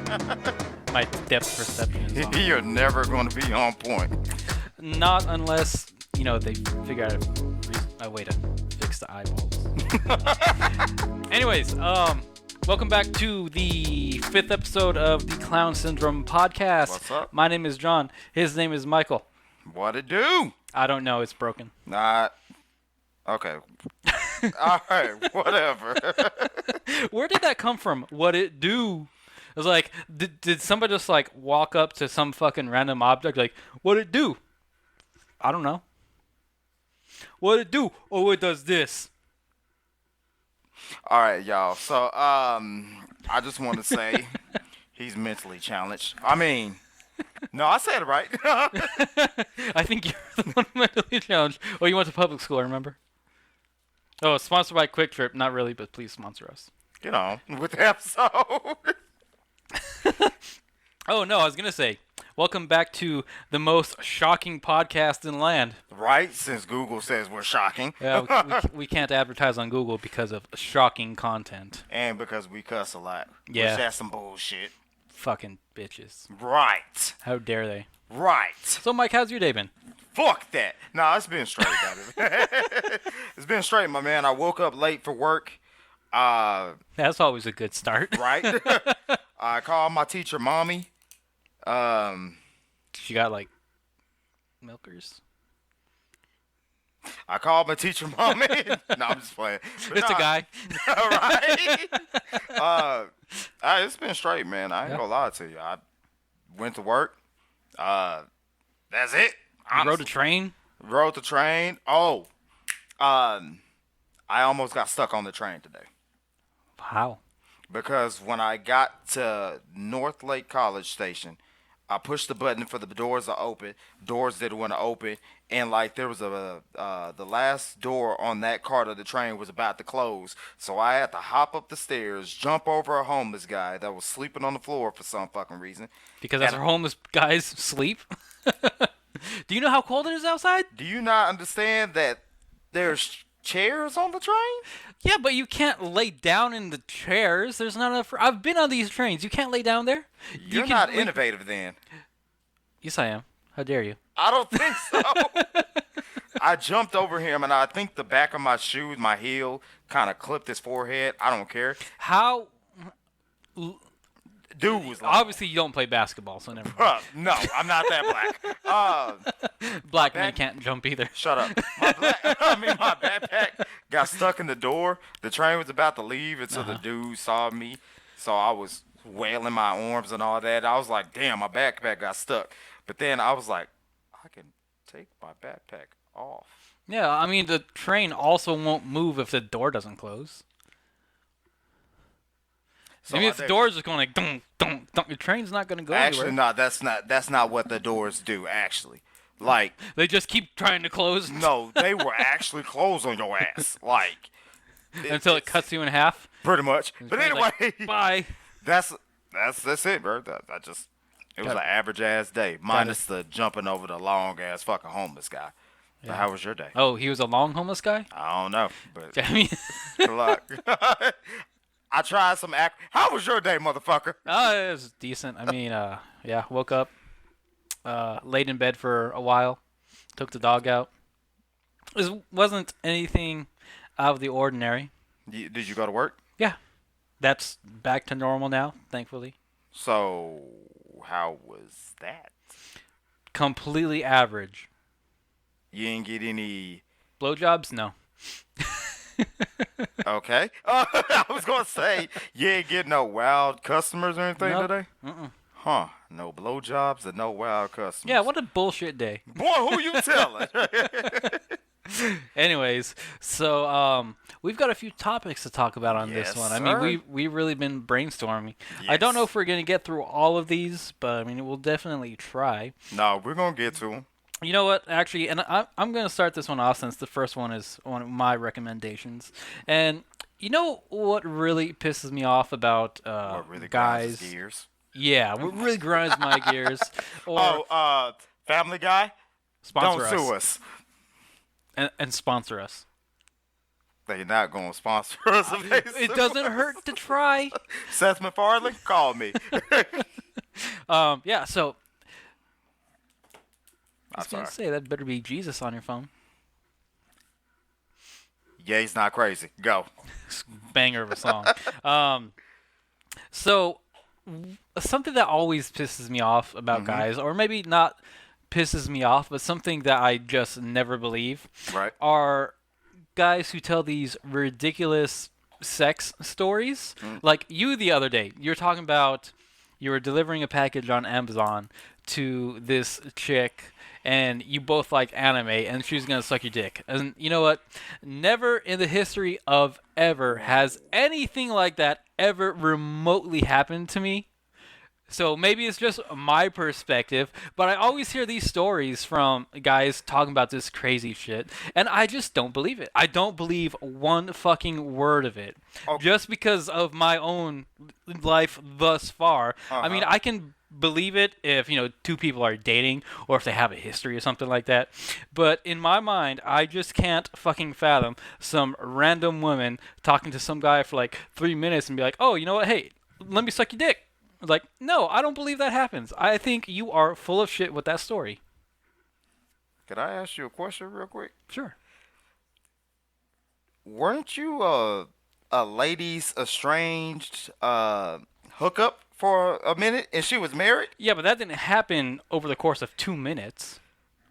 My depth perception is on. You're never going to be on point. Not unless, they figure out a way to fix the eyeballs. Anyways, welcome back to the 5th episode of the Clown Syndrome podcast. What's up? My name is John. His name is Michael. What it do? I don't know. It's broken. Nah. Okay. All right. Whatever. Where did that come from? What it do? It was like, did somebody just like walk up to some fucking random object like, what it do? I don't know. What it do? Oh, it does this. All right, y'all. So, I just want to say he's mentally challenged. I mean, no, I said it right. I think you're the one mentally challenged. Oh, you went to public school, I remember. Oh, sponsored by Quick Trip. Not really, but please sponsor us. Get on with the episode. Oh, no, I was going to say, welcome back to the most shocking podcast in land. Right? Since Google says we're shocking. Yeah, we can't advertise on Google because of shocking content. And because we cuss a lot. Yeah. Which that's some bullshit. Fucking bitches. Right. How dare they? Right. So, Mike, how's your day been? Fuck that. Nah, it's been straight. It's been straight, my man. I woke up late for work. That's always a good start. Right? I called my teacher mommy. She got, like, milkers? I called my teacher mommy. No, I'm just playing. But It's a guy. Right? It's been straight, man. I ain't gonna lie to you. I went to work. That's it. You rode a train? Rode the train. Oh. I almost got stuck on the train today. How? Because when I got to North Lake College Station, I pushed the button for the doors to open. Doors didn't want to open. And, like, there was the last door on that part of the train was about to close. So I had to hop up the stairs, jump over a homeless guy that was sleeping on the floor for some fucking reason. Because that's where homeless guys sleep? Do you know how cold it is outside? Do you not understand that there's chairs on the train? Yeah, but you can't lay down in the chairs. There's not enough. I've been on these trains. You can't lay down there. You're not innovative then. Yes, I am. How dare you? I don't think so. I jumped over him, and I think the back of my shoe, my heel, kind of clipped his forehead. I don't care. How? Dude was like, Obviously, you don't play basketball, so never mind. no, I'm not that black. Black men can't jump either. Shut up. My backpack got stuck in the door. The train was about to leave until the dude saw me. So I was wailing my arms and all that. I was like, damn, my backpack got stuck. But then I was like, I can take my backpack off. Yeah, I mean, the train also won't move if the door doesn't close. So Maybe if the door is just going like, dunk, dunk, dunk, the train's not going to go Actually, anywhere. no, that's not what the doors do, actually. Like, They just keep trying to close no, they were actually closed on your ass. Like, until it cuts you in half. pretty much. But Train's anyway, like, bye. that's it, bro. It was an average ass day, minus the jumping over the long ass fucking homeless guy. Yeah. How was your day? Oh, he was a long homeless guy? I don't know, but I mean, good luck. I tried some How was your day, motherfucker? it was decent. I mean, yeah, woke up, laid in bed for a while, took the dog out. It wasn't anything out of the ordinary. Did you go to work? Yeah, that's back to normal now, thankfully. So, how was that? Completely average. You didn't get any Blowjobs? No. Okay. I was going to say, you ain't getting no wild customers or anything Nope. today? Huh. No blowjobs and no wild customers. Yeah, what a bullshit day. Boy, who you telling? Anyways, so we've got a few topics to talk about on this Yes, one. I sir. mean, we've really been brainstorming. I don't know if we're going to get through all of these, but I mean, we'll definitely try. No, we're going to get to them. You know what? Actually, and I'm going to start this one off since the first one is one of my recommendations. And you know what really pisses me off about What really guys? grinds his gears? Yeah, what really grinds my gears. Or Family Guy? sponsor Don't sue us. and sponsor us. They not gonna sponsor us. It doesn't hurt to try. Seth MacFarlane, call me. Yeah. So I I'm was gonna sorry. say that better be Jesus on your phone. Yeah, he's not crazy. Go. Banger of a song. So something that always pisses me off about guys, or maybe not pisses me off, but something that I just never believe, Right. are guys who tell these ridiculous sex stories. Like you the other day, you were talking about you were delivering a package on Amazon to this chick and you both like anime and she was going to suck your dick. And you know what? Never in the history of ever has anything like that ever remotely happened to me. So maybe it's just my perspective, but I always hear these stories from guys talking about this crazy shit, and I just don't believe it. I don't believe one fucking word of it. Okay. Just because of my own life thus far. I mean, I can believe it if, two people are dating or if they have a history or something like that. But in my mind, I just can't fucking fathom some random woman talking to some guy for like 3 minutes and be like, "Oh, you know what? Hey, let me suck your dick." Like, no, I don't believe that happens. I think you are full of shit with that story. Could I ask you a question real quick? Sure. Weren't you a lady's estranged hookup for a minute, and she was married? Yeah, but that didn't happen over the course of 2 minutes.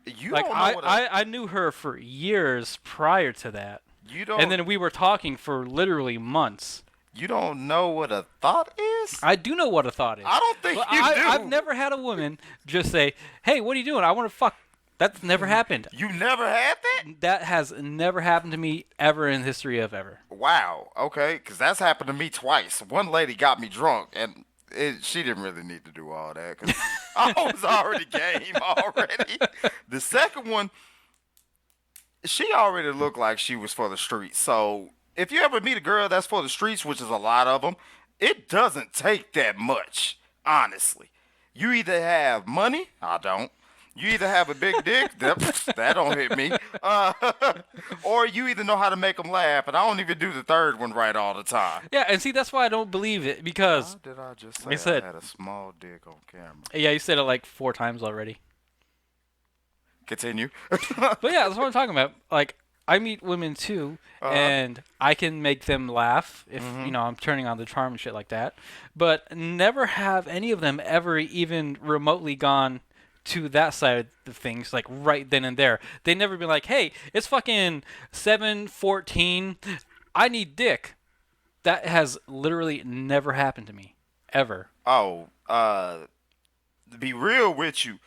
You Like, don't know what I knew her for years prior to that. you don't And then we were talking for literally months. you don't know what a thought is? I do know what a thought is. I don't think But you do. I've never had a woman just say, "Hey, what are you doing? I want to fuck." That's never happened. You never had that? That has never happened to me ever in the history of ever. Wow. Okay, because that's happened to me twice. One lady got me drunk, and she didn't really need to do all that because I was already game already. The second one, she already looked like she was for the streets. So if you ever meet a girl that's for the streets, which is a lot of them, it doesn't take that much, honestly. You either have money, I don't. You either have a big dick, that don't hit me, or you either know how to make them laugh, and I don't even do the third one right all the time. Yeah, and see, that's why I don't believe it, because How did I just say Like I said- I had a small dick on camera? yeah, you said it like 4 times already. Continue. But yeah, that's what I'm talking about. Like, I meet women too, and I can make them laugh if, I'm turning on the charm and shit like that. But never have any of them ever even remotely gone to that side of things, like right then and there. They never been like, "Hey, it's fucking 7:14. I need dick." That has literally never happened to me. Ever. Oh, to be real with you,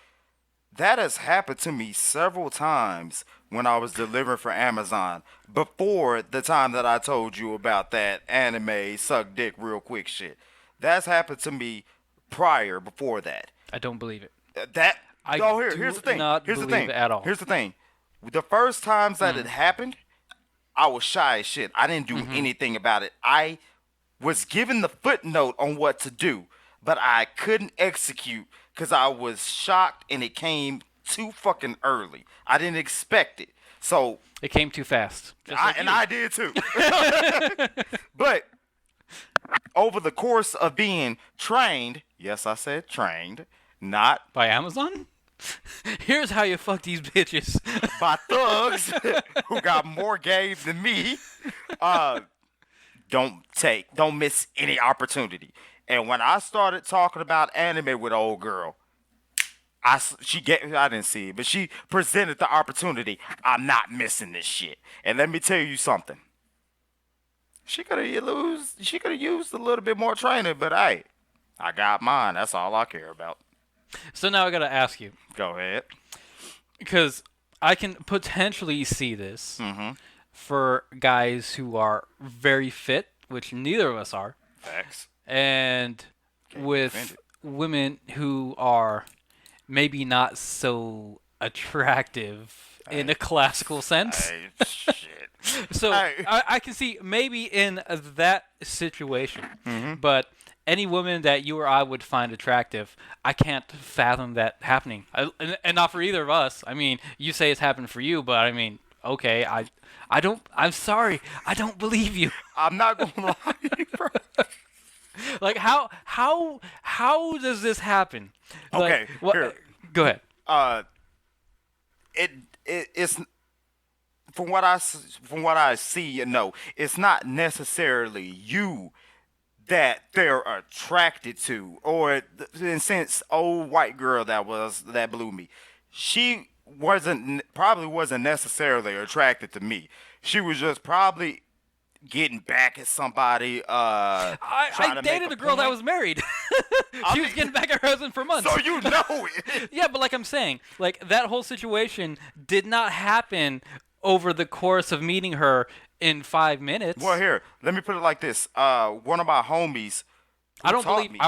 that has happened to me several times when I was delivering for Amazon before the time that I told you about that anime suck dick real quick shit. That's happened to me before that. I don't believe it. Here's the thing. not Here's the believe thing. it at all. Here's the thing. The first times that it happened, I was shy as shit. I didn't do anything about it. I was given the footnote on what to do, but I couldn't execute because I was shocked and it came too fucking early. I didn't expect it. So It came too fast. Just like you. I did too. But over the course of being trained, yes, I said trained, not By Amazon? Here's how you fuck these bitches. by thugs who got more game than me, don't miss any opportunity. And when I started talking about anime with old girl, I didn't see it, but she presented the opportunity. I'm not missing this shit. And let me tell you something. She could have used a little bit more training, but hey, I got mine. That's all I care about. So now I gotta ask you, Go ahead. because I can potentially see this for guys who are very fit, which neither of us are, Facts. and with defend women who are maybe not so attractive in a classical sense. Hey, shit. So Hey. I can see maybe in that situation, but any woman that you or I would find attractive, I can't fathom that happening. And not for either of us. I mean, you say it's happened for you, but I mean, okay, I'm sorry, I don't believe you. I'm not gonna lie to you, bro. Like how does this happen? Like Okay, what? here. Go ahead. Uh, it it's from what I see and know, it's not necessarily you that they're attracted to, or in sense, old white girl that blew me. She probably wasn't necessarily attracted to me. She was just probably getting back at somebody, trying I to make dated a a girl that point. was married. I She was mean, getting back at her husband for months. so you know it. Yeah, but like I'm saying, like that whole situation did not happen over the course of meeting her in 5 minutes. Well, here, let me put it like this. One of my homies I who don't taught believe me.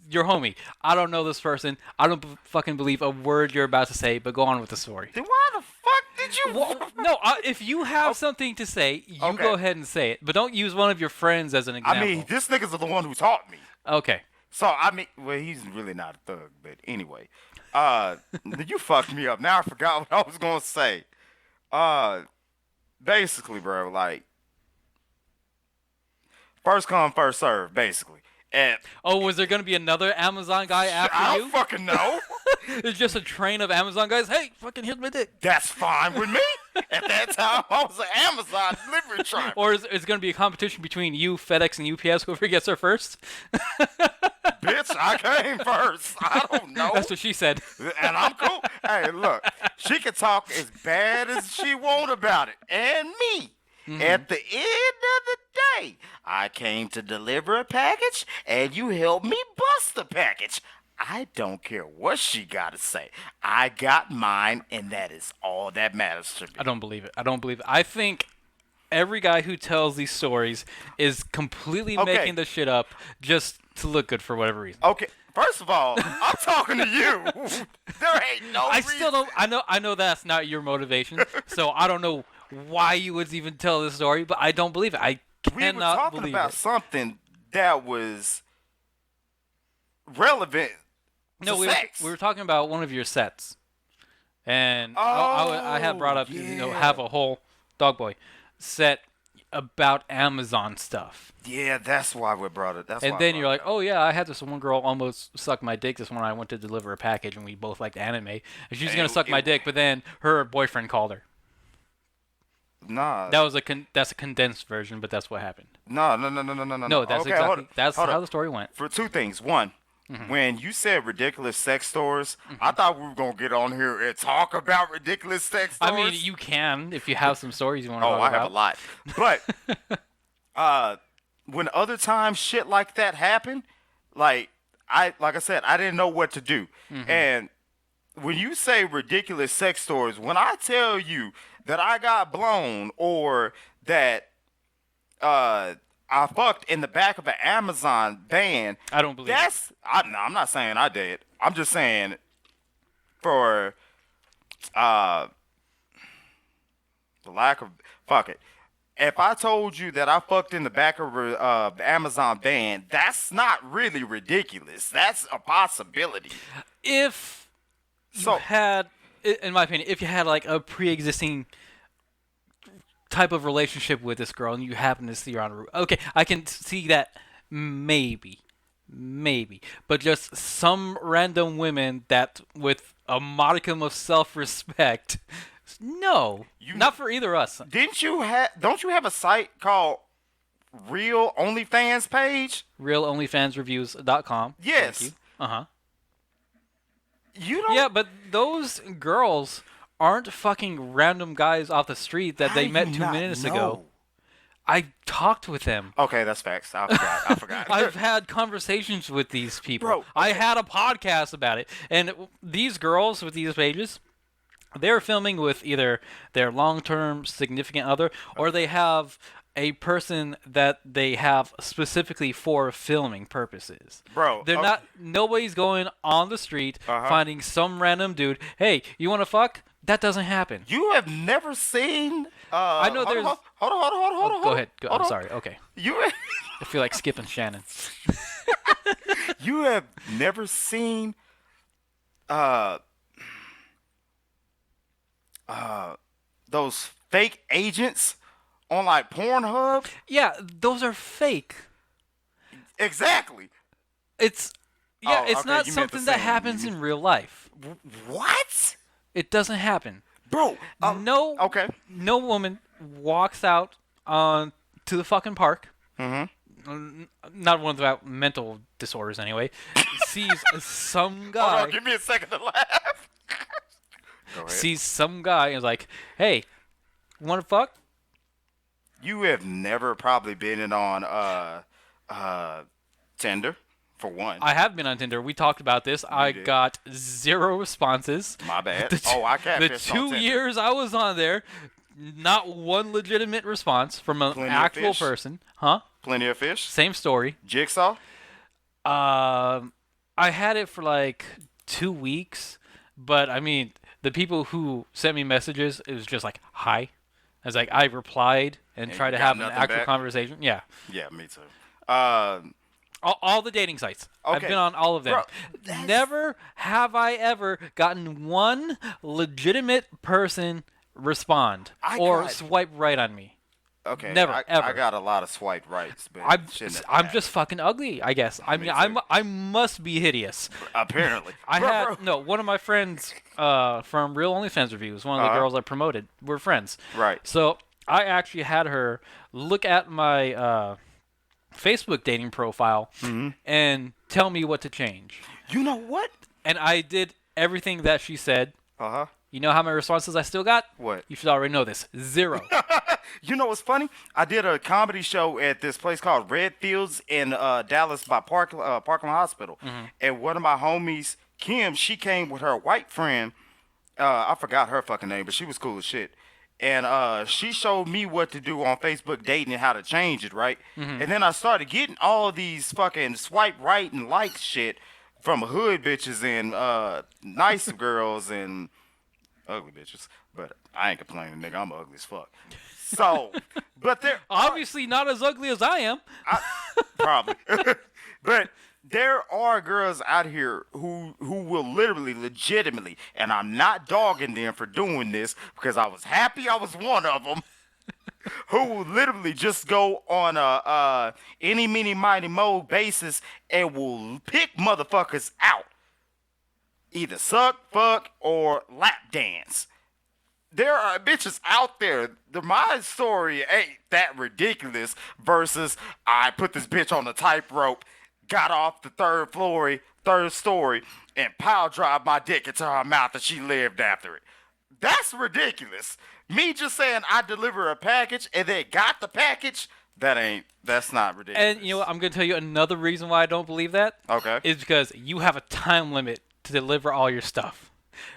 your homie. I don't know this person. I don't fucking believe a word you're about to say. But go on with the story. Then why the fuck did you? Well, no, if you have something to say, you Okay. go ahead and say it. But don't use one of your friends as an I example. mean, this nigga's the one who taught me. Okay. So I mean, well, he's really not a thug, but anyway, you fucked me up. Now I forgot what I was gonna say. Uh, basically, bro, like first come, first serve, basically. And Oh, was there gonna be another Amazon guy I after don't you? fucking know. It's just a train of Amazon guys. Hey, fucking hit my dick. That's fine with me. At that time, I was an Amazon delivery driver. Or is it going to be a competition between you, FedEx, and UPS? Whoever gets there first? Bitch, I came first. I don't know. That's what she said. And I'm cool. Hey, look, she can talk as bad as she want about it, and me. At the end of the day, I came to deliver a package, and you helped me bust the package. I don't care what she got to say. I got mine, and that is all that matters to me. I don't believe it. I don't believe it. I think every guy who tells these stories is completely Okay. making this shit up just to look good for whatever reason. Okay, first of all, I'm talking to you. There ain't no I reason. still don't. I know that's not your motivation. So I don't know why you would even tell this story, but I don't believe it. I We were cannot talking believe about it. something that was relevant No, to we sex. were talking about one of your sets, and I had brought up yeah. have a whole dog boy set about Amazon stuff. Yeah, that's why we brought it. That's And why I then brought you're it like, up. oh yeah, I had this one girl almost suck my dick. This one I went to deliver a package, and we both liked anime, and she was gonna suck my dick, but then her boyfriend called her. Nah, That was that's a condensed version, but that's what happened. no. No, that's Okay, exactly that's hold how up. the story went. For two things. One, when you said ridiculous sex stories, I thought we were gonna get on here and talk about ridiculous sex I stories. mean, you can if you have some stories you want to Oh, talk I about. have a lot. But when other times shit like that happen, like I said, I didn't know what to do. And when you say ridiculous sex stories, when I tell you that I got blown or that I fucked in the back of an Amazon van, I don't believe it. no, I'm not saying I did. I'm just saying for the lack of fuck it. If I told you that I fucked in the back of a Amazon van, that's not really ridiculous. That's a possibility. If you So had, in my opinion, if you had like a pre-existing type of relationship with this girl and you happen to see her on a route, okay, I can see that maybe, but just some random women that with a modicum of self-respect, no, not for either us. don't you have a site called Real OnlyFans page? RealOnlyFansReviews.com. Yes. Thank you. Uh-huh. You don't. Yeah, but those girls aren't fucking random guys off the street that How they do met you 2 not minutes know? ago. I talked with them. Okay, that's facts. I forgot. I've had conversations with these people. Bro, I had a podcast about it. And these girls with these pages, they're filming with either their long-term significant other or they have a person that they have specifically for filming purposes. Bro, They're okay. not, nobody's going on the street finding some random dude, hey, you want to fuck? That doesn't happen. You have never seen. I know hold there's. on, hold on. Go ahead. Hold I'm on. sorry. Okay. You I feel like skipping Shannon. you have never seen those fake agents on like Pornhub. Yeah, those are fake. Exactly. It's Oh, it's okay, not you meant the something that same. happens in real life. What? It doesn't happen. Bro. No. Okay. No woman walks out on to the fucking park. Not one without mental disorders, anyway. Sees some guy. Hold on, give me a second to laugh. Go ahead. Sees some guy and is like, "Hey, want to fuck?" You have never probably been in on Tinder, for one. I have been on Tinder. We talked about this. I did. got 0 responses. My bad. The I the catfished on 2 Tinder. years I was on there, not one legitimate response from an Plenty of actual fish? person. Huh? Plenty of fish. Same story. Jigsaw. I had it for like 2 weeks, but I mean, the people who sent me messages, it was just like, "Hi." I was like, I replied and And tried you to got have an nothing actual back? conversation. Yeah. Yeah, me too. All the dating sites. I've Okay. been on all of them. Bro, that's- Never have I ever gotten one legitimate person respond I or got- swipe right on me. Okay. Never, ever. I got a lot of swipe rights, but I'm shouldn't have I'm happened. just fucking ugly, I guess. I mean, too. I must be hideous. Apparently. I Bro, had bro. no one of my friends from Real Onlyfans Reviews, one of the girls I promoted. We're friends. Right. So I actually had her look at my Facebook dating profile and tell me what to change. You know what? And I did everything that she said. Uh-huh. You know how many responses I still got? What? You should already know this. 0. You know what's funny? I did a comedy show at this place called Redfields in Dallas by Parkland Hospital. And one of my homies, Kim, she came with her white friend. I forgot her fucking name, but she was cool as shit. And she showed me what to do on Facebook dating and how to change it, right? And then I started getting all of these fucking swipe right and like shit from hood bitches and nice girls and ugly bitches. But I ain't complaining, nigga. I'm ugly as fuck. So, but there Obviously not as ugly as I am. probably. But there are girls out here who will literally, legitimately, and I'm not dogging them for doing this because I was happy I was one of them, who will literally just go on a any, mini, mighty, mo basis and will pick motherfuckers out. Either suck, fuck, or lap dance. There are bitches out there. My story ain't that ridiculous versus I put this bitch on the tightrope, got off the third story, and pile drive my dick into her mouth and she lived after it. That's ridiculous. Me just saying I deliver a package and they got the package, that's not ridiculous. And you know what? I'm going to tell you another reason why I don't believe that. Okay. Is because you have a time limit to deliver all your stuff.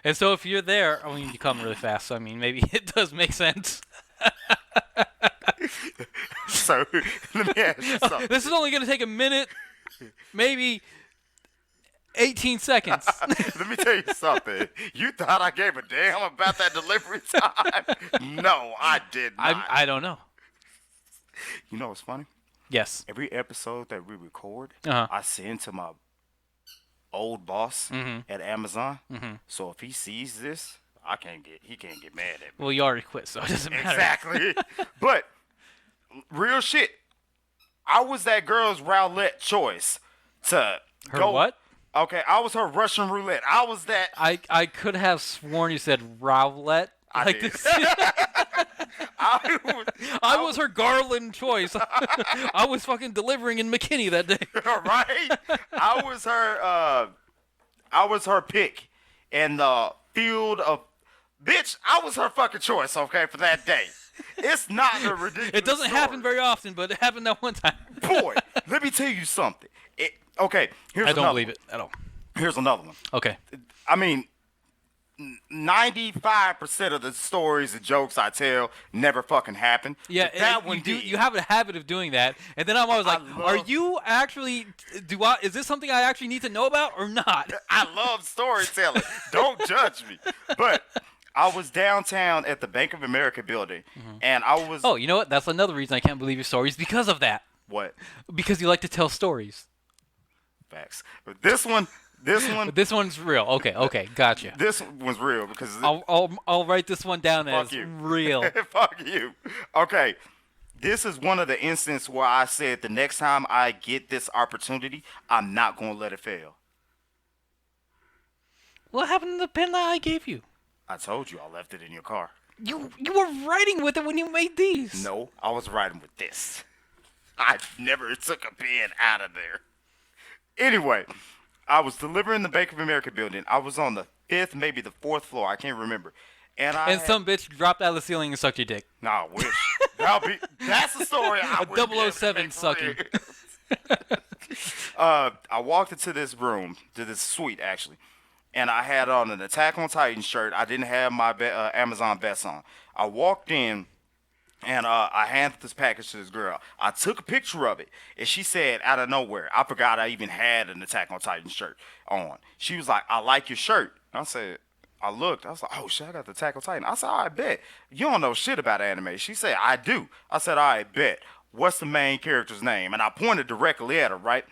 And so if you're there, I mean, you come really fast, so I mean, maybe it does make sense. So, let me ask you something. This is only going to take a minute, maybe 18 seconds. Let me tell you something. You thought I gave a damn about that delivery time? No, I did not. I don't know. You know what's funny? Yes. Every episode that we record, Uh-huh. I send to my old boss at Amazon. So if he sees this, he can't get mad at me. Well, you already quit, so it doesn't matter. Exactly. But real shit, I was that girl's roulette choice to Her go. what? Okay, I was her Russian roulette. I was that. I could have sworn you said Rowlett. I Like did. this. I I was her Garland choice. I was fucking delivering in McKinney that day. right? I was her pick in the field of bitch. I was her fucking choice, okay, for that day. It's not a ridiculous It doesn't happen story. very often, but it happened that one time. Boy, let me tell you something. Okay, here's I don't another believe one. it at all. Here's another one. Okay. I mean, 95% of the stories and jokes I tell never fucking happen. Yeah, But that one you do. did. You have a habit of doing that, and then I'm always like, "Are you actually? Is this something I actually need to know about or not?" I love storytelling. Don't judge me. But I was downtown at the Bank of America building, and I was Oh, you know what? That's another reason I can't believe your stories because of that. what? Because you like to tell stories. Facts. But this one This one, This one's real. Okay, gotcha. this one's real because I'll write this one down fuck as you. real. Fuck you. Okay. This is one of the instances where I said the next time I get this opportunity, I'm not gonna let it fail. What happened to the pen that I gave you? I told you I left it in your car. You were writing with it when you made these. No, I was riding with this. I never took a pen out of there. Anyway, I was delivering the Bank of America building. I was on the 5th, maybe the 4th floor. I can't remember. And some bitch dropped out of the ceiling and sucked your dick. Nah, I wish. That's the story. I would never 007 make for sucking. real. I walked into this room, to this suite actually, and I had on an Attack on Titan shirt. I didn't have my Amazon vest on. I walked in, and I handed this package to this girl. I took a picture of it, and she said out of nowhere, I forgot I even had an Attack on Titan shirt on. She was like, "I like your shirt." I said, I looked. I was like, "Oh shit, I got the Attack on Titan." I said, "I bet you don't know shit about anime." She said, "I do." I said, "I bet. What's the main character's name?" And I pointed directly at her. Right?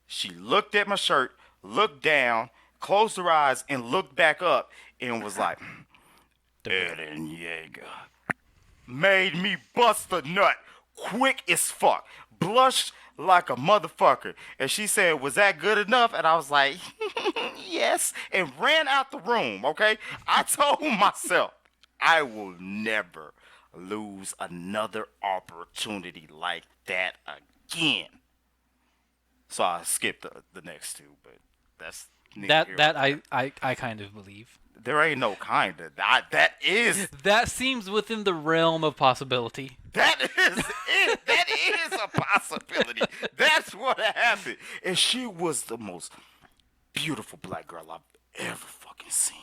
She looked at my shirt, looked down, closed her eyes, and looked back up, and was like, "Eren Yeager." Made me bust a nut quick as fuck. Blushed like a motherfucker. And she said, "Was that good enough?" And I was like, "Yes." And ran out the room, okay? I told myself, I will never lose another opportunity like that again. So I skipped the next two, but that's neither here That nor there. I kind of believe. There ain't no kind of that is That seems within the realm of possibility. That is it. That is a possibility. That's what happened. And she was the most beautiful black girl I've ever fucking seen.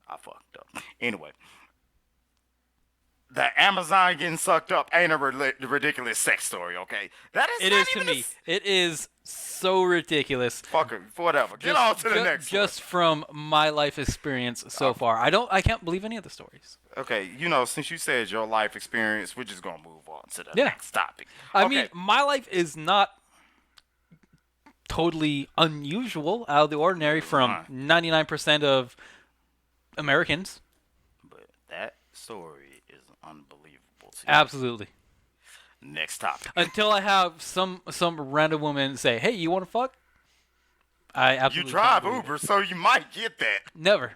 I fucked up. Anyway, the Amazon getting sucked up ain't a ridiculous sex story, okay? That is It not is to even me. It is so ridiculous. Fuck it, whatever. Get on to the next one. Just from my life experience so far. I can't believe any of the stories. Okay, since you said your life experience, we're just gonna move on to the Yeah. next topic. I Okay. mean, my life is not totally unusual, out of the ordinary from 99% of Americans. But that story is unbelievable to me. Absolutely. Next topic. Until I have some random woman say, "Hey, you want to fuck?" I You absolutely drive can't believe it. Uber, so you might get that. Never.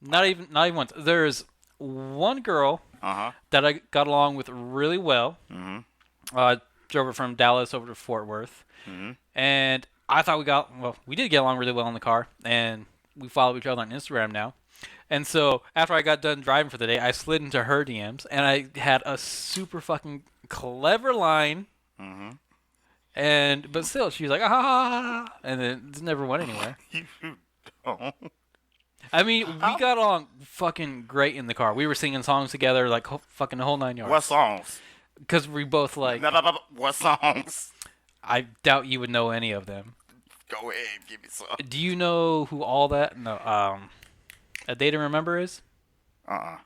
Not even once. There's one girl Uh-huh. that I got along with really well. Mm-hmm. Drove her from Dallas over to Fort Worth. Mm-hmm. And I thought we did get along really well in the car, and we follow each other on Instagram now. And so after I got done driving for the day, I slid into her DMs, and I had a super fucking clever line. Mm-hmm. But still, she was like, ah, and then it never went anywhere. You don't. I mean, we got along fucking great in the car. We were singing songs together, like fucking the whole 9 yards. What songs? Because we both like. What songs? I doubt you would know any of them. Go ahead, give me some. Do you know who all that? No. A Day to Remember is? Uh-uh.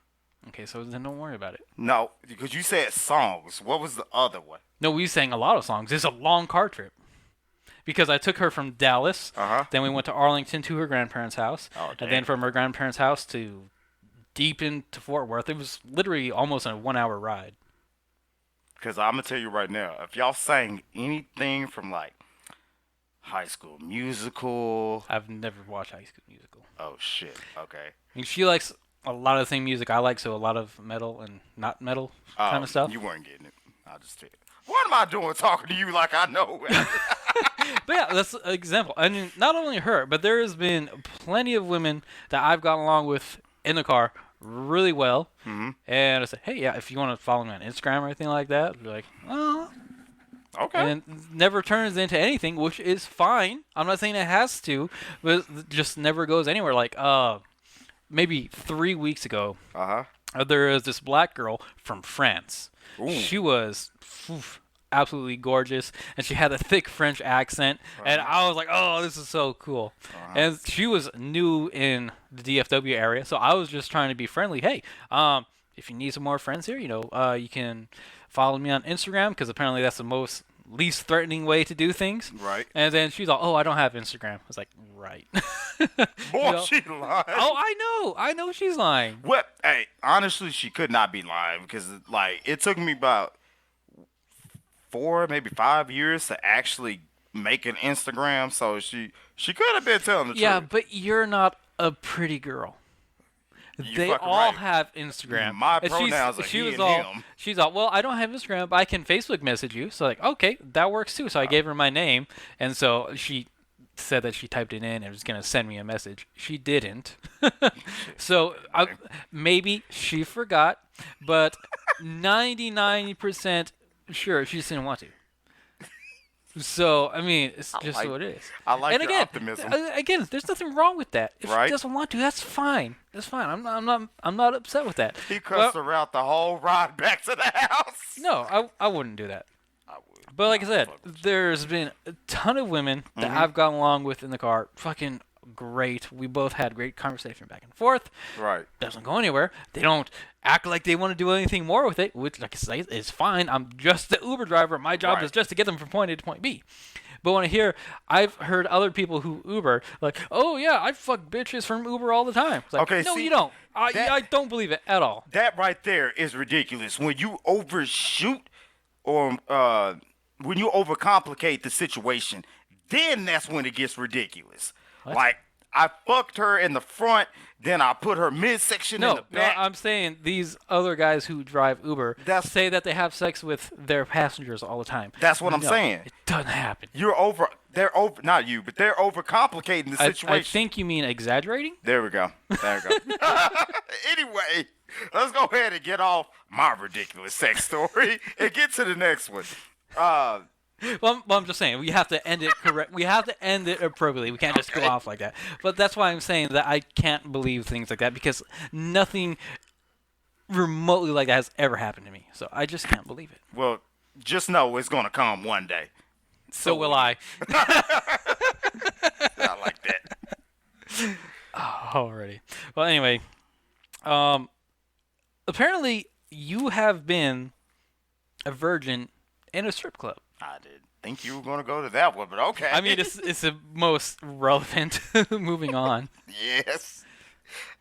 Okay, so then don't worry about it. No, because you said songs. What was the other one? No, we sang a lot of songs. It's a long car trip. Because I took her from Dallas, then we went to Arlington to her grandparents' house, and then from her grandparents' house to deep into Fort Worth. It was literally almost a 1-hour ride. Because I'm going to tell you right now, if y'all sang anything from like High School Musical. I've never watched High School Musical. Oh, shit. Okay. I mean, she likes a lot of the same music I like, so a lot of metal and not metal kind of stuff. You weren't getting it. I'll just tell you. What am I doing talking to you like I know? But yeah, that's an example. I mean, not only her, but there has been plenty of women that I've gotten along with in the car really well. Mm-hmm. And I said, hey, yeah, if you want to follow me on Instagram or anything like that, they're like, oh. Okay. And it never turns into anything, which is fine. I'm not saying it has to, but it just never goes anywhere. Like, maybe 3 weeks ago, there was this black girl from France. Ooh. She was absolutely gorgeous, and she had a thick French accent, and I was like, oh, this is so cool. And she was new in the DFW area, so I was just trying to be friendly. Hey, if you need some more friends here, you can follow me on Instagram, because apparently that's the most least threatening way to do things. Right. And then she's like, "Oh, I don't have Instagram." I was like, "Right." Boy, know? she lied. Oh, I know she's lying. What? Hey, honestly, she could not be lying because like it took me about 4, maybe 5 years to actually make an Instagram. So she could have been telling the Yeah, truth. but you're not a pretty girl. You They fucking all right. have Instagram. My And pronouns are she he was and all, him. She's all, well, I don't have Instagram, but I can Facebook message you. So like, okay, that works too. So I gave her my name, and so she said that she typed it in and was gonna send me a message. She didn't. So maybe she forgot, but 99% sure she just didn't want to. So I mean, it's just like- what it is. I like and your again, optimism. Again, there's nothing wrong with that. If Right. she doesn't want to, that's fine. That's fine. I'm not upset with that. He cussed her out the whole ride back to the house. No, I wouldn't do that. I would. But like I said, fuck with there's been a ton of women that Mm-hmm. I've gone along with in the car. Fucking great. We both had great conversation back and forth. Right. Doesn't go anywhere. They don't act like they want to do anything more with it, which, like I say, is fine. I'm just the Uber driver. My job Right. is just to get them from point A to point B. But when I've heard other people who Uber, like, oh yeah, I fuck bitches from Uber all the time. It's like, Okay, no, see, you don't. that- I don't believe it at all. That right there is ridiculous. When you overshoot or when you overcomplicate the situation, then that's when it gets ridiculous. Like I fucked her in the front, then I put her midsection in No, the back. I'm saying these other guys who drive Uber say that they have sex with their passengers all the time. That's what I'm No, saying. It doesn't happen. They're over, not you, but they're overcomplicating the situation. I think you mean exaggerating? There we go. There we go. Anyway, let's go ahead and get off my ridiculous sex story and get to the next one. Well, I'm just saying we have to end it correct. We have to end it appropriately. We can't just go off like that. But that's why I'm saying that I can't believe things like that because nothing remotely like that has ever happened to me. So I just can't believe it. Well, just know it's gonna come one day. So will I. I like that. Alrighty. Well, anyway, apparently you have been a virgin in a strip club. I didn't think you were gonna go to that one, but okay. I mean, it's the most relevant. Moving on. yes.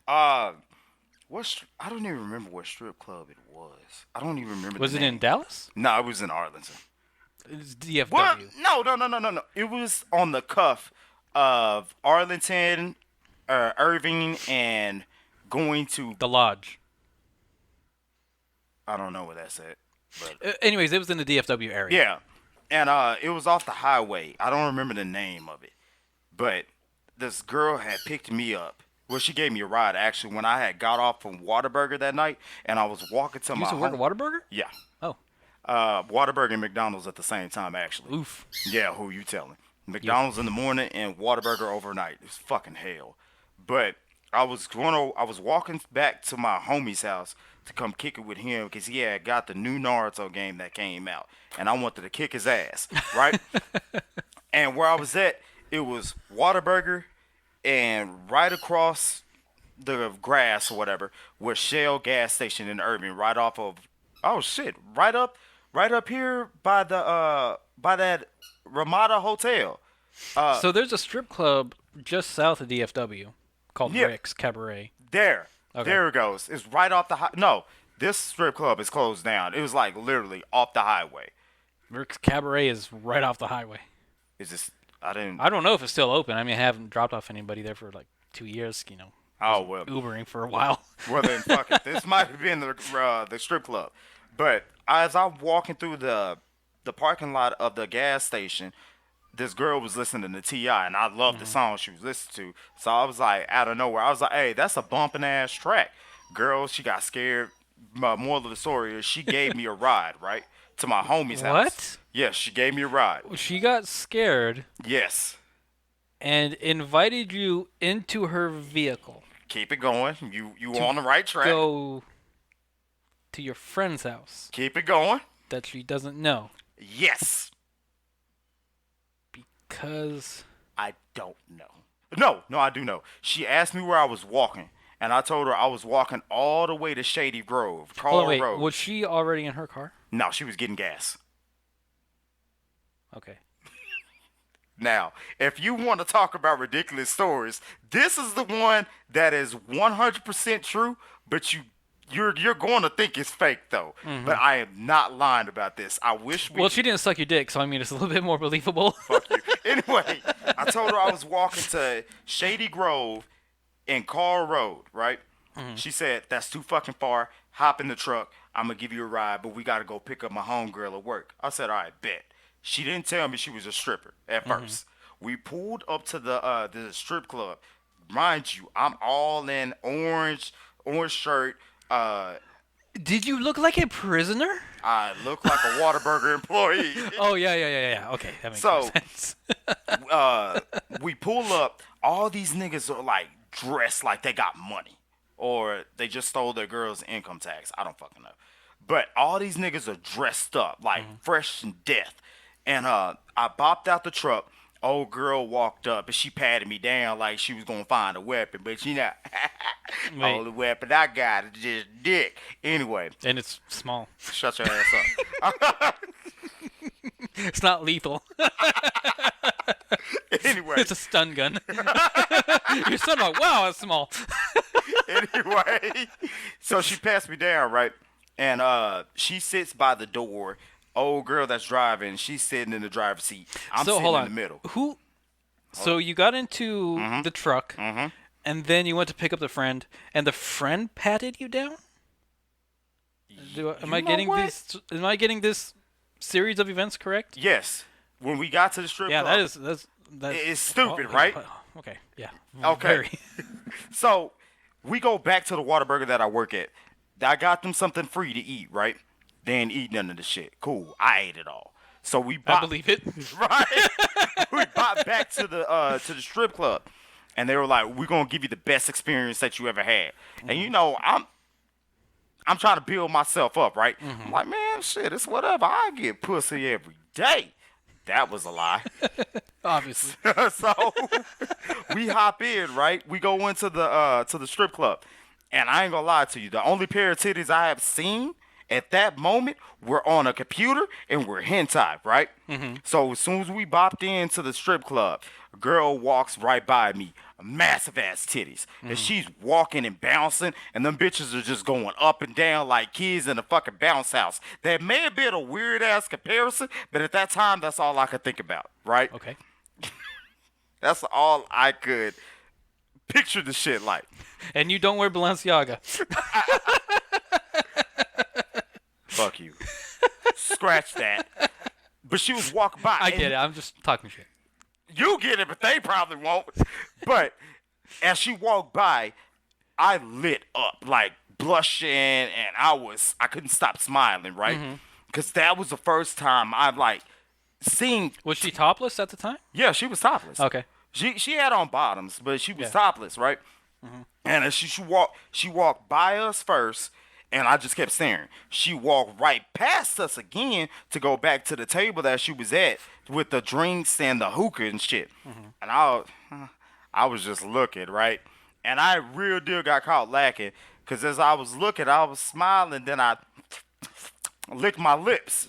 I don't even remember what strip club it was. I don't even remember. Was the it name. in Dallas? No, it was in Arlington. It's DFW. Well, no. It was on the cuff of Arlington, Irving, and going to. The Lodge. I don't know where that's at. But Anyways, it was in the DFW area. yeah, and it was off the highway. I don't remember the name of it, but this girl had picked me up. Well, she gave me a ride actually when I had got off from Whataburger that night, and I was walking to You my used to work home. at Whataburger? Yeah. Oh, Whataburger and McDonald's at the same time, actually. oof. Yeah, who you telling? McDonald's in the morning and Whataburger overnight. It's fucking hell. But I was walking back to my homie's house to come kick it with him because he had got the new Naruto game that came out, and I wanted to kick his ass, right? And where I was at, it was Whataburger, and right across the grass or whatever was Shell gas station in Irving, right off of right up here by the by that Ramada Hotel. So there's a strip club just south of DFW called Yeah. Rick's Cabaret. There. Okay. There it goes. It's right off the no, this strip club is closed down. It was like literally off the highway. Rick's Cabaret is right off the highway. It's just I didn't I don't know if it's still open. I mean, I haven't dropped off anybody there for like 2 years, oh well. Ubering for a while. Well then fuck it. This might have been the strip club. But as I'm walking through the parking lot of the gas station, this girl was listening to T.I. and I loved the song she was listening to. So I was like, out of nowhere, I was like, hey, that's a bumping ass track. Girl, she got scared. Moral of the story is she gave me a ride, right? To my homie's house. What? Yes, she gave me a ride. She got scared Yes. and invited you into her vehicle. Keep it going. You on the right track. Go to your friend's house Keep it going. that she doesn't know Yes. because I don't know. No, I do know. She asked me where I was walking, and I told her I was walking all the way to Shady Grove, hold Carl on, wait, Road. was she already in her car? No, she was getting gas. Okay. Now, if you want to talk about ridiculous stories, this is the one that is 100% true, but you're going to think it's fake though. But I am not lying about this. I wish we Well, could. she didn't suck your dick, so I mean, it's a little bit more believable. Fuck you. Anyway, I told her I was walking to Shady Grove in Carl Road, right? She said, that's too fucking far. Hop in the truck. I'm going to give you a ride, but we got to go pick up my homegirl at work. I said, all right, bet. She didn't tell me she was a stripper at first. We pulled up to the strip club. Mind you, I'm all in orange shirt. Did you look like a prisoner? I look like a Whataburger employee. Oh, yeah. Okay, that makes So- more sense. We pull up. All these niggas are like dressed like they got money, or they just stole their girl's income tax. I don't fucking know. But all these niggas are dressed up like fresh and death. And I bopped out the truck. Old girl walked up and she patted me down like she was gonna find a weapon, but she not. Wait. Only weapon I got is just dick. Anyway, And it's small. shut your ass up. It's not lethal. Anyway, It's a stun gun. You're so like, wow, it's small. anyway, so she passed me down, right? And she sits by the door. Old girl that's driving, she's sitting in the driver's seat. I'm So sitting hold in on. the middle. Who? So you got into the truck, and then you went to pick up the friend, and the friend patted you down. Am I know getting what? this? Am I getting this series of events correct? Yes. When we got to the strip Yeah, club, that's it's stupid, oh, right? Okay, yeah. Okay. Very. So we go back to the Whataburger that I work at. I got them something free to eat, right? They ain't eat none of the shit. Cool. I ate it all. So we I believe it. right. We bought back to the strip club, and they were like, "We're gonna give you the best experience that you ever had." And you know, I'm trying to build myself up, right? I'm like, man, shit, it's whatever. I get pussy every day. That was a lie. Obviously. So we hop in, right? We go into the strip club, and I ain't gonna lie to you. The only pair of titties I have seen at that moment were on a computer and were hentai, right? So as soon as we bopped into the strip club, a girl walks right by me, massive ass titties, and she's walking and bouncing, and them bitches are just going up and down like kids in a fucking bounce house. That may have been a weird ass comparison, but at that time, that's all I could think about, right? Okay. That's all I could picture the shit like. And you don't wear Balenciaga. Fuck you. Scratch that. But she was walking by. I and get it. I'm just talking shit. You get it, but they probably won't. But as she walked by, I lit up, like blushing, and I couldn't stop smiling, right? Because that was the first time I've like seen. Was she topless at the time? Yeah, she was topless. Okay. She had on bottoms, but she was Yeah. topless, right? And as she walked by us first, and I just kept staring. She walked right past us again to go back to the table that she was at with the drinks and the hookah and shit. And I was just looking, right? And I real deal got caught lacking, because as I was looking, I was smiling, then I licked my lips.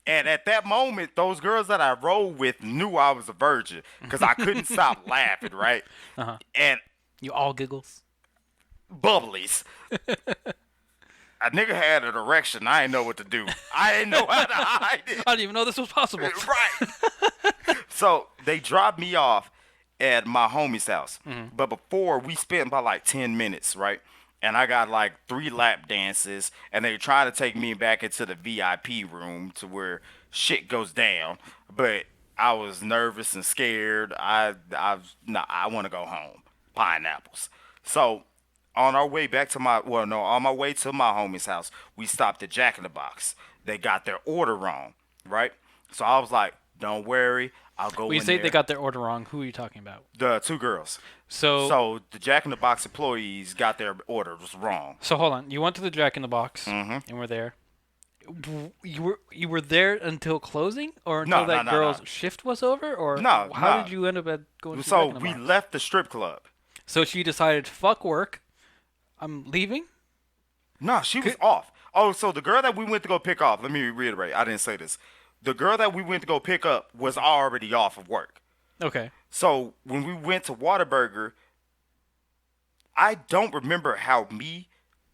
And at that moment, those girls that I rode with knew I was a virgin, because I couldn't stop laughing, right? And You all giggles. bubblies. A nigga had an erection. I didn't know what to do. I didn't know how to hide it. I didn't even know this was possible. Right. So they dropped me off at my homie's house. But before, we spent about like 10 minutes, right? And I got like 3 lap dances, and they tried to take me back into the VIP room to where shit goes down. But I was nervous and scared. I want to go home. Pineapples. So on our way back to on my way to my homie's house, we stopped at Jack in the Box. They got their order wrong, right? So I was like, don't worry, I'll go When you in say there. they got their order wrong, who are you talking about? The 2 girls. So So the Jack in the Box employees got their orders wrong. So hold on. You went to the Jack in the Box and were there. You were there until closing, or until No, that no, girl's no. shift was over, or No, how no. did you end up at going to So Jack in the we Box? left the strip club. So she decided, fuck work, I'm leaving. No, she was off. Oh, so the girl that we went to go pick off, let me reiterate, I didn't say this. the girl that we went to go pick up was already off of work. Okay. So when we went to Whataburger, I don't remember how me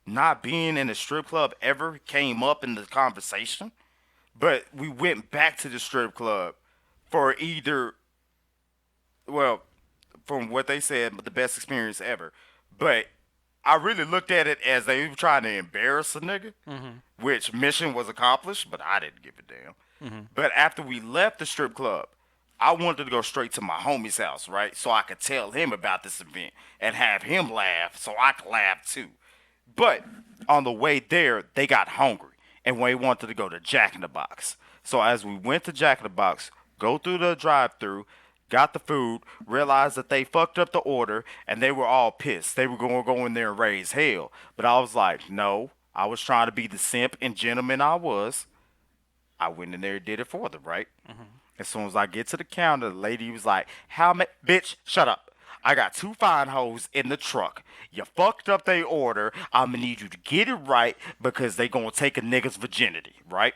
not being in a strip club ever came up in the conversation. But we went back to the strip club for either, well, from what they said, the best experience ever. But I really looked at it as they were trying to embarrass a nigga, which mission was accomplished, but I didn't give a damn. But after we left the strip club, I wanted to go straight to my homie's house, right? So I could tell him about this event and have him laugh so I could laugh too. But on the way there, they got hungry and they wanted to go to Jack in the Box. So as we went to Jack in the Box, go through the drive-through, got the food, realized that they fucked up the order, and they were all pissed. They were going to go in there and raise hell. But I was like, no, I was trying to be the simp and gentleman I was. I went in there and did it for them, right? As soon as I get to the counter, the lady was like, bitch, shut up. I got 2 fine hoes in the truck. You fucked up their order. I'm going to need you to get it right because they going to take a nigga's virginity, right?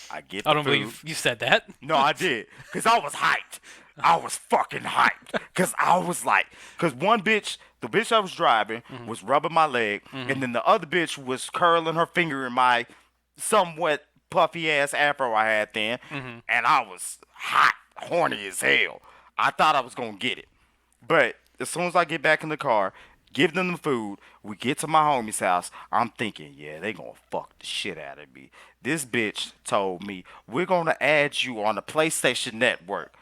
I get the I don't food. believe you said that. No, I did. Because I was hyped. I was fucking hyped. Because I was like, because one bitch, the bitch I was driving, was rubbing my leg. And then the other bitch was curling her finger in my somewhat puffy ass afro I had then. And I was hot, horny as hell. I thought I was going to get it. But as soon as I get back in the car, give them the food, we get to my homie's house, I'm thinking, yeah, they going to fuck the shit out of me. This bitch told me, we're going to add you on the PlayStation Network.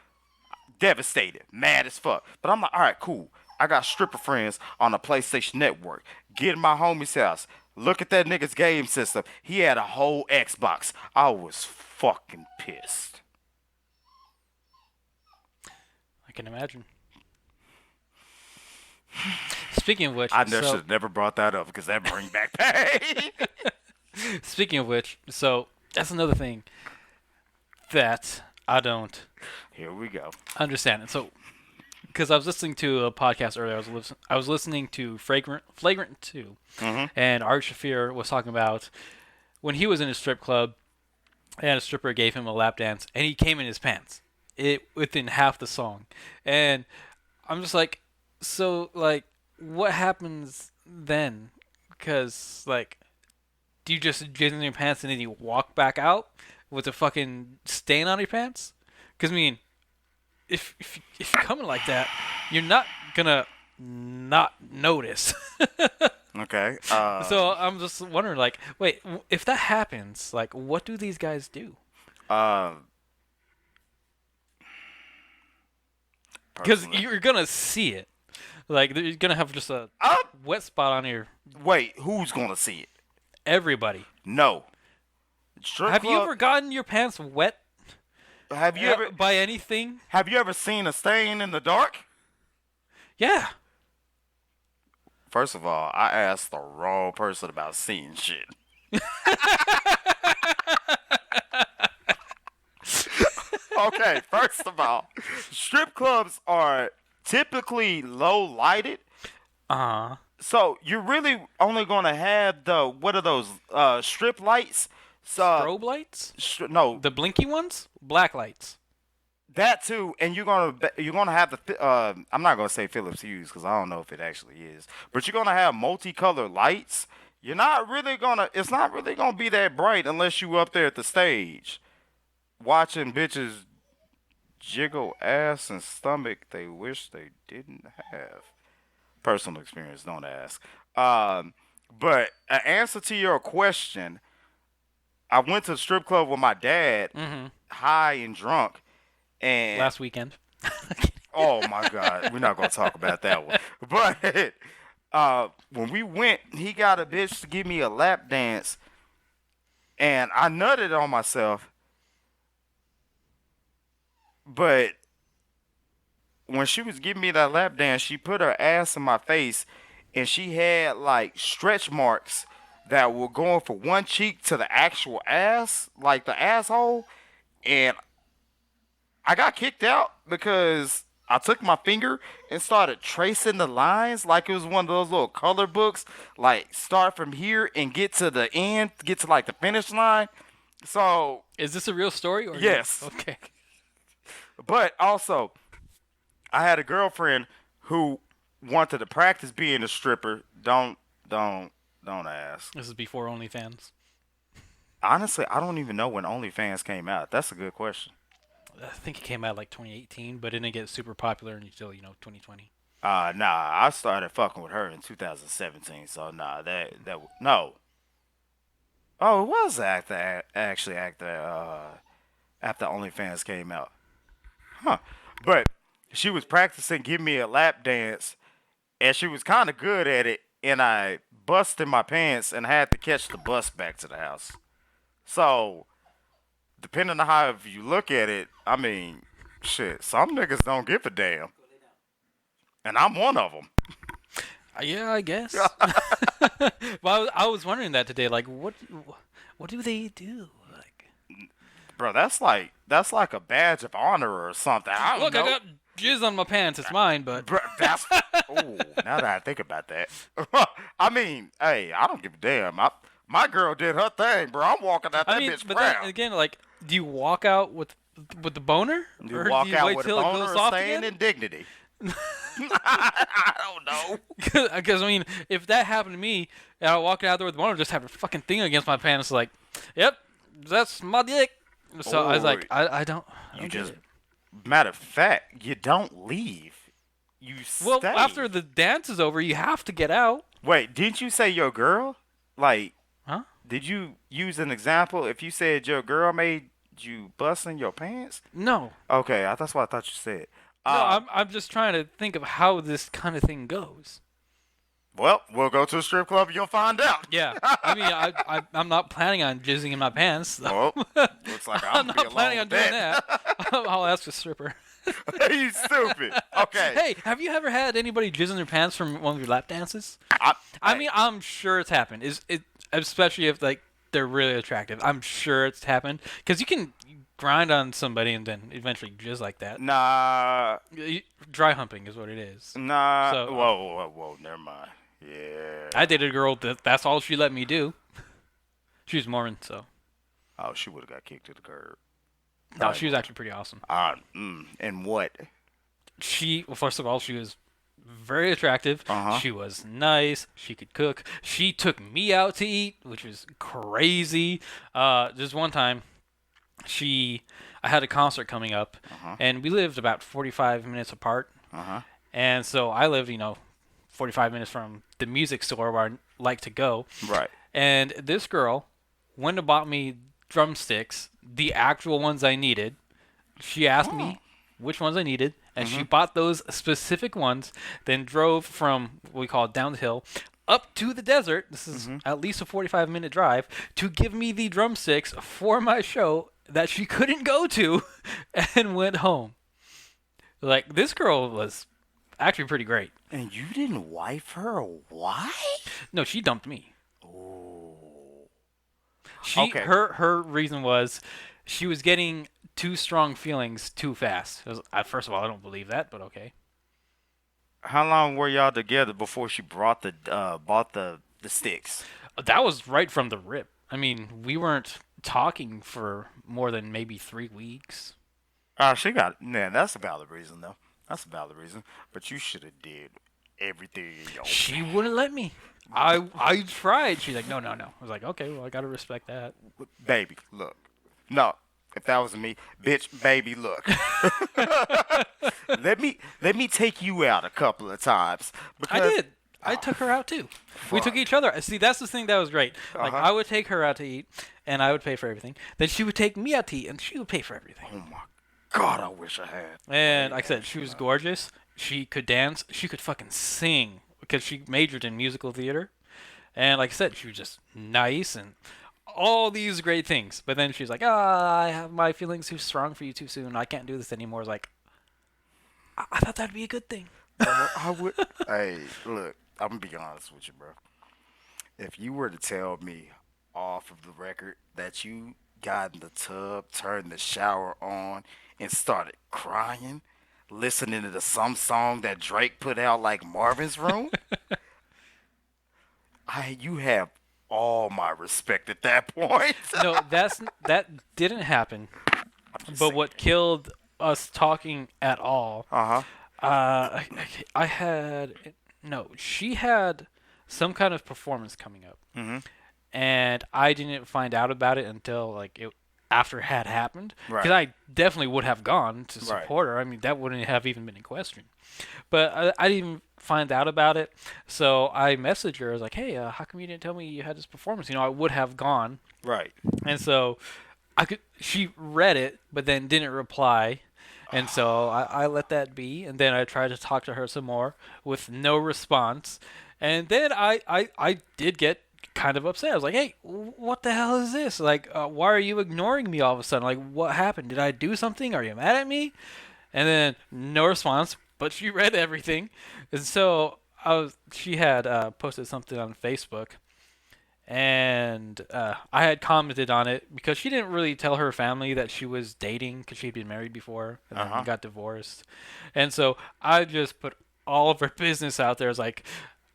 Devastated, mad as fuck. But I'm like, all right, cool. I got stripper friends on the PlayStation Network. Get in my homie's house. Look at that nigga's game system. He had a whole Xbox. I was fucking pissed. I can imagine. Speaking of which, I should have never brought that up because that bring back pain. Speaking of which, so that's another thing that I don't Here we go. understand. And so, because I was listening to a podcast earlier, I was listening to Flagrant 2, and Art Shafir was talking about when he was in a strip club, and a stripper gave him a lap dance, and he came in his pants. Within half the song, and I'm just like, so like, what happens then? Because like, do you just get in your pants and then you walk back out with a fucking stain on your pants? Because I mean, if you're coming like that, you're not gonna not notice. Okay. So I'm just wondering, like, wait, if that happens, like, what do these guys do? Because you're gonna see it, like you're gonna have just a wet spot on your. Wait, who's gonna see it? Everybody. No. Have you ever gotten your pants wet? Have you ever by anything? Have you ever seen a stain in the dark? Yeah. First of all, I asked the wrong person about seeing shit. Okay, first of all, strip clubs are typically low lighted. So you're really only gonna have what are those strip lights? Strobe lights? No, The blinky ones? Black lights. that too, and you're gonna have the I'm not gonna say Philips Hues because I don't know if it actually is, but you're gonna have multicolored lights. You're not really gonna. It's not really gonna be that bright unless you up there at the stage, watching bitches jiggle ass and stomach they wish they didn't have. Personal experience, don't ask. But an answer to your question, I went to the strip club with my dad, high and drunk, and Last weekend. oh my God, we're not gonna talk about that one. But when we went, he got a bitch to give me a lap dance, and I nutted on myself. But when she was giving me that lap dance, she put her ass in my face, and she had like stretch marks that were going from one cheek to the actual ass, like the asshole. And I got kicked out because I took my finger and started tracing the lines like it was one of those little color books, like start from here and get to the end, get to like the finish line. So Is this a real story or yes, okay? but also I had a girlfriend who wanted to practice being a stripper. Don't don't ask. This is before OnlyFans. Honestly, I don't even know when OnlyFans came out. That's a good question. I think it came out like 2018, but it didn't get super popular until 2020. Nah, I started fucking with her in 2017. So nah, no. Oh, it was after OnlyFans came out, huh? But she was practicing giving me a lap dance, and she was kind of good at it. And I busted my pants and had to catch the bus back to the house. So depending on how you look at it, I mean, shit, some niggas don't give a damn, and I'm one of them. Yeah, I guess. Well, I was wondering that today. Like, what do they do? Like, Bro, that's like a badge of honor or something. I don't look, I know. got jizz on my pants. It's mine, but Bro, that's oh. Now that I think about that, I mean, hey, I don't give a damn. My girl did her thing, bro. I'm walking out I that mean, bitch but then proud. again, like, do you walk out with the boner, You or do walk you out wait with a till it boner goes or soft staying again? in dignity. I don't know. Because I mean, if that happened to me, and I walk out there with a boner, just have a fucking thing against my pants, like, yep, that's my dick. So I was Or like, I you don't get just, it. matter of fact, you don't leave. You Well, stay. after the dance is over, you have to get out, Wait, didn't you say your girl? Like, huh? did you use an example? If you said your girl made you bust in your pants? No, Okay, that's what I thought you said. no, Um, I'm just trying to think of how this kind of thing goes. well, we'll go to a strip club and you'll find out. Yeah, I mean, I'm not planning on jizzing in my pants. So. Well, looks like I'm I'm gonna be not planning along on with doing that. that. I'll ask a stripper. You stupid. Okay. Hey, have you ever had anybody jizz in their pants from one of your lap dances? I, I hey, mean, I'm sure it's happened. Is it especially if like they're really attractive? I'm sure it's happened because you can grind on somebody and then eventually jizz like that. nah, Dry humping is what it is. nah. So Whoa. Never mind. Yeah. I dated a girl that's all she let me do. She was Mormon, so Oh, she would have got kicked to the curb. no, she was actually pretty awesome. And what? Well, first of all, she was very attractive. Uh-huh. She was nice. She could cook. She took me out to eat, which was crazy. Just one time, I had a concert coming up, and we lived about 45 minutes apart. Uh-huh. And so I lived, 45 minutes from the music store where I like to go. Right. And this girl went and bought me drumsticks, the actual ones I needed. She asked me which ones I needed, and she bought those specific ones, then drove from what we call down the hill up to the desert. This is at least a 45-minute drive to give me the drumsticks for my show that she couldn't go to and went home. Like, this girl was actually pretty great. And you didn't wife her? Why? No, she dumped me. Oh. She Okay. her reason was she was getting too strong feelings too fast. First of all, I don't believe that, but okay. How long were y'all together before she bought the sticks? That was right from the rip. I mean, we weren't talking for more than maybe 3 weeks. She got man. That's a valid reason though. That's a valid reason. But you should have did everything in your She wouldn't let me. I tried. She's like, no. I was like, okay, well, I gotta respect that. baby. Look, no. If that was me, bitch, baby, look. let me take you out a couple of times I because did. I took her out too. We took each other. See, that's the thing that was great. Like, I would take her out to eat, and I would pay for everything. Then she would take me out to eat, and she would pay for everything. oh my god, I wish I had. And like I said, she was gorgeous. She could dance. She could fucking sing because she majored in musical theater. And like I said, she was just nice and all these great things. But then she's like, I have my feelings too strong for you too soon. I can't do this anymore. It's like, I thought that'd be a good thing. I would. Hey, look, I'm gonna be honest with you, bro. If you were to tell me off of the record that you got in the tub, turned the shower on, and started crying, listening to some song that Drake put out, like Marvin's Room, you have all my respect at that point. No, that didn't happen. But what killed us talking at all? Uh huh. I had no. She had some kind of performance coming up, Mm-hmm. and I didn't find out about it until like it after it had happened. Because Right. I definitely would have gone to Right. support her. I mean, that wouldn't have even been in question. But I didn't even find out about it, so I messaged her. I was like, "Hey, how come you didn't tell me you had this performance? You know, I would have gone." Right. And so I could. She read it, but then didn't reply. And so I let that be, and then I tried to talk to her some more with no response. And then I did get kind of upset. I was like, hey, what the hell is this? Like, why are you ignoring me all of a sudden? Like, what happened? Did I do something? Are you mad at me? And then no response, but she read everything. And so she had posted something on Facebook, and I had commented on it because she didn't really tell her family that she was dating because she'd been married before and then Uh-huh. got divorced. And so I just put all of her business out there. It's like,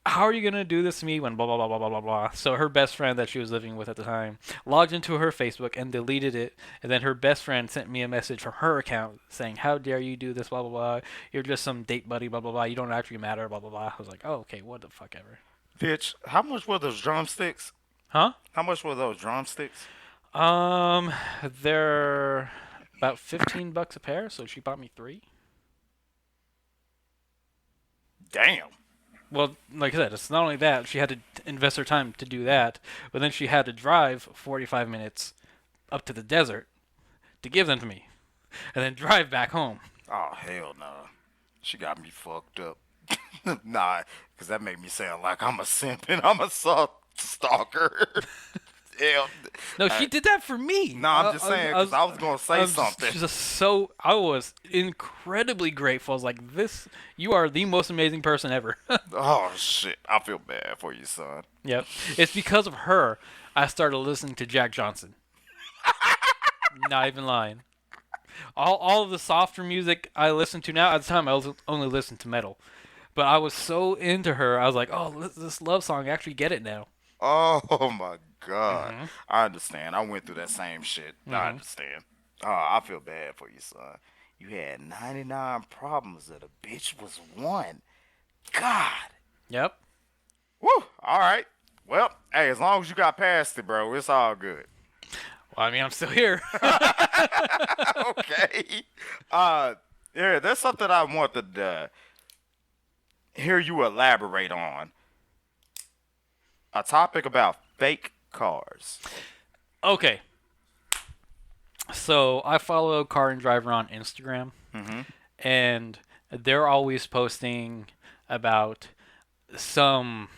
how are you gonna do this to me when blah blah blah blah blah blah blah. So her best friend that she was living with at the time logged into her Facebook and deleted it, and then her best friend sent me a message from her account saying, how dare you do this, blah blah blah, you're just some date buddy, blah blah blah, you don't actually matter, blah blah blah. I was like, oh, okay, what the fuck ever. Bitch, how much were those drumsticks? Huh? How much were those drumsticks? Um, they're about $15 a pair, so she bought me three. Damn. Well, like I said, it's not only that she had to invest her time to do that, but then she had to drive 45 minutes up to the desert to give them to me, and then drive back home. Oh hell no. She got me fucked up. Nah, because that made me sound like I'm a simp and I'm a stalker. Hell. No, she did that for me. No, I'm just saying because I was gonna say something. I was incredibly grateful. I was like, this, you are the most amazing person ever. Oh shit, I feel bad for you, son. Yep. It's because of her I started listening to Jack Johnson. Not even lying. All of the softer music I listen to now, at the time I was only listened to metal. But I was so into her, I was like, oh, this love song, I actually get it now. Oh my god, Mhm. I understand. I went through that same shit. I understand. Oh, I feel bad for you, son. You had 99 problems that a bitch was one. God. Yep. Woo. All right. Well, hey, as long as you got past it, bro, it's all good. Well, I mean, I'm still here. Okay. Yeah, there's something I wanted to hear you elaborate on. A topic about fake cars. Okay. So I follow Car and Driver on Instagram, Mm-hmm. and they're always posting about some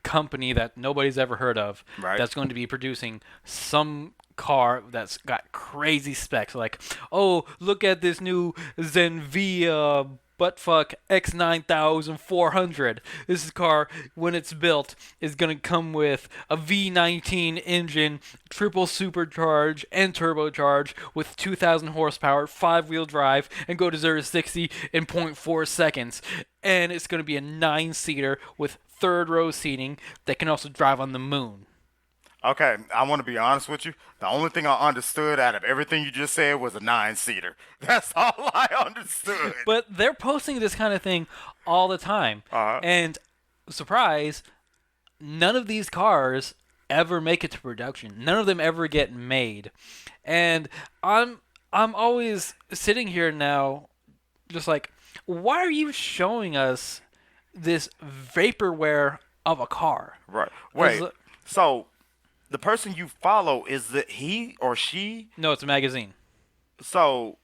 company that nobody's ever heard of Right. that's going to be producing some car that's got crazy specs. Like, oh, look at this new Zenvia buttfuck X9400. This car, when it's built, is going to come with a V19 engine, triple supercharge and turbocharge with 2,000 horsepower, 5-wheel drive, and go to 0 to 60 in 0.4 seconds. And it's going to be a 9-seater with third row seating that can also drive on the moon. Okay, I want to be honest with you. The only thing I understood out of everything you just said was a 9-seater. That's all I understood. But they're posting this kind of thing all the time. Uh-huh. And surprise, none of these cars ever make it to production. None of them ever get made. And I'm always sitting here now just like, why are you showing us this vaporware of a car? Right. Wait. As- So the person you follow, is it he or she? No, it's a magazine. So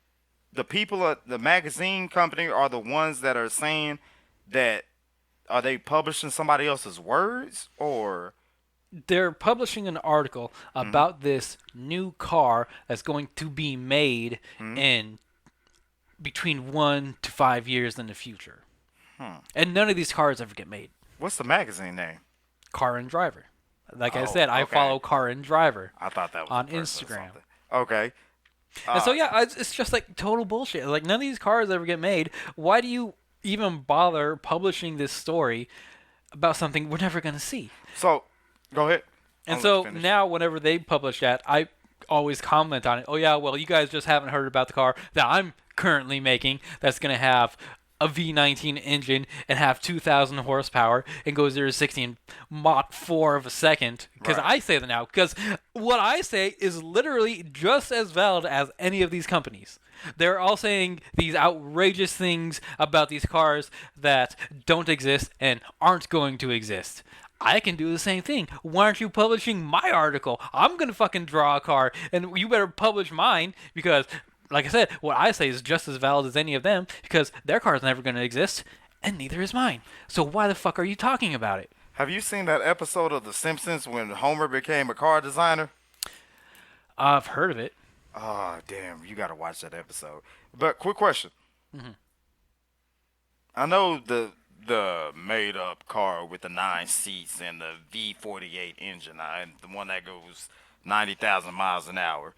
the people at the magazine company are the ones that are saying that, are they publishing somebody else's words, or They're publishing an article about this new car that's going to be made in between 1 to 5 years in the future. And none of these cars ever get made. what's the magazine name? Car and Driver. Like I Oh, said, I okay. follow Car and Driver. I thought that was On a person or Instagram. something. Okay. And so, yeah, it's just like total bullshit. Like, none of these cars ever get made. Why do you even bother publishing this story about something we're never going to see? So go ahead. And I'll let you so finish. now, whenever they publish that, I always comment on it. Oh yeah, well you guys just haven't heard about the car that I'm currently making. That's gonna have a V19 engine and have 2,000 horsepower and go 0 to 60 in Mach 4 of a second. Because Right. I say that now. Because what I say is literally just as valid as any of these companies. They're all saying these outrageous things about these cars that don't exist and aren't going to exist. I can do the same thing. Why aren't you publishing my article? I'm gonna fucking draw a car, and you better publish mine because, like I said, what I say is just as valid as any of them because their car's never gonna exist, and neither is mine. So why the fuck are you talking about it? Have you seen that episode of The Simpsons when Homer became a car designer? I've heard of it. Oh, damn. You got to watch that episode. But quick question. I know the made up car with the 9 seats and the V48 engine, and the one that goes 90,000 miles an hour.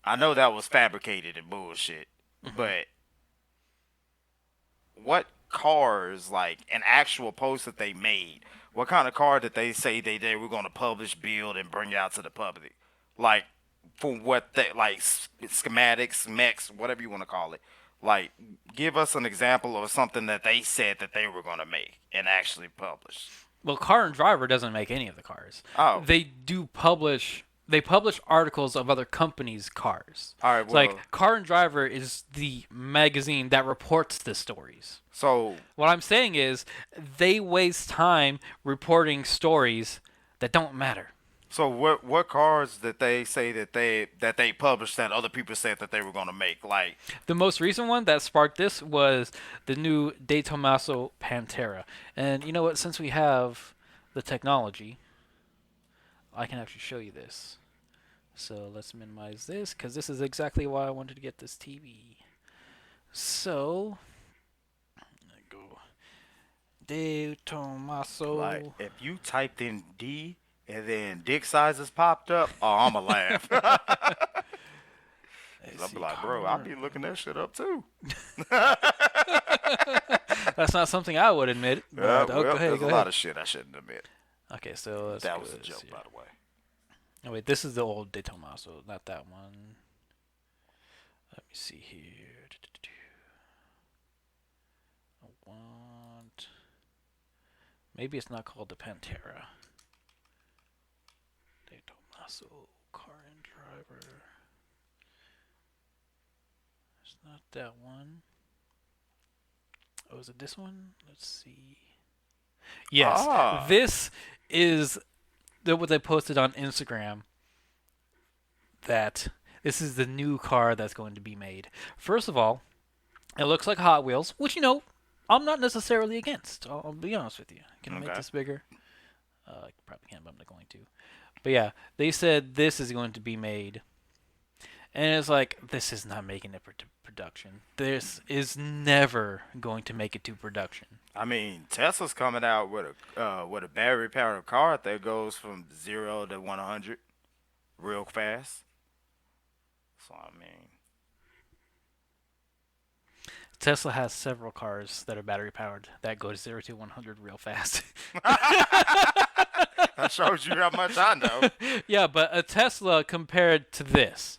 I know that was fabricated and bullshit. But what cars, like an actual post that they made, what kind of car did they say they were going to publish, build, and bring out to the public? Like, for what they, like, schematics, mechs, whatever you want to call it. Like, give us an example of something that they said that they were going to make and actually publish. Well, Car and Driver doesn't make any of the cars. Oh. They do publish. They publish articles of other companies' cars. All right, It's well, like Car and Driver is the magazine that reports the stories. so, What I'm saying is they waste time reporting stories that don't matter. so what cars did they say that they published that other people said that they were going to make? Like, The most recent one that sparked this was the new De Tomaso Pantera. And you know what? Since we have the technology, I can actually show you this. So let's minimize this because this is exactly why I wanted to get this TV. So, I go De Tomaso. like if you typed in D and then dick sizes popped up, oh, I'ma laugh. I'll be like, bro, I'll be looking that shit up too. That's not something I would admit. But Well, go ahead, there's go a ahead. lot of shit I shouldn't admit. Okay, so let's That go was a this joke, here. by the way. Oh wait, this is the old De Tomaso, not that one. Let me see here. I want. Maybe it's not called the Pantera. De Tomaso Car and Driver. It's not that one. Oh, is it this one? Let's see. Yes, Ah. this is what they posted on Instagram. That this is the new car that's going to be made. First of all, it looks like Hot Wheels, which I'm not necessarily against. I'll be honest with you. Can I make Okay. this bigger? I probably can't, but I'm not going to. But yeah, they said this is going to be made, and it's like this is not making it to production. This is never going to make it to production. I mean, Tesla's coming out with a battery powered car that goes from 0 to 100 real fast. So I mean, Tesla has several cars that are battery powered that go to 0 to 100 real fast. that shows you how much I know. Yeah, but a Tesla compared to this,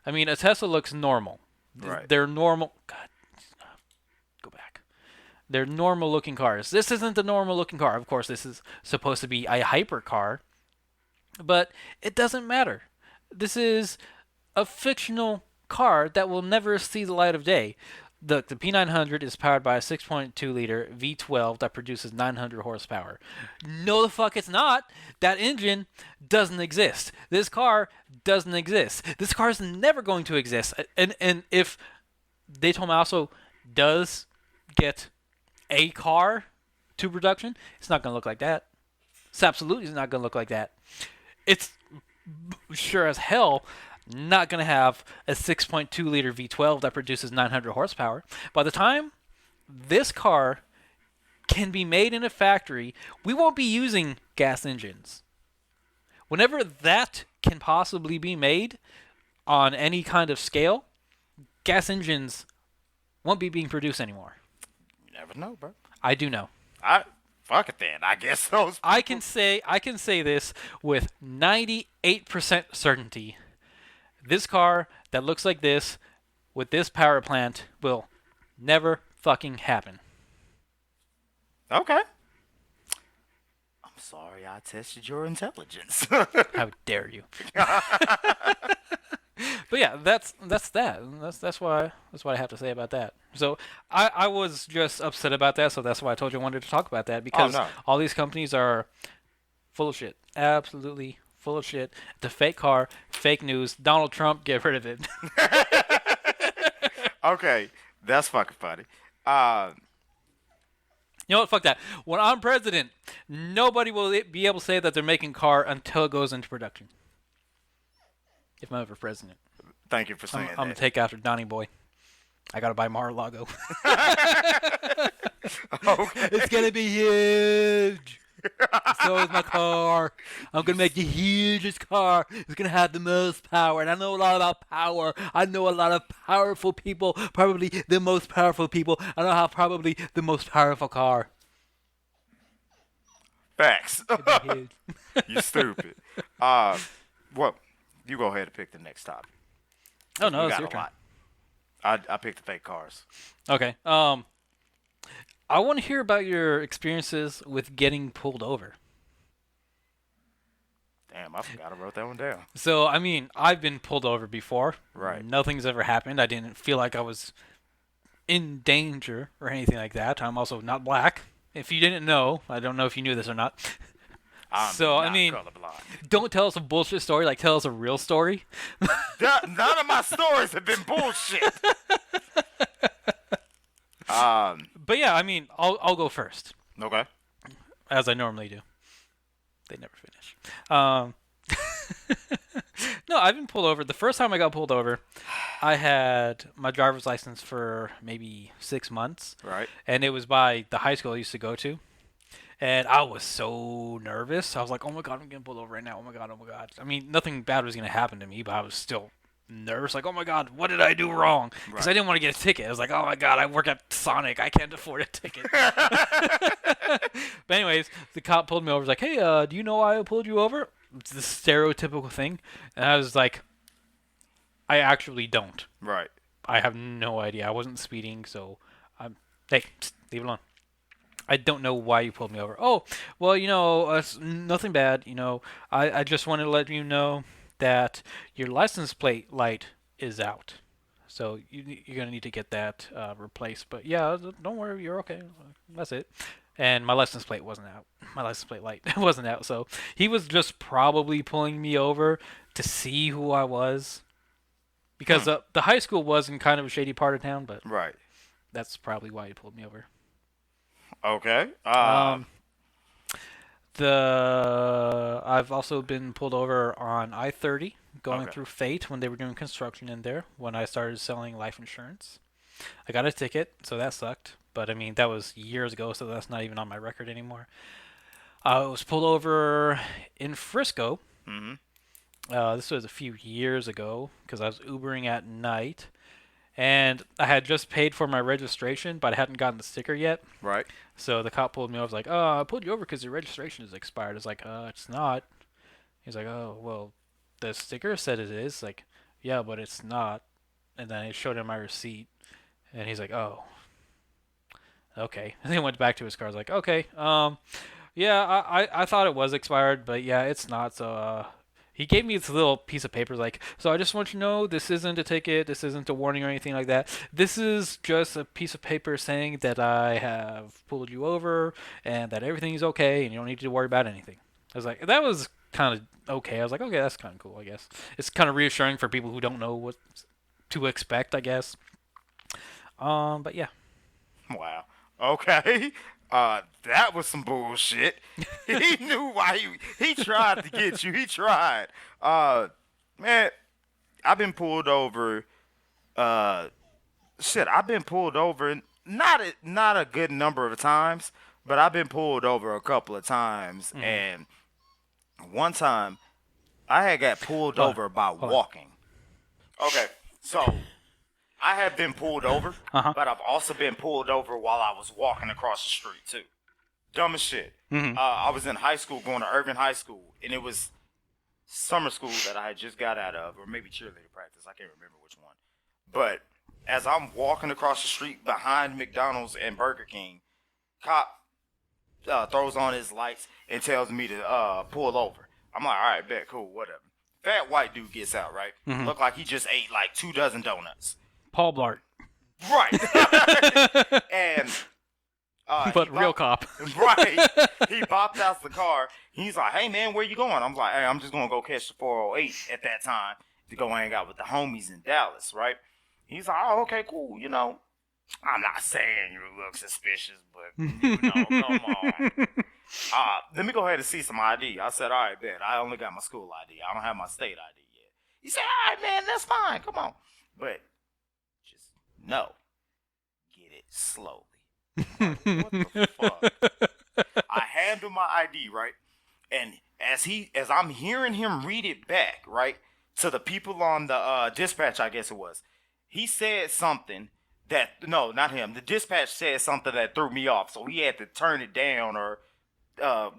I mean, a Tesla looks normal. Right. They're normal. God, go back. They're normal looking cars. This isn't a normal looking car. Of course, this is supposed to be a hyper car, but it doesn't matter. This is a fictional car that will never see the light of day. The P900 is powered by a 6.2 liter V12 that produces 900 horsepower. No, the fuck it's not. That engine doesn't exist. This car doesn't exist. This car is never going to exist. And if De Tomaso does get a car to production, it's not going to look like that. It's absolutely not going to look like that. It's sure as hell not going to have a 6.2 liter V12 that produces 900 horsepower. By the time this car can be made in a factory, we won't be using gas engines. Whenever that can possibly be made on any kind of scale, gas engines won't be being produced anymore. You never know, bro. I do know. Fuck it then. I guess those. I can say this with 98% certainty. This car that looks like this with this power plant will never fucking happen. Okay. I'm sorry I tested your intelligence. How dare you? But yeah, that's that. That's why I have to say about that. So I was just upset about that, so that's why I told you I wanted to talk about that because no. all these companies are full of shit. Absolutely full of shit. The fake car, fake news. Donald Trump, get rid of it. Okay, that's fucking funny. You know what? Fuck that. When I'm president, nobody will be able to say that they're making car until it goes into production. If I'm ever president. Thank you for saying I'm gonna take after Donnie Boy. I gotta buy Mar-a-Lago. Okay. It's gonna be huge. So is my car. I'm gonna make the hugest car. It's gonna have the most power. And I know a lot about power. I know a lot of powerful people. Probably the most powerful people. I know how probably the most powerful car. Facts. It'd be huge. You stupid. Well, you go ahead and pick the next topic. Oh no, We it's got your a turn. lot. I picked the fake cars. Okay. I want to hear about your experiences with getting pulled over. Damn, I forgot I wrote that one down. So, I mean, I've been pulled over before. Right. Nothing's ever happened. I didn't feel like I was in danger or anything like that. I'm also not black. If you didn't know, I don't know if you knew this or not. I'm So, I not mean, colorblind. don't tell us a bullshit story. Like, tell us a real story. None of my stories have been bullshit. But yeah, I mean, I'll go first, Okay. as I normally do. They never finish. No, I've been pulled over. The first time I got pulled over, I had my driver's license for maybe 6 months. Right. And it was by the high school I used to go to. And I was so nervous. I was like, oh my God, I'm getting pulled over right now. Oh my God, oh my God. I mean, nothing bad was going to happen to me, but I was still nervous. Like, oh my God, what did I do wrong? Because Right. I didn't want to get a ticket. I was like, oh my God, I work at Sonic. I can't afford a ticket. But anyways, the cop pulled me over. He was like, hey, do you know why I pulled you over? It's the stereotypical thing. And I was like, I actually don't. Right. I have no idea. I wasn't speeding, so hey, leave it alone. I don't know why you pulled me over. Oh, well, it's nothing bad. I just wanted to let you know that your license plate light is out. So you're going to need to get that replaced. But yeah, don't worry, you're okay. That's it. And my license plate wasn't out. My license plate light wasn't out. So he was just probably pulling me over to see who I was. Because the high school was in kind of a shady part of town, but Right. that's probably why he pulled me over. Okay. I've also been pulled over on I-30 going Okay. through Fate when they were doing construction in there when I started selling life insurance. I got a ticket, so that sucked. But I mean, that was years ago, so that's not even on my record anymore. I was pulled over in Frisco. Mm-hmm. This was a few years ago because I was Ubering at night. And I had just paid for my registration, but I hadn't gotten the sticker yet. Right. So the cop pulled me over. I was like, oh, I pulled you over because your registration is expired. I was like, it's not. He's like, oh, well, the sticker said it is. Like, yeah, but it's not. And then I showed him my receipt. And he's like, oh, okay. And then he went back to his car. I was like, okay, yeah, I thought it was expired, but yeah, it's not. So, he gave me this little piece of paper like, so I just want you to know this isn't a ticket, this isn't a warning or anything like that. This is just a piece of paper saying that I have pulled you over and that everything's okay and you don't need to worry about anything. I was like, that was kind of okay. I was like, okay, that's kind of cool, I guess. It's kind of reassuring for people who don't know what to expect, I guess. But yeah. Wow. Okay. That was some bullshit. He knew why he tried to get you. He tried. Man, I've been pulled over. I've been pulled over not a good number of times, but I've been pulled over a couple of times. And one time, I had got pulled over by walking. Okay, so I have been pulled over, but I've also been pulled over while I was walking across the street too. Dumbest shit. Mhm. I was in high school, going to Irving High School, and it was summer school that I had just got out of, or maybe cheerleader practice. I can't remember which one. But as I'm walking across the street behind McDonald's and Burger King, cop throws on his lights and tells me to pull over. I'm like, all right, bet, cool, whatever. Fat white dude gets out, right? Look like he just ate like 2 dozen donuts. Paul Blart. Right. And But real cop. Right. He bopped out the car. He's like, hey, man, where you going? I'm like, hey, I'm just going to go catch the 408 at that time to go hang out with the homies in Dallas, right? He's like, oh, okay, cool. You know, I'm not saying you look suspicious, but, you know, come on. Let me go ahead and see some ID. I said, all right, bet. I only got my school ID. I don't have my state ID yet. He said, all right, man, that's fine. Come on. But just no. Get it slowly. What the fuck? I hand him my ID, right? And as I'm hearing him read it back, right, to the people on the dispatch, I guess it was, he said something that, no, not him. The dispatch said something that threw me off, so he had to turn it down or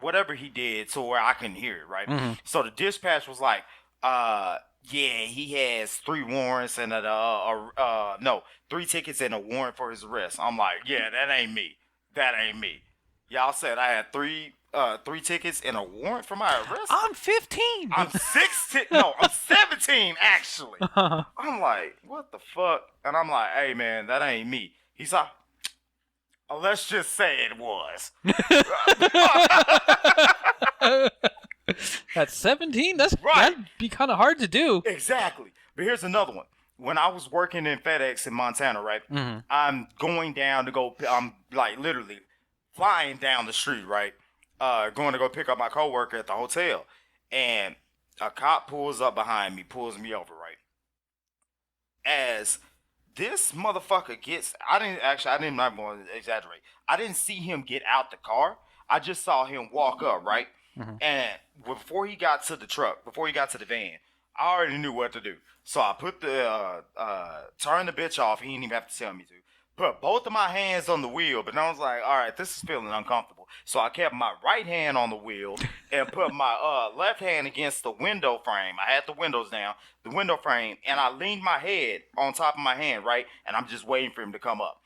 whatever he did to where I couldn't hear it, right? So the dispatch was like, yeah, he has 3 warrants and 3 tickets and a warrant for his arrest. I'm like, yeah, that ain't me. That ain't me. Y'all said I had 3 tickets and a warrant for my arrest? I'm 15. I'm 16. No, I'm 17, actually. I'm like, what the fuck? And I'm like, hey, man, that ain't me. He's like, let's just say it was. At 17? Right. That'd be kind of hard to do. Exactly. But here's another one. When I was working in FedEx in Montana, right? I'm going down to go, I'm like literally flying down the street, right? Going to go pick up my coworker at the hotel. And a cop pulls up behind me, pulls me over, right? As this motherfucker gets, I'm not going to exaggerate. I didn't see him get out the car. I just saw him walk up, right? And before he got to the truck, before he got to the van, I already knew what to do. So I put the, turn the bitch off. He didn't even have to tell me to. Put both of my hands on the wheel, but I was like, all right, this is feeling uncomfortable. So I kept my right hand on the wheel and put my left hand against the window frame. I had the windows down, the window frame, and I leaned my head on top of my hand, right? And I'm just waiting for him to come up.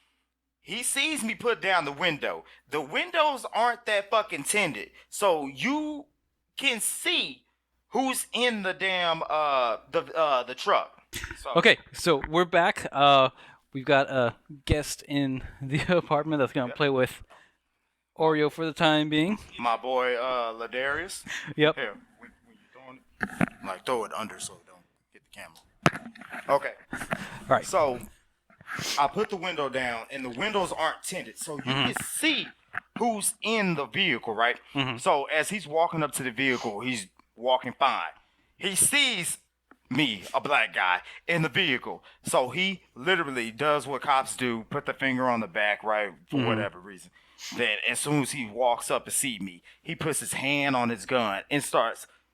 He sees me put down the window. The windows aren't that fucking tinted, so you can see who's in the damn the truck. So, Okay, so we're back. We've got a guest in the apartment that's gonna play with Oreo for the time being. my boy Ladarius. Yep. Here, when you throwing it, like throw it under so it don't hit the camera. Okay. All right. So I put the window down, and the windows aren't tinted, so you can see who's in the vehicle, right? So as he's walking up to the vehicle, he's walking fine. He sees me, a black guy, in the vehicle. So he literally does what cops do, put the finger on the back, right, for whatever reason. Then as soon as he walks up to see me, he puts his hand on his gun and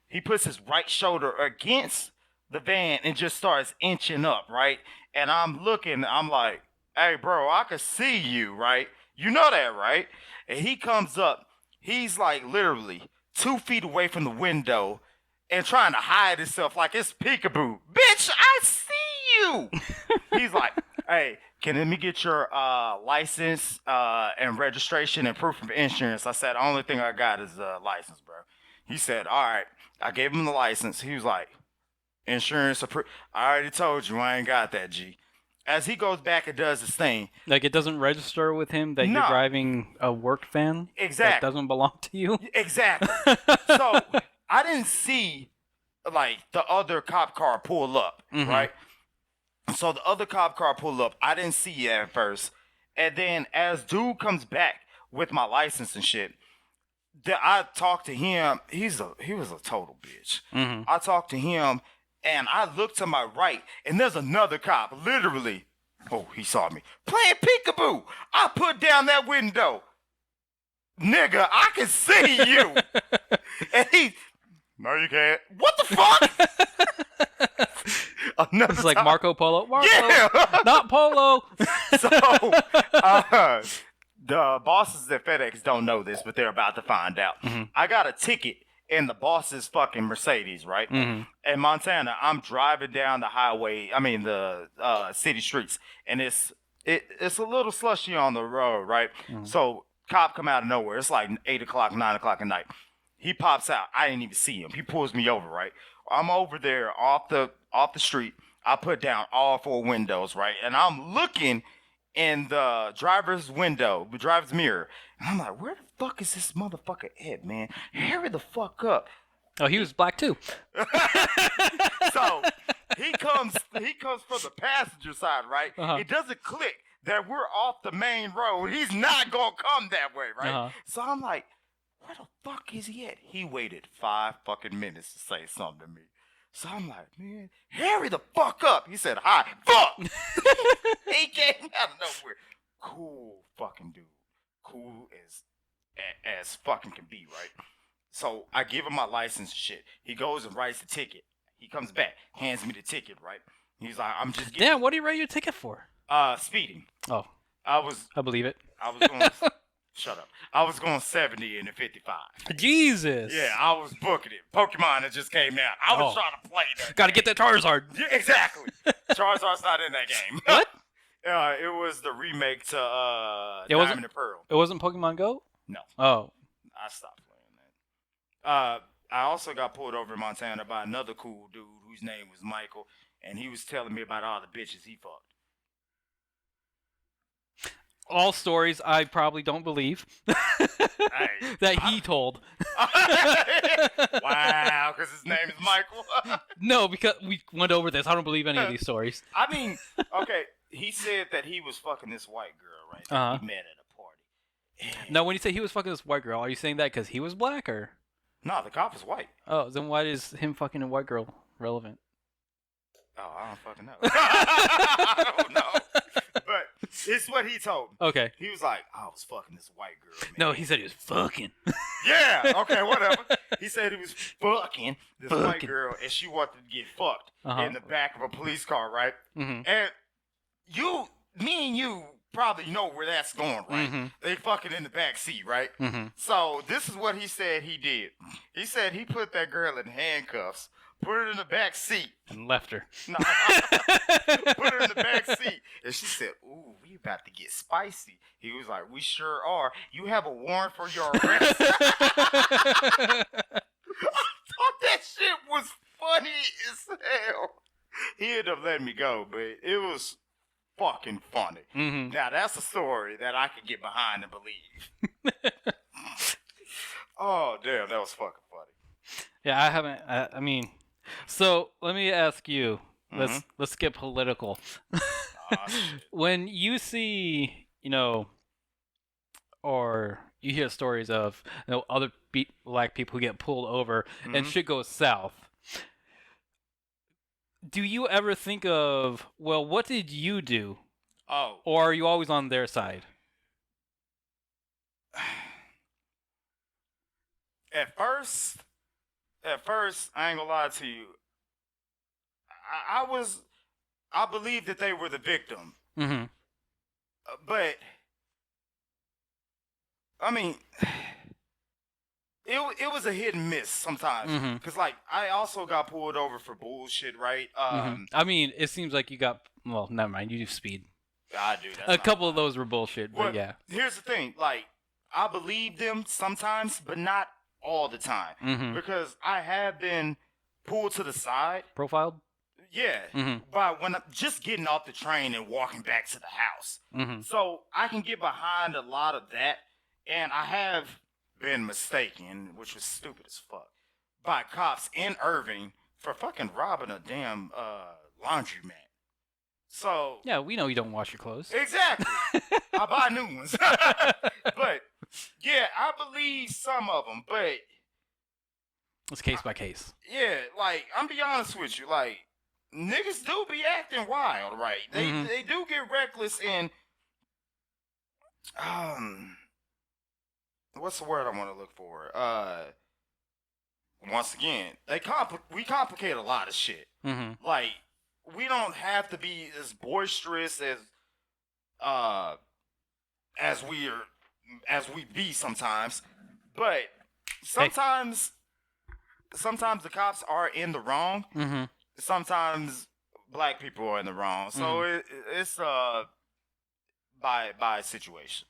he puts his right shoulder against the van and just starts inching up, right? And I'm looking, I'm like, hey, bro, I can see you, right? You know that, right? And he comes up, he's like literally 2 feet away from the window and trying to hide himself like it's peekaboo. Bitch, I see you. He's like, hey, let me get your license and registration and proof of insurance? I said, the only thing I got is a license, bro. He said, all right. I gave him the license. He was like, insurance approved. I already told you I ain't got that, G. As he goes back and does his thing. Like it doesn't register with him that you're driving a work van that doesn't belong to you? Exactly. So I didn't see like the other cop car pull up, right? So the other cop car pull up. I didn't see it at first. And then as dude comes back with my license and shit, I talked to him. He was a total bitch. I talked to him. And I look to my right, and there's another cop, literally. Oh, he saw me. Playing peekaboo. I put down that window. Nigga, I can see you. And no, you can't. What the fuck? It's like Marco Polo. Marco, yeah. not Polo. So, the bosses at FedEx don't know this, but they're about to find out. I got a ticket in the boss's fucking Mercedes, right? In Montana, I'm driving down the highway. I mean the city streets, and it's a little slushy on the road, right? So cop come out of nowhere. It's like 8 o'clock, 9 o'clock at night. He pops out. I didn't even see him. He pulls me over, right? I'm over there off the street. I put down all 4 windows, right? And I'm looking in the driver's window, the driver's mirror. And I'm like, where the fuck is this motherfucker at, man? Hurry the fuck up. Oh, he was black too. So he comes from the passenger side, right? It doesn't click that we're off the main road. He's not gonna come that way, right? So I'm like, where the fuck is he at? He waited 5 fucking minutes to say something to me. So I'm like, man, hurry the fuck up. He said, hi, fuck. He came out of nowhere. Cool fucking dude. Cool as fucking can be, right? So I give him my license and shit. He goes and writes the ticket. He comes back, hands me the ticket, right? He's like, I'm just getting... Damn, what did he write your ticket for? Speeding. Oh. I believe it. I was going... Shut up. I was going 70 in the 55. Jesus. Yeah, I was booking it. Pokemon that just came out. I was trying to play that. Gotta get that Charizard. Yeah, exactly. Charizard's not in that game. What? It was the remake to Diamond and Pearl. It wasn't Pokemon Go? No. Oh. I stopped playing that. I also got pulled over in Montana by another cool dude whose name was Michael, and he was telling me about all the bitches he fucked. All stories I probably don't believe that he told. Wow, because his name is Michael. No, because we went over this. I don't believe any of these stories. I mean, okay, he said that he was fucking this white girl, right? That he met at a party. Now, when you say he was fucking this white girl, are you saying that because he was black or? No, the cop was white. Oh, then why is him fucking a white girl relevant? Oh, I don't fucking know. I don't know. But it's what he told me. Okay. He was like, I was fucking this white girl, man. No, he said he was fucking. Yeah, okay, whatever. He said he was fucking this white girl, and she wanted to get fucked in the back of a police car, right? And me and you probably know where that's going, right? They fucking in the back seat, right? So this is what he said he did. He said he put that girl in handcuffs, put her in the back seat. And left her. No. Put her in the back seat. And she said, ooh, we about to get spicy. He was like, we sure are. You have a warrant for your arrest. I thought that shit was funny as hell. He ended up letting me go, but it was fucking funny. Now, that's a story that I could get behind and believe. Oh, damn, that was fucking funny. Yeah, I haven't. I mean, so let me ask you. Let's get political. When you see, or you hear stories of other black people who get pulled over and shit goes south, do you ever think of, well, what did you do? Oh. Or are you always on their side? At first, I ain't gonna lie to you. I believed that they were the victim. But, I mean, it was a hit and miss sometimes. Because, I also got pulled over for bullshit, right? I mean, it seems like you got, well, never mind, you do speed. I do. A couple of those were bullshit, but yeah. Here's the thing. I believe them sometimes, but not all the time. Because I have been pulled to the side. Profiled? Yeah. But when I'm just getting off the train and walking back to the house. So I can get behind a lot of that. And I have been mistaken, which was stupid as fuck, by cops in Irving for fucking robbing a damn laundromat. So yeah, we know you don't wash your clothes. Exactly. I buy new ones. But yeah, I believe some of them, but it's case by case. Yeah, I'm be honest with you, niggas do be acting wild, right? They do get reckless and what's the word I want to look for? Once again, we complicate a lot of shit. We don't have to be as boisterous as we are as we be sometimes. But Hey. sometimes the cops are in the wrong. Mm-hmm. Sometimes black people are in the wrong. So it's by situation.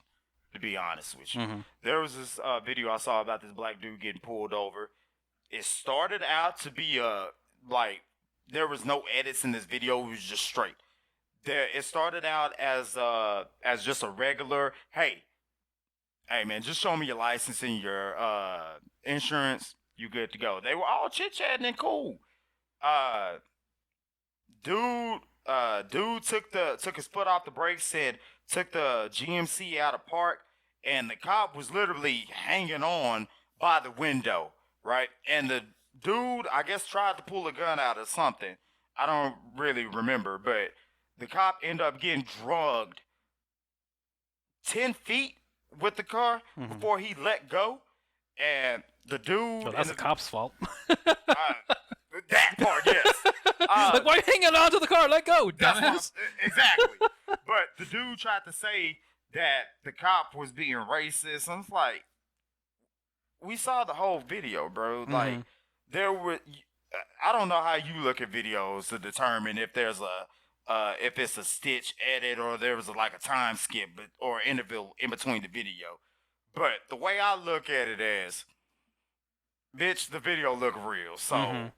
To be honest with you, Mm-hmm. there was this video I saw about this black dude getting pulled over. It started out to be like there was no edits in this video. It was just straight. It started out as just a regular hey man, just show me your license and your insurance. You good to go. They were all chit chatting and cool. Uh, dude took his foot off the brakes, said took the GMC out of park, and the cop was literally hanging on by the window, right? And the dude, I guess, tried to pull a gun out or something. I don't really remember, but the cop ended up getting drugged 10 feet with the car before he let go. And the dude, So that's the cop's fault. that part, yes. Like, why are you hanging on to the car? Let go, dumbass. Exactly. But the dude tried to say that the cop was being racist. I'm like, we saw the whole video, bro. Like, there were. I don't know how you look at videos to determine if there's if it's a stitch edit or there was like a time skip or interval in between the video. But the way I look at it is, bitch, the video look real. So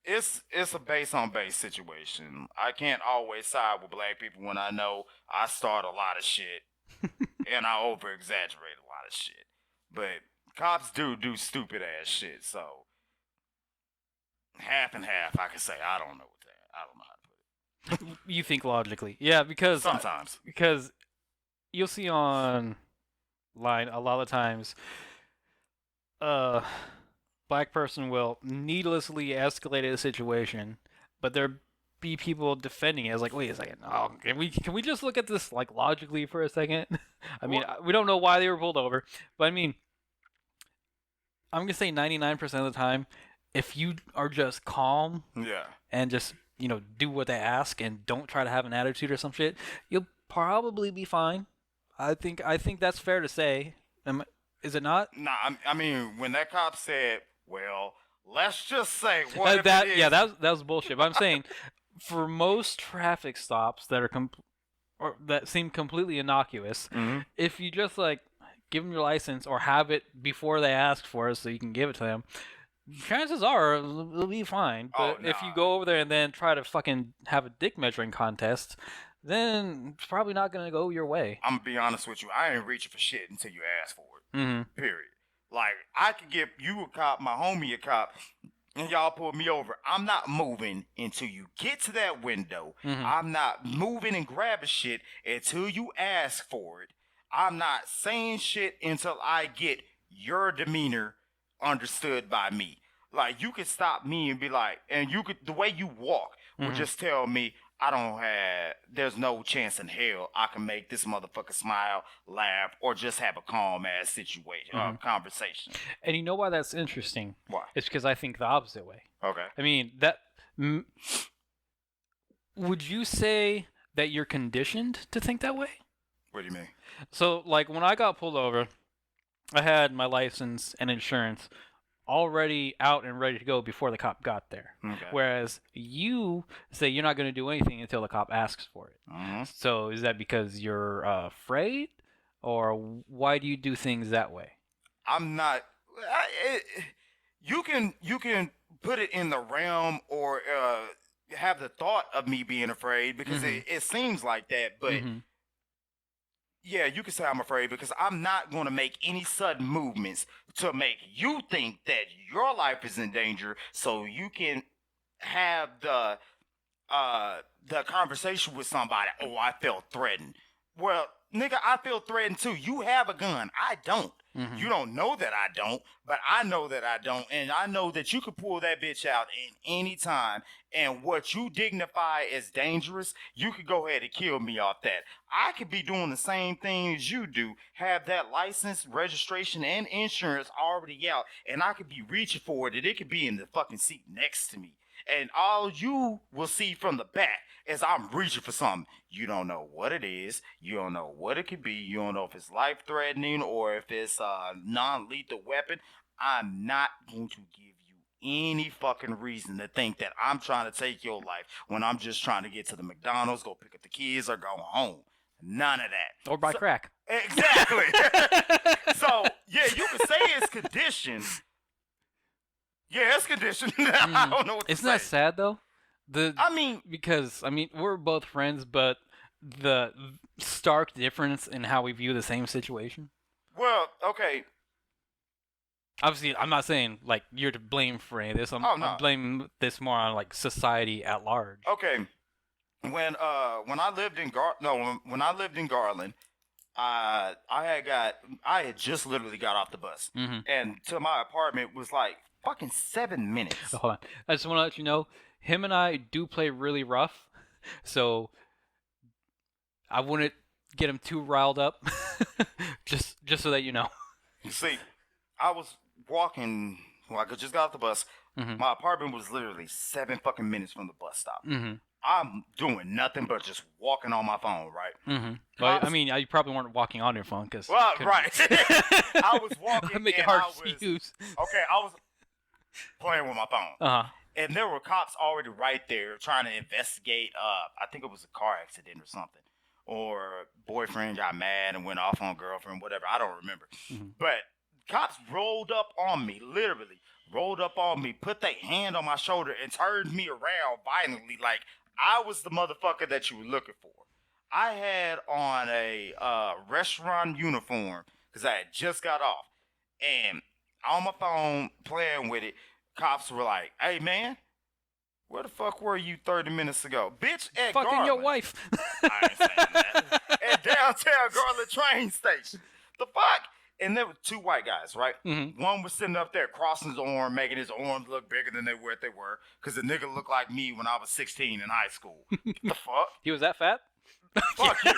it's a base on base situation. I can't always side with black people when I know I start a lot of shit and I over exaggerate a lot of shit. But cops do stupid ass shit. So half and half, I can say. I don't know what that. I don't know how to put it. You think logically, yeah, because Sometimes. You'll see online a lot of times, black person will needlessly escalate a situation, but there be people defending it. It's like, wait a second, oh, can we just look at this like logically for a second? I mean, we don't know why they were pulled over, but I mean, I'm gonna say 99% of the time, if you are just calm, Yeah, and just do what they ask and don't try to have an attitude or some shit, you'll probably be fine. I think that's fair to say. Is it not? nah. I mean, when that cop said, "Well, let's just say what if it is?" Yeah, that was bullshit. But I'm saying, for most traffic stops that are or that seem completely innocuous, if you just like give them your license or have it before they ask for it, so you can give it to them, chances are it'll be fine. But if you go over there and then try to fucking have a dick measuring contest, then it's probably not gonna go your way. I'm gonna be honest with you. I ain't reaching for shit until you ask for it. Period. Like I could give you a cop, my homie a cop, and y'all pull me over. I'm not moving until you get to that window. I'm not moving and grabbing shit until you ask for it. I'm not saying shit until I get your demeanor understood by me. Like you could stop me and be like, and you could the way you walk would just tell me there's no chance in hell I can make this motherfucker smile, laugh, or just have a calm ass situation, conversation. And you know why that's interesting? Why? It's because I think the opposite way. Okay. I mean, would you say that you're conditioned to think that way? What do you mean? So, like, when I got pulled over, I had my license and insurance already out and ready to go before the cop got there. Okay. Whereas you say you're not going to do anything until the cop asks for it. So is that because you're afraid, or why do you do things that way? I'm not. You can put it in the realm or have the thought of me being afraid because it seems like that, but. Yeah, you can say I'm afraid because I'm not going to make any sudden movements to make you think that your life is in danger so you can have the conversation with somebody. Oh, I felt threatened. Well, nigga, I feel threatened too. You have a gun. I don't. You don't know that I don't, but I know that I don't. And I know that you could pull that bitch out in any time. And what you dignify as dangerous, you could go ahead and kill me off that. I could be doing the same thing as you do, have that license, registration, and insurance already out, and I could be reaching for it, and it could be in the fucking seat next to me. and all you will see from the back is I'm reaching for something. You don't know what it is. You don't know what it could be. You don't know if it's life threatening or if it's a non-lethal weapon. I'm not going to give you any fucking reason to think that I'm trying to take your life when I'm just trying to get to the McDonald's, go pick up the kids, or go home. None of that. Or buy crack. Exactly. So, yeah, you can say it's conditioned. Yeah, it's conditioned. I don't know what to Isn't say. that sad though? Because we're both friends, but the stark difference in how we view the same situation. Well, okay. Obviously, I'm not saying like you're to blame for any of this. I'm blaming this more on like society at large. Okay. When I lived in when I lived in Garland, I had just literally got off the bus, and to my apartment was like fucking 7 minutes. Hold on, I just want to let you know, him and I do play really rough, so I wouldn't get him too riled up. just so that you know. You see, I was walking. Well, I just got off the bus. My apartment was literally 7 fucking minutes from the bus stop. I'm doing nothing but just walking on my phone, right? Well, I mean, you probably weren't walking on your phone because. Well, right. I was walking. Make it hard to use. Okay, I was playing with my phone. And there were cops already right there trying to investigate. I think it was a car accident or something, or boyfriend got mad and went off on girlfriend, whatever. I don't remember. But cops rolled up on me, literally rolled up on me, put their hand on my shoulder, and turned me around violently, like I was the motherfucker that you were looking for. I had on a restaurant uniform because I had just got off, and on my phone playing with it, cops were like, "Hey man, where the fuck were you 30 minutes ago, bitch?" At fucking Garland. Your wife. I ain't saying that. At downtown Garland train station. The fuck? And there were 2 white guys, right? One was sitting up there crossing his arm, making his arms look bigger than they were. Because the nigga looked like me when I was 16 in high school. The fuck? He was that fat? Fuck you.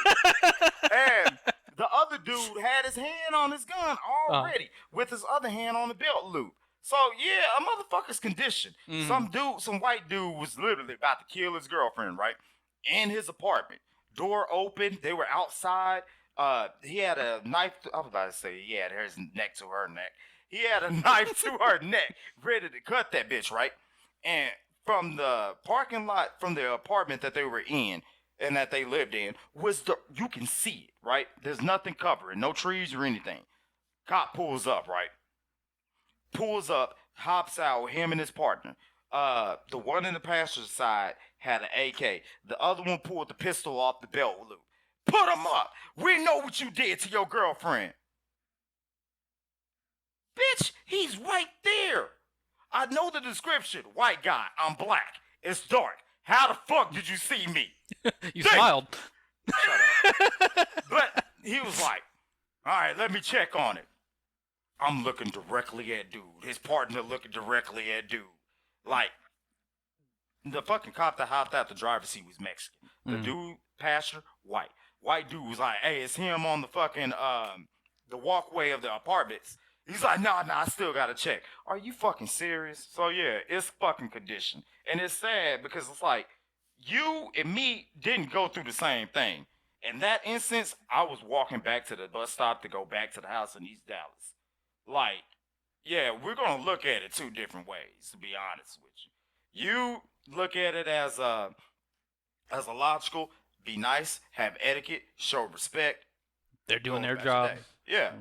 And the other dude had his hand on his gun already with his other hand on the belt loop. So, yeah, a motherfucker's conditioned. Some white dude was literally about to kill his girlfriend, right? In his apartment. Door open. They were outside. He had a knife. I was about to say he had his neck to her neck. He had a knife to her neck, ready to cut that bitch, right? And from the parking lot, from the apartment that they were in and that they lived in, you can see it, right? There's nothing covering, no trees or anything. Cop pulls up, right? Pulls up, hops out, him and his partner. The one in the passenger side had an AK. The other one pulled the pistol off the belt loop. Put him up. We know what you did to your girlfriend. Bitch, he's right there. I know the description. White guy, I'm black. It's dark. How the fuck did you see me? You smiled. Shut up. But he was like, all right, let me check on it. I'm looking directly at dude. His partner looking directly at dude. Like, the fucking cop that hopped out the driver's seat was Mexican. The dude, pastor, white. White dude was like, hey, it's him on the fucking, the walkway of the apartments. He's like, nah, I still gotta check. Are you fucking serious? So yeah, it's fucking conditioned. And it's sad because it's like, you and me didn't go through the same thing. In that instance, I was walking back to the bus stop to go back to the house in East Dallas. Like, yeah, we're gonna look at it 2 different ways, to be honest with you. You look at it as a logical, be nice, have etiquette, show respect. They're doing their job. Yeah.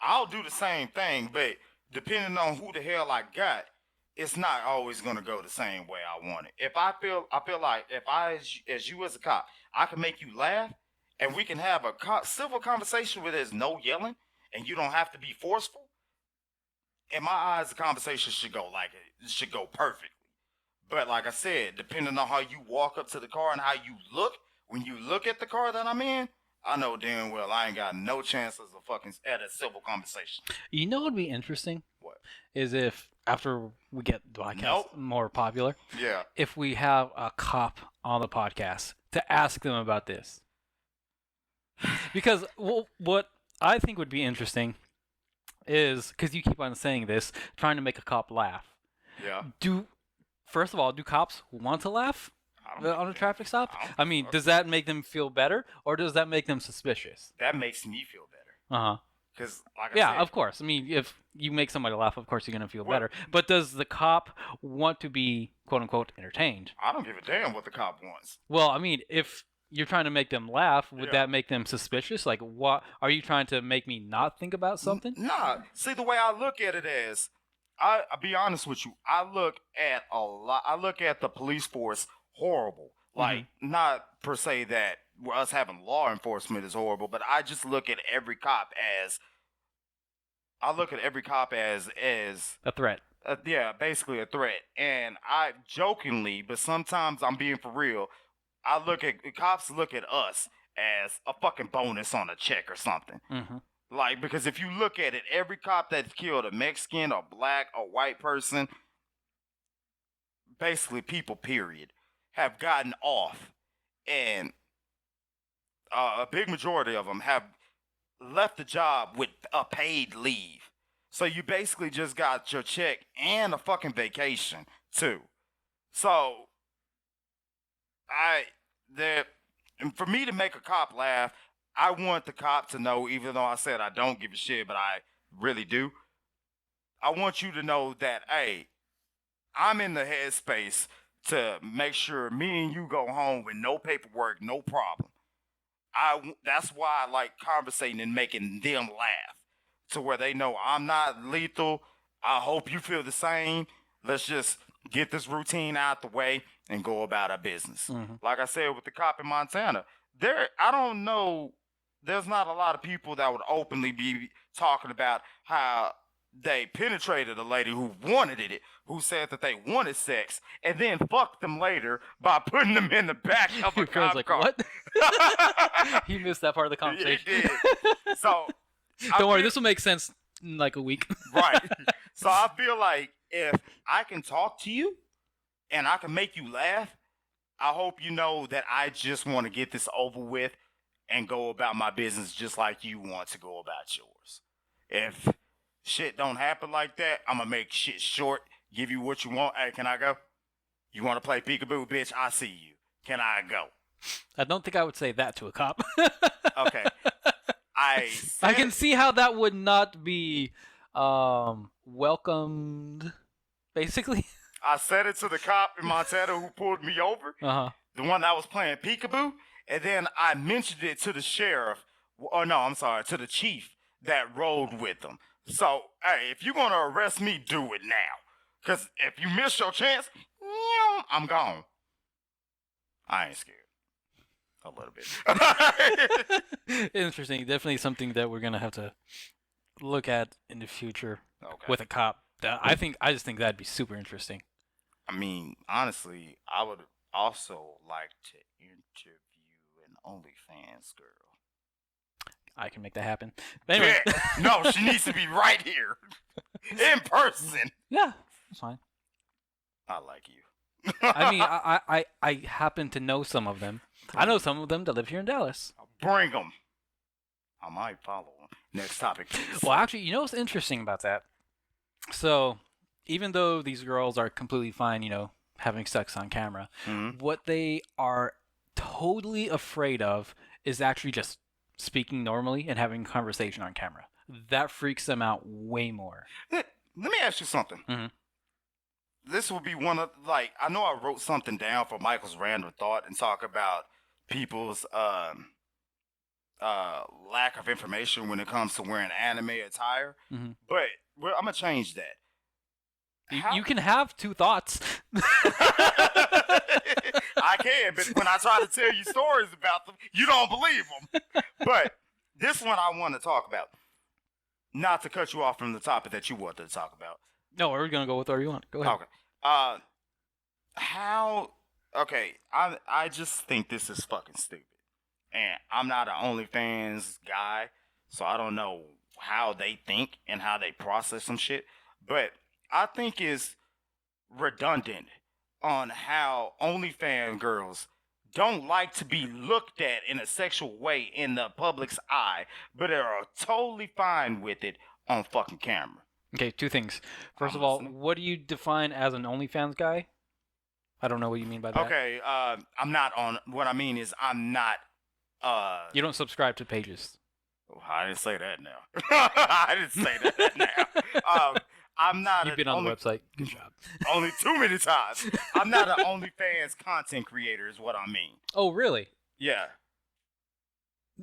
I'll do the same thing, but depending on who the hell I got, it's not always gonna go the same way I want it. If I feel like if as you as a cop, I can make you laugh, and we can have a civil conversation where there's no yelling, and you don't have to be forceful. In my eyes, the conversation should go perfectly. But like I said, depending on how you walk up to the car and how you look, when you look at the car that I'm in, I know damn well I ain't got no chances of fucking at a civil conversation. You know what would be interesting? What? Is if after we get the podcast more popular, if we have a cop on the podcast to ask them about this. Because what I think would be interesting is, because you keep on saying this, trying to make a cop laugh. Yeah. first of all, do cops want to laugh I don't on a give traffic stop? I don't I give a mean, fuck. does that make them feel better, or does that make them suspicious? That makes me feel better. Uh huh. Because, like I Yeah, said, of course. I mean, if you make somebody laugh, of course you're gonna feel well, better. But does the cop want to be quote unquote entertained? I don't give a damn what the cop wants. Well, I mean, if you're trying to make them laugh, would Yeah. that make them suspicious? Like, what are you trying to make me not think about something? Nah, see the way I look at it is, I'll be honest with you. I look at a lot. I look at the police force horrible. Like not per se that us having law enforcement is horrible, but I just look at every cop as A threat. yeah, basically a threat. And I jokingly, but sometimes I'm being for real. I look at cops look at us as a fucking bonus on a check or something. Hmm. Like, because if you look at it, every cop that's killed a Mexican, a black, a white person, basically people, period, have gotten off. And a big majority of them have left the job with a paid leave. So you basically just got your check and a fucking vacation, too. So, and for me to make a cop laugh, I want the cop to know, even though I said I don't give a shit, but I really do. I want you to know that, hey, I'm in the headspace to make sure me and you go home with no paperwork, no problem. That's why I like conversating and making them laugh to where they know I'm not lethal. I hope you feel the same. Let's just get this routine out the way and go about our business. Like I said with the cop in Montana, I don't know, there's not a lot of people that would openly be talking about how they penetrated a lady who wanted it, who said that they wanted sex, and then fucked them later by putting them in the back of a Your friend's cop like, car. what? He missed that part of the He conversation. did. So Don't worry, this will make sense in like a week. right. So I feel like if I can talk to you and I can make you laugh, I hope you know that I just want to get this over with and go about my business just like you want to go about yours. If shit don't happen like that, I'm gonna make shit short, give you what you want. Hey, can I go? You want to play peekaboo, bitch? I see you. Can I go? I don't think I would say that to a cop. Okay. I can see how that would not be welcomed, basically. I said it to the cop in Montana who pulled me over, Uh-huh. the one that was playing peekaboo, and then I mentioned it to the sheriff, or no, I'm sorry, to the chief that rode with them. So, hey, if you're going to arrest me, do it now. Because if you miss your chance, I'm gone. I ain't scared. A little bit. Interesting. Definitely something that we're going to have to look at in the future with a cop. I just think that'd be super interesting. I mean, honestly, I would also like to interview an OnlyFans girl. I can make that happen. But anyway. No, she needs to be right here. In person. Yeah, that's fine. I like you. I mean, I happen to know some of them. I know some of them that live here in Dallas. Bring them. I might follow them. Next topic, please. Well, actually, you know what's interesting about that? So, even though these girls are completely fine, having sex on camera, what they are totally afraid of is actually just speaking normally and having a conversation on camera. That freaks them out way more. Let me ask you something. This will be one of, I know I wrote something down for Michael's random thought and talk about people's lack of information when it comes to wearing anime attire. But I'm going to change that. You can have two thoughts. I can, but when I try to tell you stories about them, you don't believe them. But this one I want to talk about. Not to cut you off from the topic that you wanted to talk about. No, we're going to go with whatever you want. Go ahead. Okay. I just think this is fucking stupid. And I'm not an OnlyFans guy, so I don't know how they think and how they process some shit. But I think it's redundant on how OnlyFans girls don't like to be looked at in a sexual way in the public's eye, but are totally fine with it on fucking camera. Okay, two things. First of all, what do you define as an OnlyFans guy? I don't know what you mean by that. Okay, I'm not on. What I mean is I'm not. You don't subscribe to pages. I didn't say that now. I didn't say that now. I'm not You've an been on only. the website. Good job. Only too many times. I'm not an OnlyFans content creator, is what I mean. Oh, really? Yeah.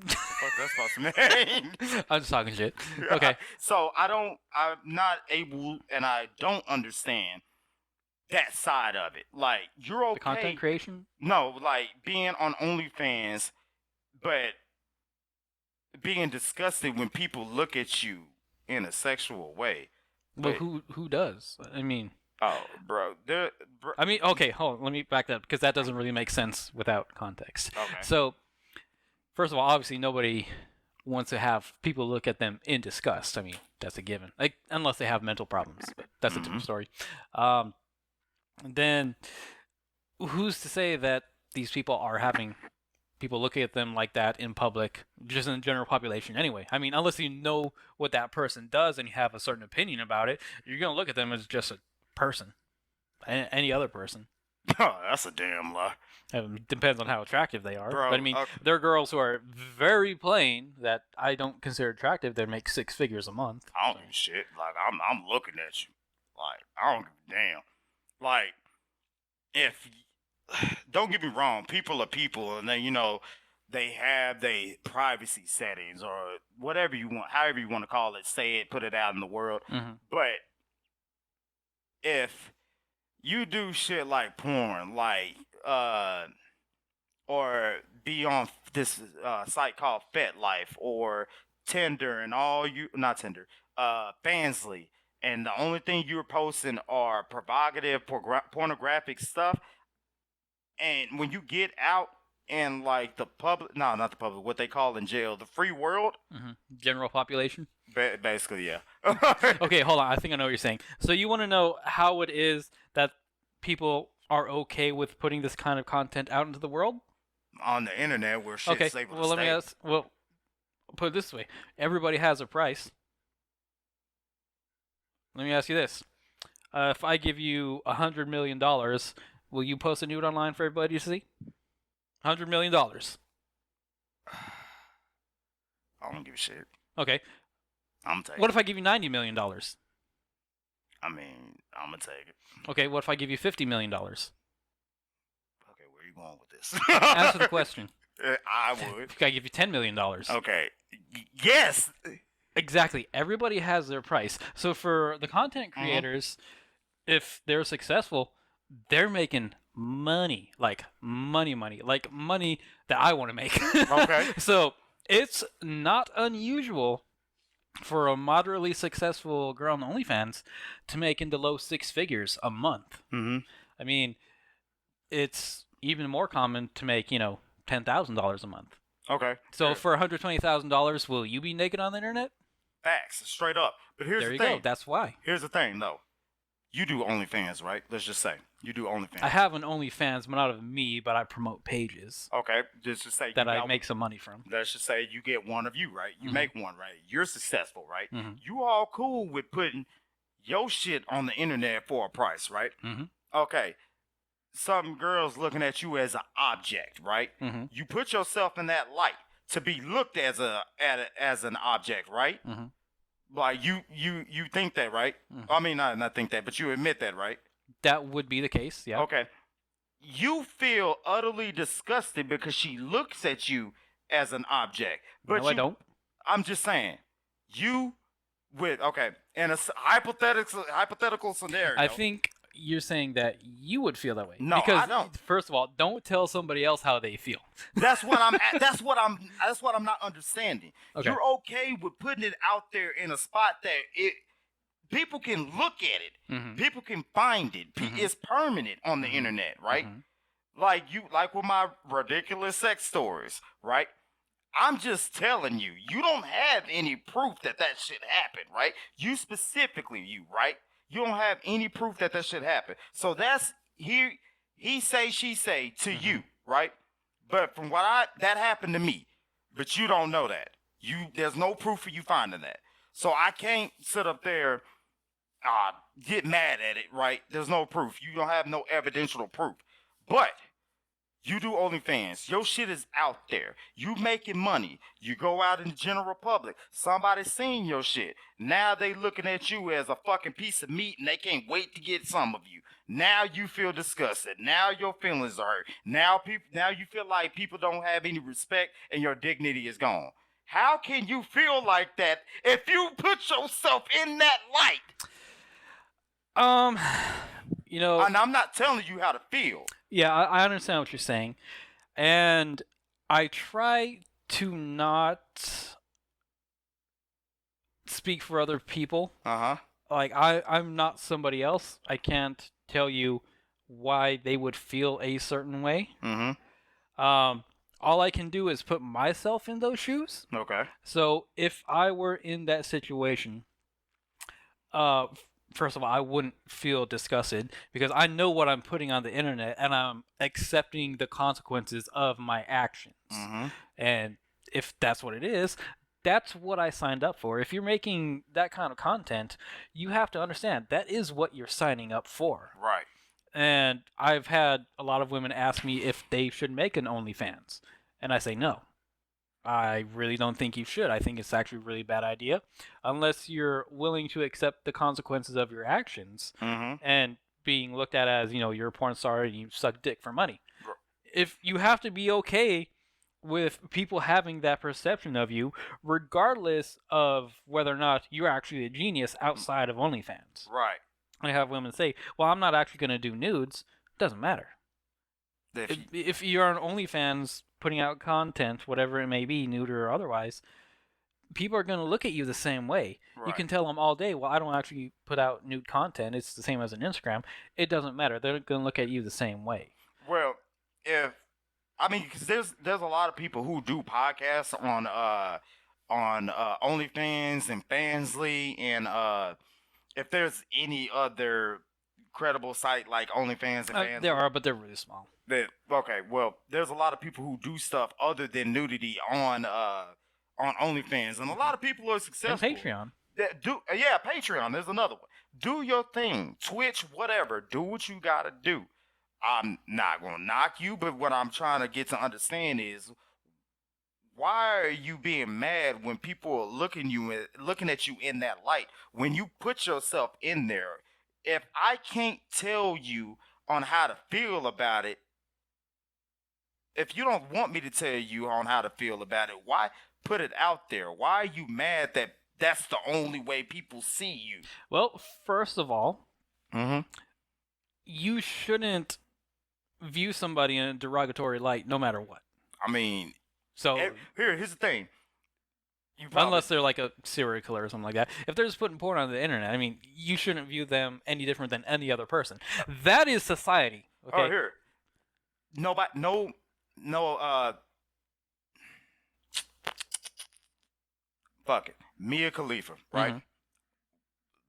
Fuck, that's supposed to mean. I'm just talking shit. Okay. So I'm not able, and I don't understand that side of it. Like, you're okay. The content creation? No, like being on OnlyFans, but being disgusted when people look at you in a sexual way. Well, who does? I mean, oh, bro. I mean, okay, hold on. Let me back that up because that doesn't really make sense without context. Okay. So, first of all, obviously nobody wants to have people look at them in disgust. I mean, that's a given. Like, unless they have mental problems, but that's a different story. Then, who's to say that these people are having people looking at them like that in public, just in the general population anyway? I mean, unless you know what that person does and you have a certain opinion about it, you're going to look at them as just a person, any other person. Oh, that's a damn lie. It depends on how attractive they are. Bro, but I mean, there are girls who are very plain that I don't consider attractive that make 6 figures a month. I don't give a shit. Like, I'm looking at you. Like, I don't give a damn. Like, if don't get me wrong, people are people, and they, they have their privacy settings or whatever you want, however you want to call it, say it, put it out in the world. Mm-hmm. But if you do shit like porn, like, or be on this site called FetLife or Tinder and not Tinder, Fansly, and the only thing you're posting are provocative, pornographic stuff, and when you get out in like the public, no, not the public, what they call in jail, the free world, general population. Basically, yeah. Okay, hold on. I think I know what you're saying. So you want to know how it is that people are okay with putting this kind of content out into the world? On the internet where shit's able to well, let me ask. Well, put it this way: everybody has a price. Let me ask you this: if I give you $100 million, will you post a nude online for everybody to see? $100 million. I don't give a shit. Okay. I'm taking. What if I give you $90 million? I mean, I'm gonna take it. Okay. What if I give you $50 million? Okay, where are you going with this? Answer the question. I would. If I give you $10 million. Okay. Yes. Exactly. Everybody has their price. So for the content creators, if they're successful, they're making money, like money, like money that I want to make. Okay. So it's not unusual for a moderately successful girl on OnlyFans to make into low 6 figures a month. Mm-hmm. I mean, it's even more common to make, $10,000 a month. Okay. So for $120,000, will you be naked on the internet? Facts, straight up. But here's there the you thing. go. That's why. Here's the thing, though. You do OnlyFans, right? Let's just say you do OnlyFans. I have an OnlyFans, but not of me, but I promote pages. Okay, just say that I make some money from. Let's just say you get one of you, right? You make one, right? You're successful, right? Mm-hmm. You all cool with putting your shit on the internet for a price, right? Mm-hmm. Okay. Some girls looking at you as an object, right? Mm-hmm. You put yourself in that light to be looked as an object, right? Mm-hmm. Like you think that, right? Mm-hmm. I mean, not think that, but you admit that, right? That would be the case, yeah. Okay. You feel utterly disgusted because she looks at you as an object. But no, I don't. I'm just saying, in a hypothetical scenario. I think you're saying that you would feel that way. No, because, I don't. First of all, don't tell somebody else how they feel. That's what I'm not understanding. Okay. You're okay with putting it out there in a spot that people can look at it. Mm-hmm. People can find it. Mm-hmm. It's permanent on the internet, right? Mm-hmm. Like with my ridiculous sex stories, right? I'm just telling you, you don't have any proof that shit happened, right? You specifically, right? You don't have any proof that shit happened. So that's he say, she say to you, right? But from that happened to me. But you don't know that. There's no proof for you finding that. So I can't sit up there, get mad at it, right? There's no proof. You don't have no evidential proof. But you do OnlyFans. Your shit is out there. You making money. You go out in the general public. Somebody seeing your shit. Now they looking at you as a fucking piece of meat and they can't wait to get some of you. Now you feel disgusted. Now your feelings are hurt. Now you feel like people don't have any respect and your dignity is gone. How can you feel like that if you put yourself in that light? You know, And I'm not telling you how to feel. yeah, I understand what you're saying, and I try to not speak for other people. Uh-huh. Like I'm not somebody else. I can't tell you why they would feel a certain way. Mm-hmm. All I can do is put myself in those shoes. Okay. So if I were in that situation, first of all, I wouldn't feel disgusted because I know what I'm putting on the internet and I'm accepting the consequences of my actions. Mm-hmm. And if that's what it is, that's what I signed up for. If you're making that kind of content, you have to understand that is what you're signing up for. Right. And I've had a lot of women ask me if they should make an OnlyFans. And I say no. I really don't think you should. I think it's actually a really bad idea. Unless you're willing to accept the consequences of your actions Mm-hmm. and being looked at as, you're a porn star and you suck dick for money. Right. If you have to be okay with people having that perception of you, regardless of whether or not you're actually a genius outside of OnlyFans. Right. I have women say, well, I'm not actually going to do nudes. Doesn't matter. If If you're on OnlyFans putting out content, whatever it may be, nude or otherwise, people are going to look at you the same way. Right. You can tell them all day, well, I don't actually put out nude content. It's the same as an Instagram. It doesn't matter. They're going to look at you the same way. Well, because there's a lot of people who do podcasts on OnlyFans and Fansly, and if there's any other credible site like OnlyFans and Fansly, There are, but they're really small. Okay, well, there's a lot of people who do stuff other than nudity on OnlyFans, and a lot of people are successful. And Patreon. Patreon. There's another one. Do your thing, Twitch, whatever. Do what you gotta do. I'm not gonna knock you, but what I'm trying to get to understand is why are you being mad when people are looking at you in that light? When you put yourself in there, if I can't tell you on how to feel about it, if you don't want me to tell you on how to feel about it, why put it out there? Why are you mad that that's the only way people see you? Well, first of all, Mm-hmm. you shouldn't view somebody in a derogatory light no matter what. I mean, So here's the thing. unless they're like a serial killer or something like that. If they're just putting porn on the internet, I mean, you shouldn't view them any different than any other person. That is society. Okay? Oh, here. Fuck it. Mia Khalifa, right?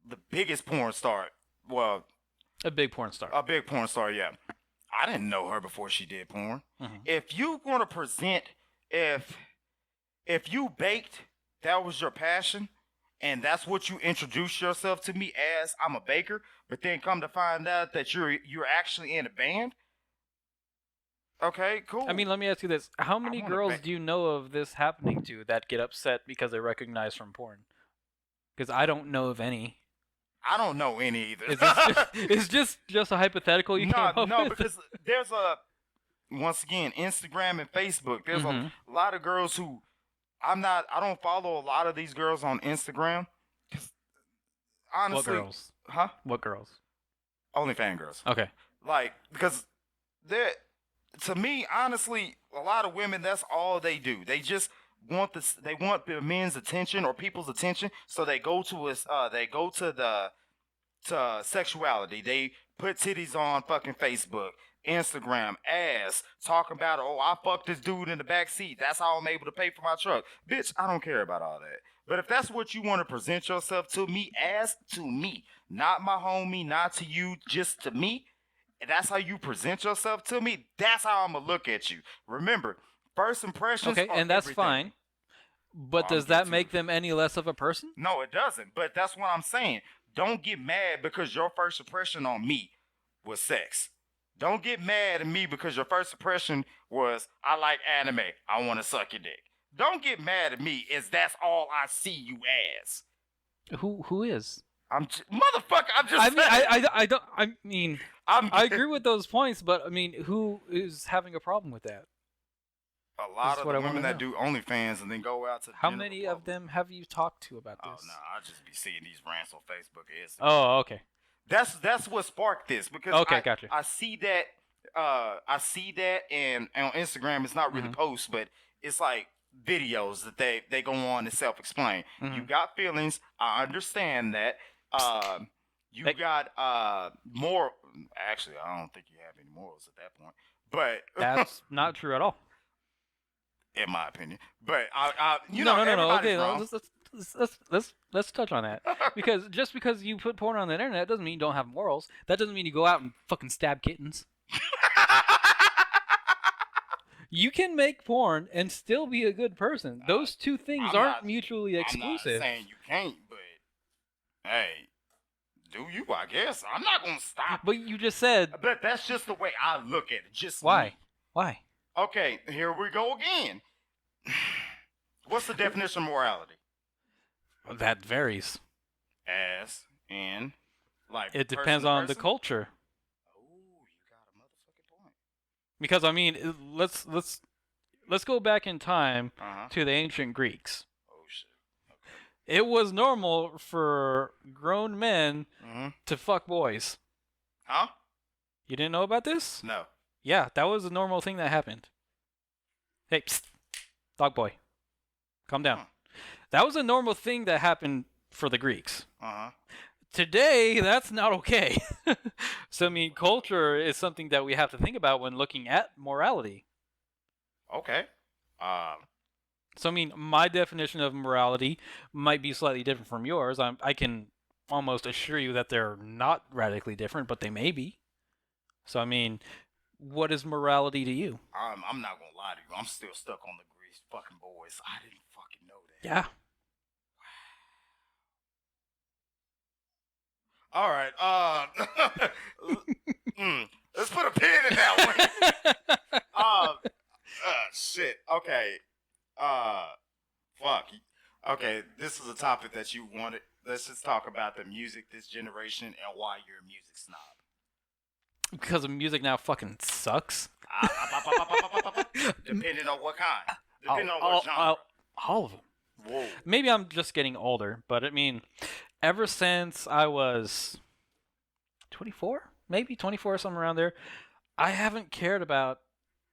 The biggest porn star. Well, A big porn star. a big porn star, yeah. I didn't know her before she did porn. If you want to present, if you baked, that was your passion, and that's what you introduce yourself to me as, I'm a baker, but then come to find out that you're actually in a band. Okay, cool. I mean, let me ask you this. How many wanna girls bet- do you know of this happening to that get upset because they're recognized from porn? Because I don't know of any. I don't know any either. Is just a hypothetical you came up with? because there's once again, Instagram and Facebook. There's a lot of girls who I don't follow a lot of these girls on Instagram. 'Cause honestly, What girls? Huh? What girls? Only fan girls. Okay. Because to me, honestly, a lot of women, that's all they do. They just want they want the men's attention or people's attention, so they go to sexuality. They put titties on fucking Facebook, Instagram, ass, talking about, oh, I fucked this dude in the back seat. That's how I'm able to pay for my truck. Bitch, I don't care about all that. But if that's what you want to present yourself to me as, to me, not my homie, not to you, just to me, and that's how you present yourself to me, that's how I'm going to look at you. Remember, first impressions Okay, are and that's everything. fine. But does that make them any less of a person? No, it doesn't. But that's what I'm saying. Don't get mad because your first impression on me was sex. Don't get mad at me because your first impression was I like anime. I want to suck your dick. Don't get mad at me as that's all I see you as. Who is? Motherfucker. I'm just I mean, saying. I don't. I mean, I'm I agree with those points, but I mean, who is having a problem with that? a This lot is of what the I want women to that know. do OnlyFans and then go out to the How general many of public. them have you talked to about Oh this? no, I just be seeing these rants on Facebook and Instagram. Oh, okay. That's what sparked this because Okay, gotcha. I see that and on Instagram it's not really posts but it's like videos that they go on and self-explain. You got feelings, I understand that. You They- got more actually I don't think you have any morals at that point. But That's not true at all. in my opinion. But I No. everybody's Okay, wrong. let's touch on that because just because you put porn on the internet doesn't mean you don't have morals. That doesn't mean you go out and fucking stab kittens. You can make porn and still be a good person. Those two things I'm aren't not- mutually I'm exclusive. not saying you can't, but hey, do you? I guess I'm not gonna stop. But you just said But that's just the way I look at it. Just why? me. Why? Okay, here we go again. What's the definition of morality? That varies. As in, like It person depends to on the person? culture. Oh, you got a motherfucking point. Because I mean, let's go back in time Uh-huh. to the ancient Greeks. Oh shit. It was normal for grown men Mm-hmm. to fuck boys. Huh? You didn't know about this? No. Yeah, that was a normal thing that happened. Hey, psst, dog boy, calm down. Huh. That was a normal thing that happened for the Greeks. Uh-huh. Today, that's not okay. So, I mean, culture is something that we have to think about when looking at morality. Okay. So, I mean, my definition of morality might be slightly different from yours. I can almost assure you that they're not radically different, but they may be. So, I mean, what is morality to you? I'm not gonna lie to you. I'm still stuck on the Grease fucking boys. I didn't fucking know that. Yeah. All right. Let's put a pin in that one. Shit. Okay. Fuck. Okay, this is a topic that you wanted. Let's just talk about the music this generation and why you're a music snob. Because the music now fucking sucks. Depending on what kind. Depending on what genre. All of them. Whoa. Maybe I'm just getting older, but I mean, ever since I was 24, maybe 24, somewhere around there, I haven't cared about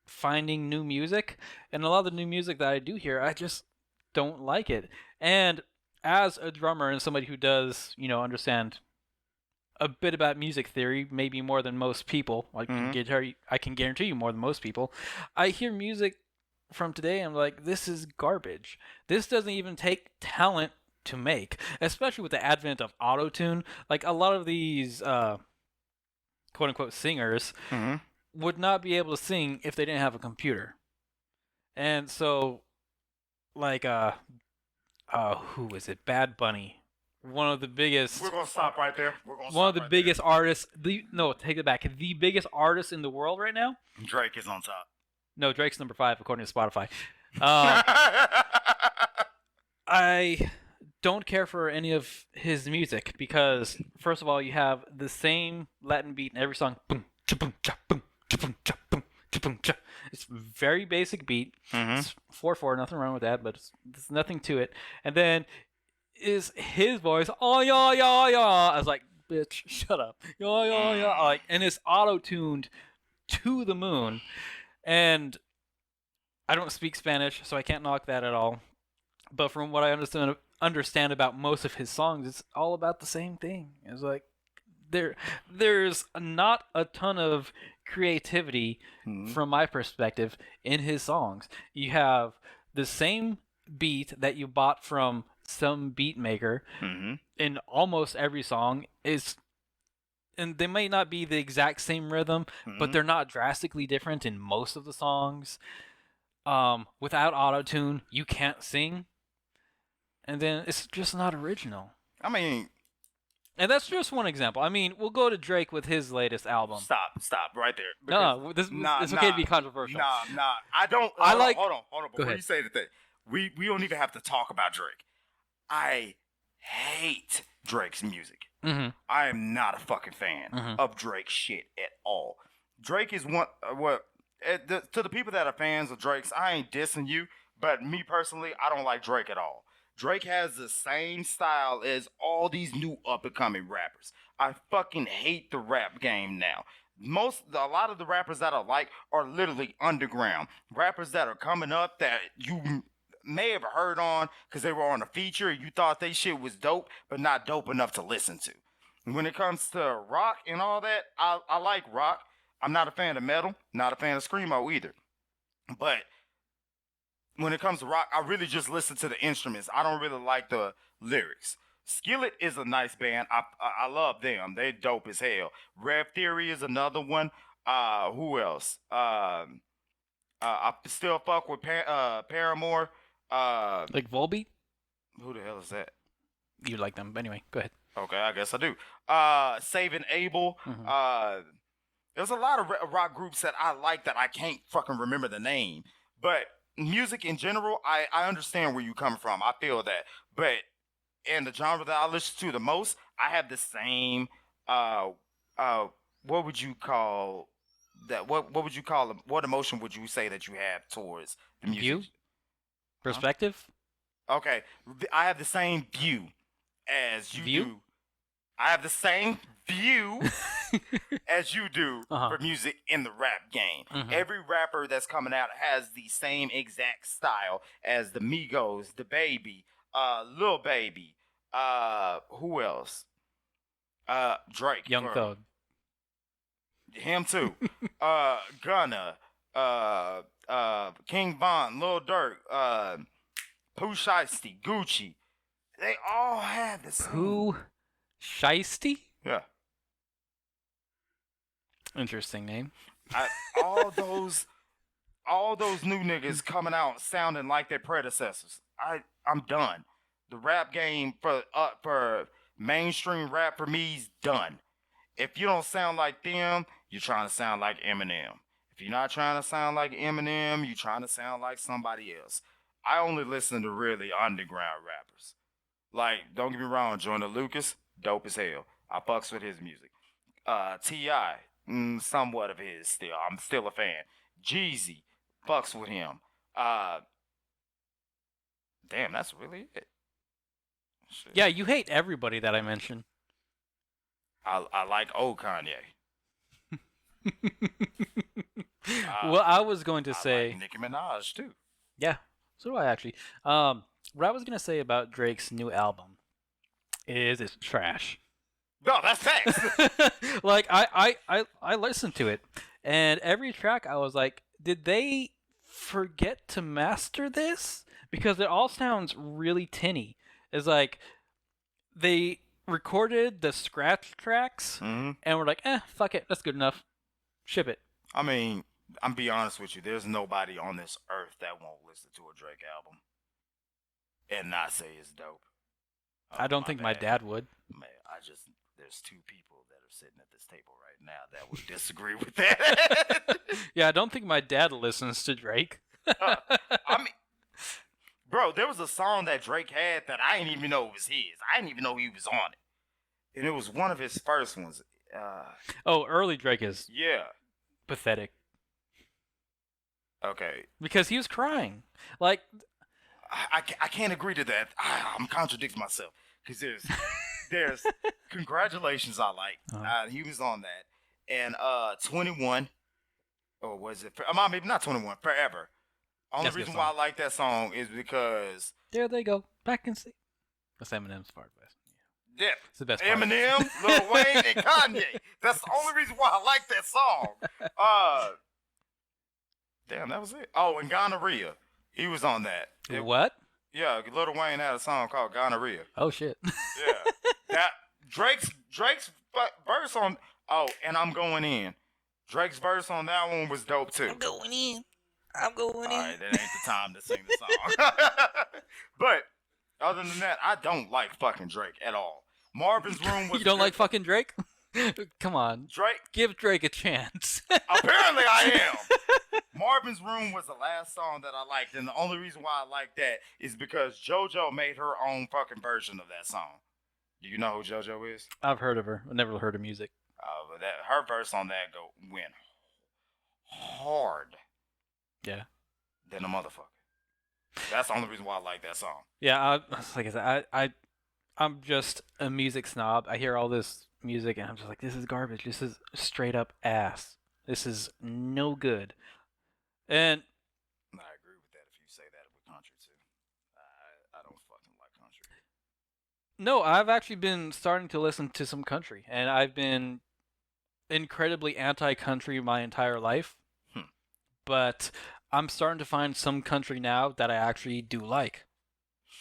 finding new music. And a lot of the new music that I do hear, I just don't like it. And as a drummer and somebody who does, understand a bit about music theory, maybe more than most people, I can guarantee you more than most people, I hear music from today, I'm like, this is garbage. This doesn't even take talent to make, especially with the advent of auto-tune. Like, a lot of these quote-unquote singers would not be able to sing if they didn't have a computer. And so, like, who is it? Bad Bunny. One of the biggest... We're going to stop right there. One of the biggest artists... take it back. The biggest artist in the world right now? Drake is on top. No, Drake's number 5 according to Spotify. I don't care for any of his music because, first of all, you have the same Latin beat in every song. Boom, cha-boom, cha-boom, cha-boom, cha-boom, cha-boom, cha. It's a very basic beat. It's 4/4, nothing wrong with that, but there's nothing to it. And then is his voice, oh, yeah, yeah, yeah. I was like, bitch, shut up. Yeah, yeah, yeah. And it's auto-tuned to the moon. And I don't speak Spanish, so I can't knock that at all. But from what I understand about most of his songs, it's all about the same thing. It's like there's not a ton of creativity from my perspective in his songs. You have the same beat that you bought from some beat maker in almost every song and they may not be the exact same rhythm, but they're not drastically different in most of the songs. Without auto-tune, you can't sing. And then it's just not original. I mean, And that's just one example. I mean, we'll go to Drake with his latest album. Stop right there. Because No, this nah, it's okay to nah, be controversial. nah. I don't. I like. Hold on. Go Before ahead. you say the thing, we don't even have to talk about Drake. I hate Drake's music. Mm-hmm. I am not a fucking fan Mm-hmm. of Drake shit at all. Drake is one. To the people that are fans of Drake's, I ain't dissing you, but me personally, I don't like Drake at all. Drake has the same style as all these new up and coming rappers. I fucking hate the rap game now. A lot of the rappers that I like are literally underground rappers that are coming up that you may have heard on because they were on a feature. You thought they shit was dope, but not dope enough to listen to. When it comes to rock and all that, I like rock. I'm not a fan of metal, not a fan of screamo either. But when it comes to rock, I really just listen to the instruments. I don't really like the lyrics. Skillet is a nice band. I love them. They dope as hell. Rev Theory is another one. Who else? I still fuck with Paramore. Uh, Like Volbeat, who the hell is that? you like them. But anyway, go ahead. Okay, I guess I do. Saving Abel. Mhm. There's a lot of rock groups that I like that I can't fucking remember the name. But music in general, I understand where you come from. I feel that. But in the genre that I listen to the most, I have the same what would you call that? What would you call them? What emotion would you say that you have towards the music? View, perspective, Okay, I have the same view as you View? do. I have the same view as you do Uh-huh. for music in the rap game. Mhm. Every rapper that's coming out has the same exact style as the Migos, the Baby, Lil Baby, who else? Drake, Young Thug. him too. Gunna, King Von, Lil Durk, Pooh Shiesty, Gucci. They all have the same. Pooh Shiesty? Yeah. Interesting name. I, all those all those new niggas coming out sounding like their predecessors. I'm done. The rap game for mainstream rap for me is done. If you don't sound like them, you're trying to sound like Eminem. If you're not trying to sound like Eminem, you're trying to sound like somebody else. I only listen to really underground rappers. Like, don't get me wrong, Joyner Lucas, dope as hell. I fucks with his music. T.I., somewhat of his still. I'm still a fan. Jeezy, fucks with him. Damn, that's really it. Shit. Yeah, you hate everybody that I mentioned. I like old Kanye. Well, I was going to I say, like Nicki Minaj too. yeah, so do I actually. What I was going to say about Drake's new album is it's trash. No, that's facts. Like I listened to it, and every track I was like, did they forget to master this? Because it all sounds really tinny. It's like they recorded the scratch tracks hmm and we're like, fuck it, that's good enough. Ship it. I mean, I'm be honest with you. There's nobody on this earth that won't listen to a Drake album and not say it's dope. I don't think my bad. dad would. Man, there's two people that are sitting at this table right now that would disagree with that. Yeah, I don't think my dad listens to Drake. I mean, bro, there was a song that Drake had that I didn't even know was his. I didn't even know he was on it, and it was one of his first ones. Oh, early Drake is Yeah. pathetic Okay. because he was crying. Like, I can't agree to that. I'm contradicting myself because there's congratulations I like. He was on that, and 21 or was it? Maybe not 21. Forever. Only That's a good reason why I song. like that song is because there they go, back and see. That's Eminem's part, best. yeah, It's the best part. Eminem, Lil Wayne, and Kanye. That's the only reason why I like that song. Damn, that was it. Oh, and Gonorrhea. He was on that. What? Yeah, Lil Wayne had a song called Gonorrhea. Oh shit. Yeah. That Drake's verse on and I'm going in. Drake's verse on that one was dope too. I'm going in. Alright, that ain't the time to sing the song. But other than that, I don't like fucking Drake at all. Marvin's Room was You don't good. like fucking Drake? Come on. Drake? Give Drake a chance. Apparently I am. Marvin's Room was the last song that I liked, and the only reason why I like that is because JoJo made her own fucking version of that song. Do you know who JoJo is? I've heard of her. I've never heard her music. But her verse on that went hard Yeah. than a motherfucker. That's the only reason why I like that song. Yeah, like I said, I'm just a music snob. I hear all this music and I'm just like, this is garbage. This is straight up ass. This is no good. And I agree with that if you say that with country too. I don't fucking like country. no, I've actually been starting to listen to some country, and I've been incredibly anti-country my entire life. But I'm starting to find some country now that I actually do like.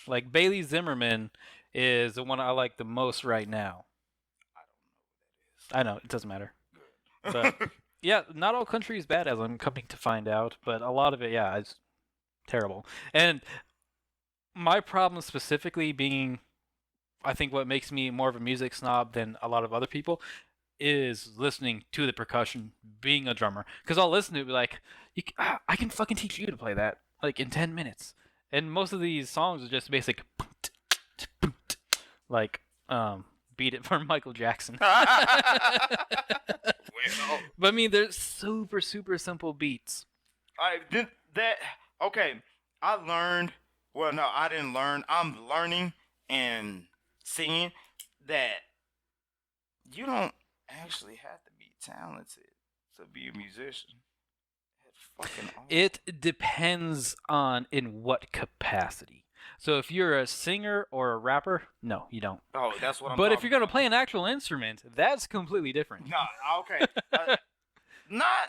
Like Bailey Zimmerman is the one I like the most right now. I don't know who that is. I know, it doesn't matter. Good. But yeah, not all country is bad, as I'm coming to find out, but a lot of it, yeah, is terrible. And my problem specifically being, I think what makes me more of a music snob than a lot of other people is listening to the percussion, being a drummer. Because I'll listen to it and be like, I can fucking teach you to play that, like, in 10 minutes. And most of these songs are just basic, like, Beat It from Michael Jackson. Well, But I mean, they're super, super simple beats. okay. I learned. Well, no, I didn't learn. I'm learning and seeing that you don't actually have to be talented to be a musician. It depends on in what capacity. So if you're a singer or a rapper, no, you don't. Oh, that's what I'm But talking if you're going to about. play an actual instrument, that's completely different. No, okay. Not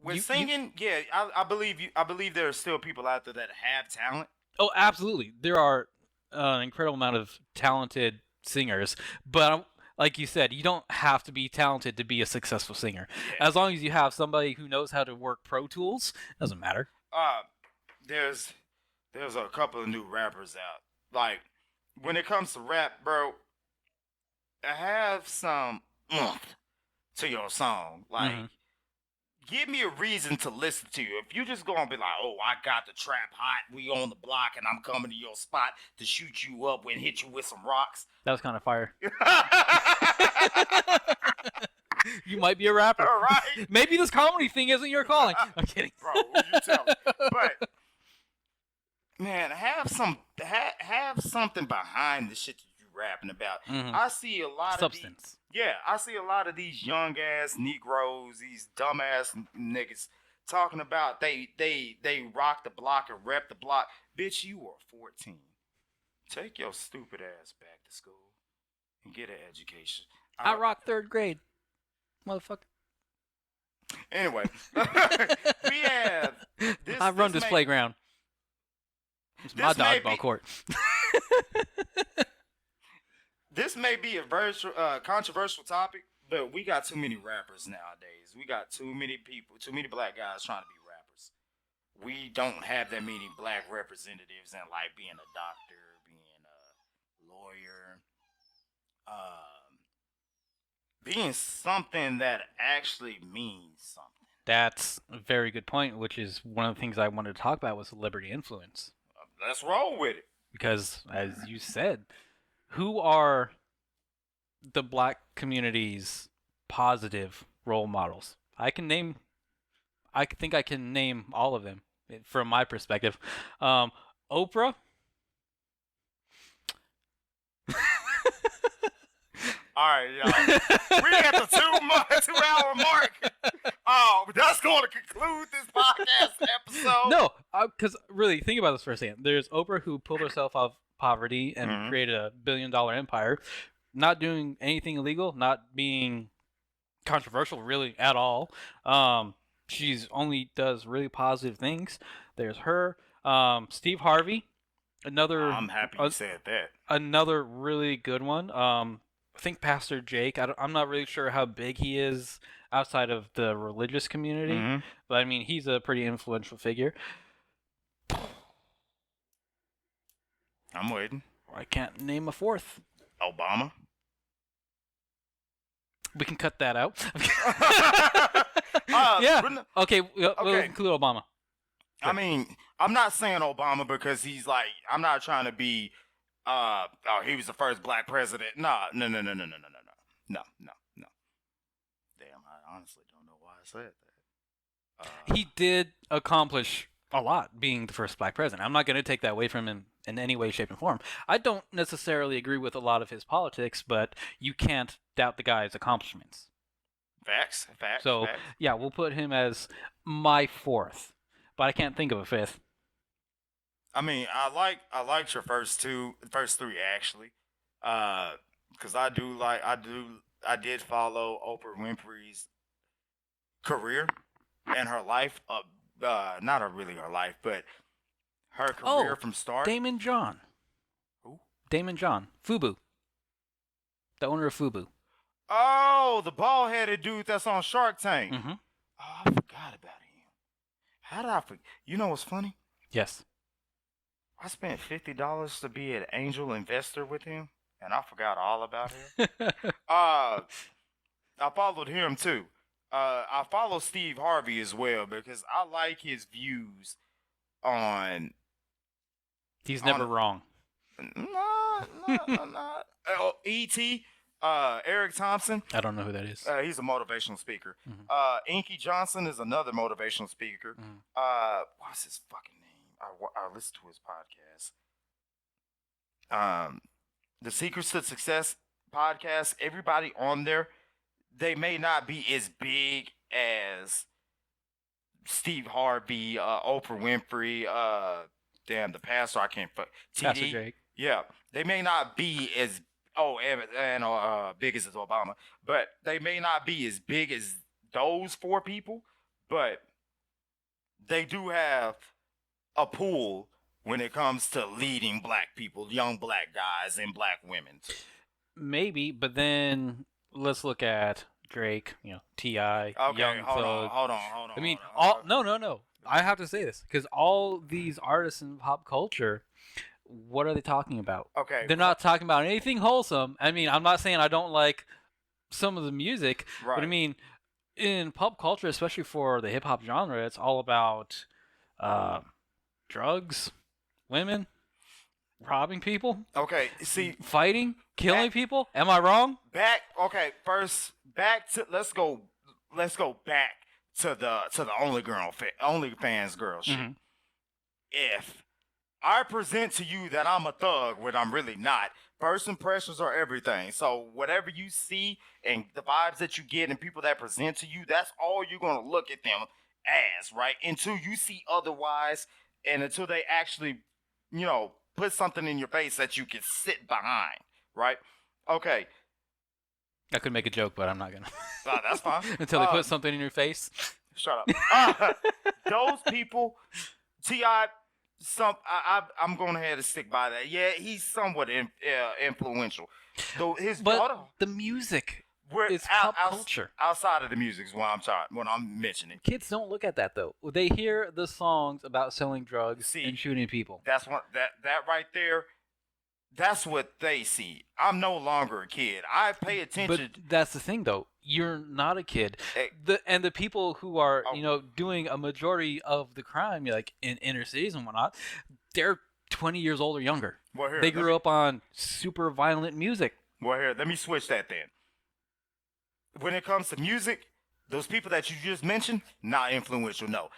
with singing. Yeah, I believe you. I believe there are still people out there that have talent. Oh, absolutely. There are an incredible amount of talented singers, but like you said, you don't have to be talented to be a successful singer. Yeah. As long as you have somebody who knows how to work Pro Tools, it doesn't matter. There's a couple of new rappers out. Like when it comes to rap, bro, have some oomph to your song. Like, give me a reason to listen to you. If you just gonna be like, oh, I got the trap hot, we on the block, and I'm coming to your spot to shoot you up and hit you with some rocks. That was kind of fire. You might be a rapper. All right. Maybe this comedy thing isn't your calling. I'm kidding. Bro, who you telling? But man, have something behind the shit that you rapping about. I see a lot Substance. I see a lot of these young ass Negroes, these dumbass niggas talking about they rock the block and rep the block. Bitch, you are 14. Take your stupid ass back to school and get an education. I rock third grade, motherfucker. Anyway, we have this. I run this playground. It's my dodgeball court. This may be a controversial topic, but we got too many rappers nowadays. We got too many people, too many black guys trying to be rappers. We don't have that many black representatives in like being a doctor, being a lawyer, being something that actually means something. That's a very good point, which is one of the things I wanted to talk about was celebrity influence. Let's roll with it. Because, as you said, who are the black community's positive role models? I think I can name all of them from my perspective. Oprah. All right, y'all. We at the 2-hour mark. Oh, that's going to conclude this podcast episode. No, because really, think about this for a second. There's Oprah who pulled herself out of poverty and created a $1 billion empire, not doing anything illegal, not being controversial really at all. She's only does really positive things. There's her. Steve Harvey, another. I'm happy you said that. Another really good one. I think Pastor Jake. I'm not really sure how big he is outside of the religious community, but I mean he's a pretty influential figure. I'm waiting. I can't name a fourth. Obama. We can cut that out. uh, Yeah. Ren- Okay, we'll okay. include Obama. I mean, I'm not saying Obama because he's like, I'm not trying to be, oh, he was the first black president. Nah, no. Damn, I honestly don't know why I said that. He did accomplish a lot being the first black president. I'm not going to take that away from him in any way, shape, and form. I don't necessarily agree with a lot of his politics, but you can't doubt the guy's accomplishments. Facts. So, yeah, we'll put him as my fourth, but I can't think of a fifth. I mean, I liked your first three actually, because I did follow Oprah Winfrey's career and her life. Not really her life, but her career from start. Damon John. Who? Damon John. Fubu. The owner of Fubu. Oh, the bald-headed dude that's on Shark Tank. Mm-hmm. Oh, I forgot about him. How did I forget? You know what's funny? Yes. I spent $50 to be an angel investor with him, and I forgot all about him. I followed him too. I follow Steve Harvey as well because I like his views on. He's never wrong. Not. E.T. Eric Thompson. I don't know who that is. He's a motivational speaker. Mm-hmm. Inky Johnson is another motivational speaker. Mm-hmm. What's his fucking name? I listened to his podcast. The Secrets to Success podcast. Everybody on there, they may not be as big as Steve Harvey, Oprah Winfrey, the pastor. I can't fuck. Pastor Jake. Yeah, they may not be as big as Obama, but they may not be as big as those four people, but they do have a pool when it comes to leading black people, young black guys and black women too. Maybe, but then let's look at Drake, T.I., Okay, Young Thug. hold on. I mean, hold on. no. I have to say this because all these artists in pop culture, what are they talking about? Okay, they're not talking about anything wholesome. I mean, I'm not saying I don't like some of the music, right. but I mean, in pop culture, especially for the hip hop genre, it's all about drugs, women, robbing people. Okay, see, fighting, killing people. Am I wrong? Let's go back to the OnlyFans girl shit. Mm-hmm. If I present to you that I'm a thug when I'm really not, first impressions are everything. So whatever you see and the vibes that you get and people that present to you, that's all you're gonna look at them as, right? Until you see otherwise, and until they actually, put something in your face that you can sit behind, right? Okay. I could make a joke, but I'm not gonna. That's fine. Until they put something in your face. Shut up. Those people, T.I., I'm going ahead and stick by that. Yeah, he's somewhat influential. Though the music is pop culture. Outside of the music is what I'm mentioning. Kids don't look at that though. They hear the songs about selling drugs and shooting people. That's what that right there. That's what they see. I'm no longer a kid. I pay attention. But that's the thing, though. You're not a kid. The people who are, doing a majority of the crime, like in inner cities and whatnot, they're 20 years old or younger. Well, here, they grew up on super violent music. Well, here, let me switch that then. When it comes to music, those people that you just mentioned, not influential. No,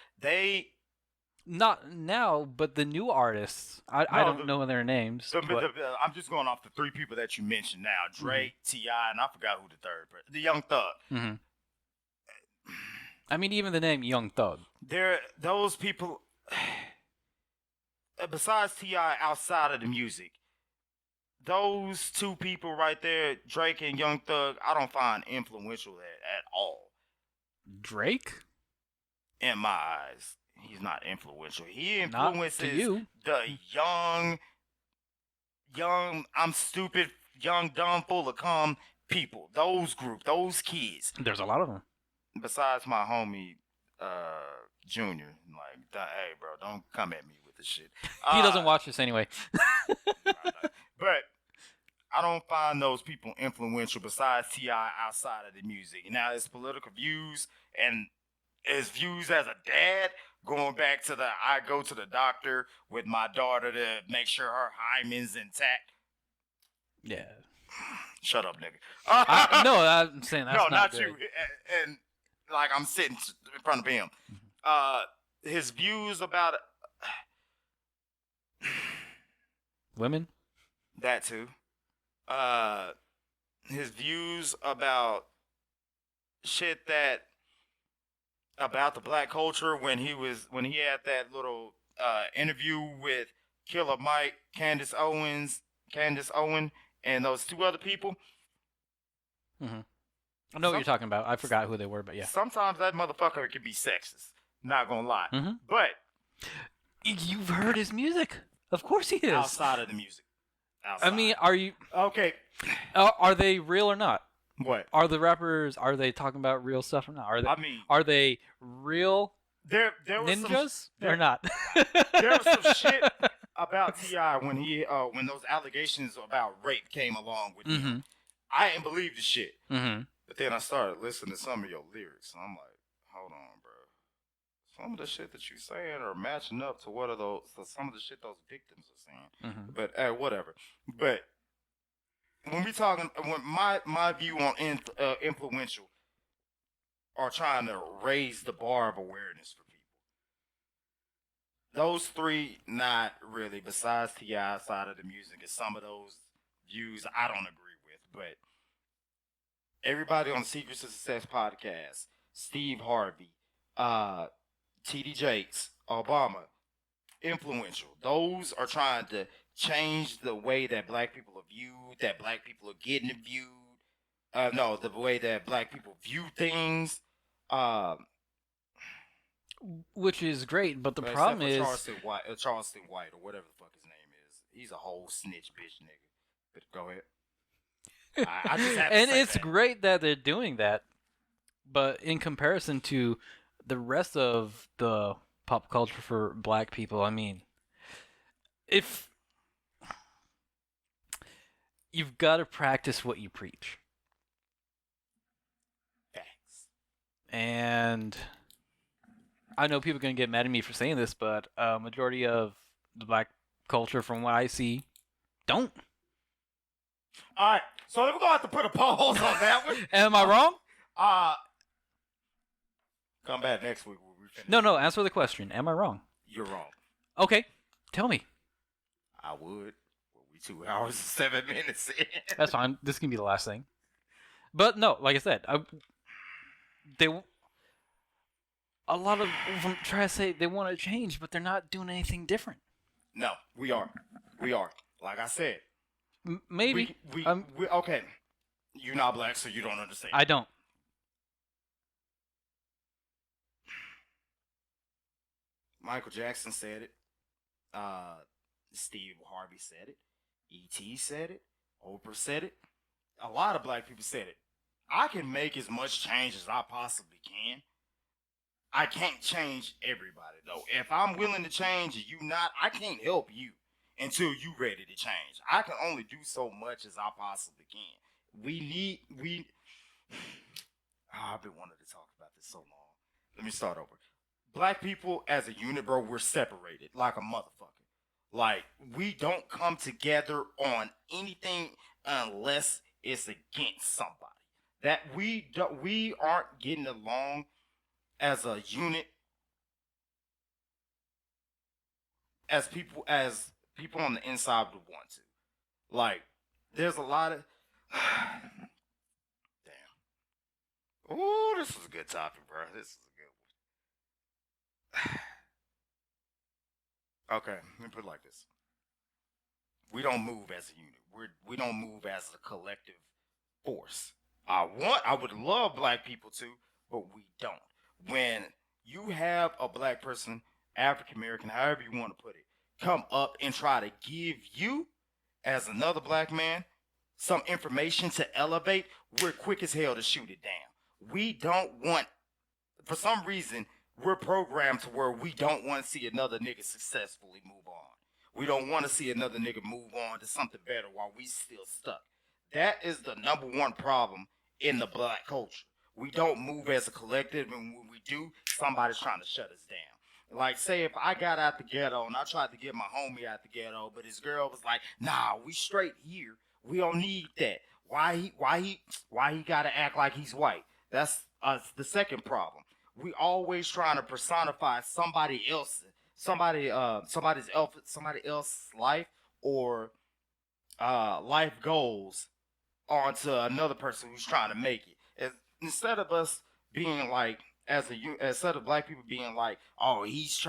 Not now, but the new artists. I don't know their names. I'm just going off the three people that you mentioned now: Drake, T.I., and I forgot who the third person. The Young Thug. Mm-hmm. I mean, even the name Young Thug. Those people. Besides T.I., outside of the music, those two people right there, Drake and Young Thug, I don't find influential at all. Drake? In my eyes. He's not influential. He influences the young, I'm stupid, young, dumb, full of cum people. Those kids. There's a lot of them. Besides my homie, Junior. Like, hey, bro, don't come at me with this shit. He Uh, doesn't watch this anyway. but I don't find those people influential besides Ti outside of the music. Now his political views and his views as a dad, going back to the I go to the doctor with my daughter to make sure her hymen's intact. Yeah. Shut up, nigga. No, I'm saying that's No, not not good. you. And like I'm sitting in front of him. His views about Women? that too. His views about shit that about the black culture when he had that little interview with Killer Mike, Candace Owen, and those two other people. Mm-hmm. I know what you're talking about. I forgot who they were, but yeah. Sometimes that motherfucker can be sexist. Not gonna lie. Mm-hmm. But You've heard his music. Of course he is. outside of the music. Outside. I mean, are you? Okay. Are they real or not? What? Are the rappers? Are they talking about real stuff or not? Are they real there was ninjas or not? There was some shit about T.I. when those allegations about rape came along with him. I didn't believe the shit. Mm-hmm. But then I started listening to some of your lyrics, and I'm like, hold on, bro. Some of the shit that you saying are matching up to some of the shit those victims are saying. Mm-hmm. But whatever. But when my view on influential are trying to raise the bar of awareness for people. Those three, not really. Besides T.I. side of the music, and some of those views I don't agree with, but everybody on the Secrets of Success podcast, Steve Harvey, T.D. Jakes, Obama, influential. Those are trying to change the way that black people are viewed, that black people are getting viewed. No, the way that black people view things. Which is great, but the But problem except is for Charleston White, or whatever the fuck his name is. He's a whole snitch bitch nigga. But go ahead. I just have to and say it's that. great that they're doing that, but in comparison to the rest of the pop culture for black people, I mean, if you've got to practice what you preach, Facts. and I know people are going to get mad at me for saying this, but majority of the black culture, from what I see, don't. All right, so we're gonna have to put a pause on that one. Am I wrong? Come back next week when we finish. No. Answer the question. Am I wrong? You're wrong. Okay, tell me. I would. Well, we 2 hours and 7 minutes in. That's fine. This can be the last thing. But no, like I said, a lot of them try to say they want to change, but they're not doing anything different. No, we are. We are. Like I said. Maybe. We okay. You're not black, so you don't understand. I don't. Michael Jackson said it. Steve Harvey said it. E.T. said it. Oprah said it. A lot of black people said it. I can make as much change as I possibly can. I can't change everybody, though. If I'm willing to change and you not, I can't help you until you ready to change. I can only do so much as I possibly can. I've been wanting to talk about this so long. Let me start over. Black people as a unit, bro, we're separated like a motherfucker. Like, we don't come together on anything unless it's against somebody. That we aren't getting along as a unit, as people on the inside would want to. Like, there's a lot of damn. Ooh, this was a good topic, bro. This is a good one. Okay, let me put it like this. We don't move as a unit. We don't move as a collective force. I would love black people to, but we don't. When you have a black person, African American, however you want to put it, come up and try to give you, as another black man, some information to elevate, we're quick as hell to shoot it down. We don't want, for some reason, we're programmed to where we don't want to see another nigga successfully move on. We don't want to see another nigga move on to something better while we still stuck. That is the number one problem in the black culture. We don't move as a collective, and when we do, somebody's trying to shut us down. Like, say if I got out the ghetto and I tried to get my homie out the ghetto, but his girl was like, "Nah, we straight here. We don't need that. Why he gotta act like he's white?" That's the second problem. We always trying to personify somebody else's life or life goals onto another person who's trying to make it. Instead of us being like, instead of black people being like, oh, he's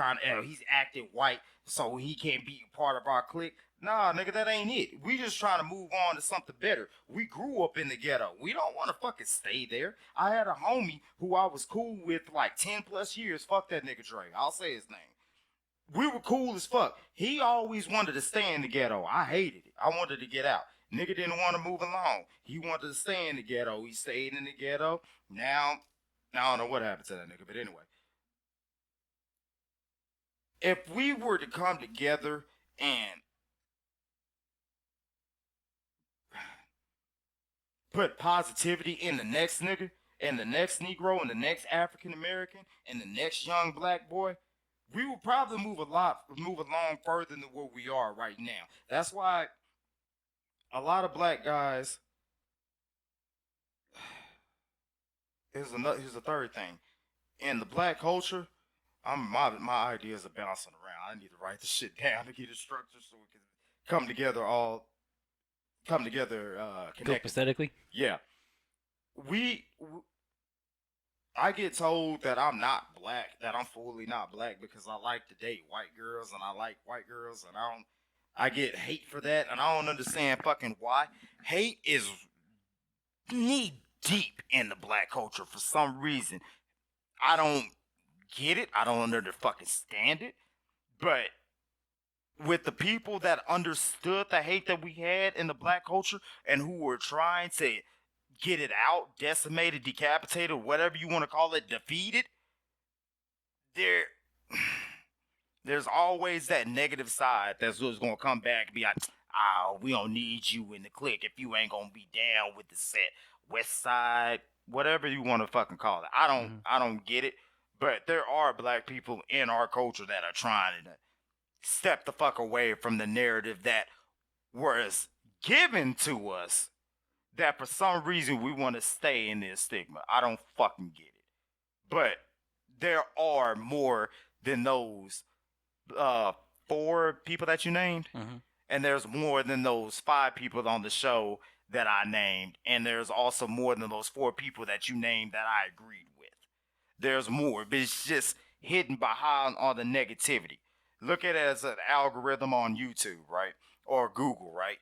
acting white, so he can't be a part of our clique. Nah, nigga, that ain't it. We just trying to move on to something better. We grew up in the ghetto. We don't want to fucking stay there. I had a homie who I was cool with for like 10 plus years. Fuck that nigga Dre. I'll say his name. We were cool as fuck. He always wanted to stay in the ghetto. I hated it. I wanted to get out. Nigga didn't want to move along. He wanted to stay in the ghetto. He stayed in the ghetto. Now, I don't know what happened to that nigga, but anyway. If we were to come together and put positivity in the next nigga, and the next Negro, and the next African American, and the next young black boy, we will probably move along further than where we are right now. That's why a lot of black guys. Here's a third thing. In the black culture, my ideas are bouncing around. I need to write the shit down to get it structured so we can come together connected. Copacetically. Yeah. we I get told that I'm not black, that I'm fully not black because I like to date white girls and I like white girls and I get hate for that and I don't understand fucking why. Hate is knee deep in the black culture for some reason. I don't get it. I don't fucking stand it. But with the people that understood the hate that we had in the black culture and who were trying to get it out, decimated, decapitated, whatever you want to call it, defeated, there there's always that negative side that's just gonna come back and be like, oh, we don't need you in the clique if you ain't gonna be down with the set west side, whatever you want to fucking call it. I don't get it. But there are black people in our culture that are trying to step the fuck away from the narrative that was given to us, that for some reason we want to stay in this stigma. I don't fucking get it. But there are more than those four people that you named. Mhm. And there's more than those five people on the show that I named. And there's also more than those four people that you named that I agreed with. There's more, but it's just hidden behind all the negativity. Look at it as an algorithm on YouTube, right? Or Google, right?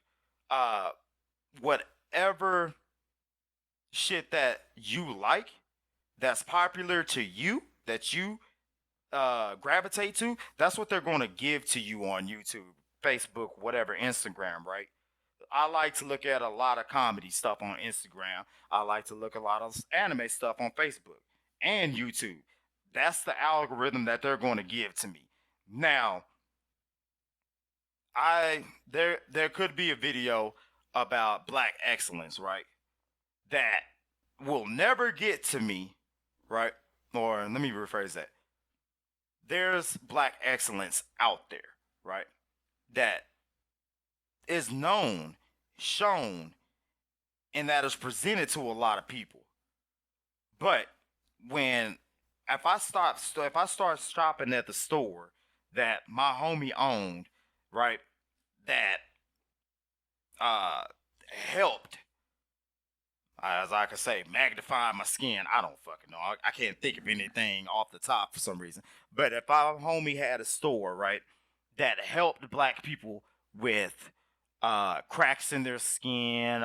Whatever shit that you like, that's popular to you, that you gravitate to, that's what they're going to give to you on YouTube, Facebook, whatever, Instagram, right? I like to look at a lot of comedy stuff on Instagram. I like to look at a lot of anime stuff on Facebook and YouTube. That's the algorithm that they're going to give to me. Now, there could be a video about black excellence, right? That will never get to me, right? Or let me rephrase that. There's black excellence out there, right? That is known, shown, and that is presented to a lot of people. But when if I start shopping at the store that my homie owned, right, that helped, as I could say, magnify my skin. I don't fucking know. I can't think of anything off the top for some reason. But if our homie had a store, right, that helped black people with cracks in their skin,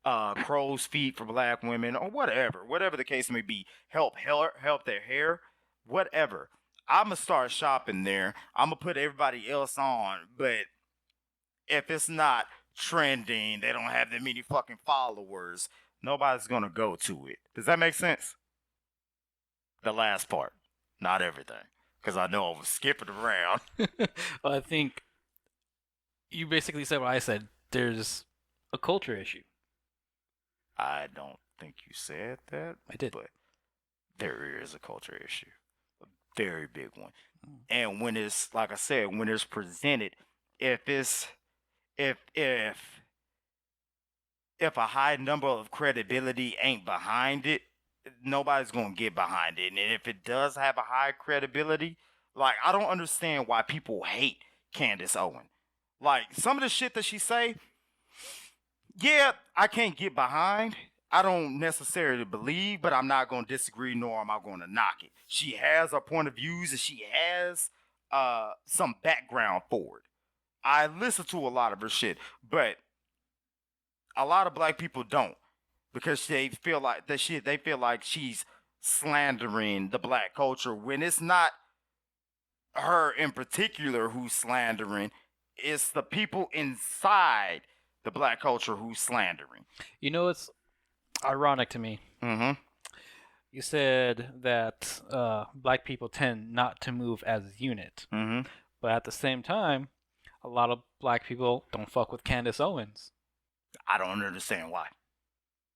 crow's feet for black women, or whatever the case may be, help their hair, whatever. I'ma start shopping there. I'ma put everybody else on, but if it's not trending, they don't have that many fucking followers, nobody's gonna go to it. Does that make sense? The last part. Not everything, because I know I was skipping around. Well, I think you basically said what I said. There's a culture issue. I don't think you said that. I did. But there is a culture issue, a very big one. Mm. And when it's, like I said, when it's presented, if it's if a high number of credibility ain't behind it, nobody's gonna get behind it. And if it does have a high credibility, like, I don't understand why people hate Candace Owen. Like, some of the shit that she say, yeah, I can't get behind. I don't necessarily believe, but I'm not gonna disagree, nor am I gonna knock it. She has her point of views, and she has some background for it. I listen to a lot of her shit, but a lot of black people don't, because they feel like they feel like she's slandering the black culture when it's not her in particular who's slandering. It's the people inside the black culture who's slandering. You know, it's ironic to me. Mm-hmm. You said that black people tend not to move as a unit, Mm-hmm. but at the same time, a lot of black people don't fuck with Candace Owens. I don't understand why.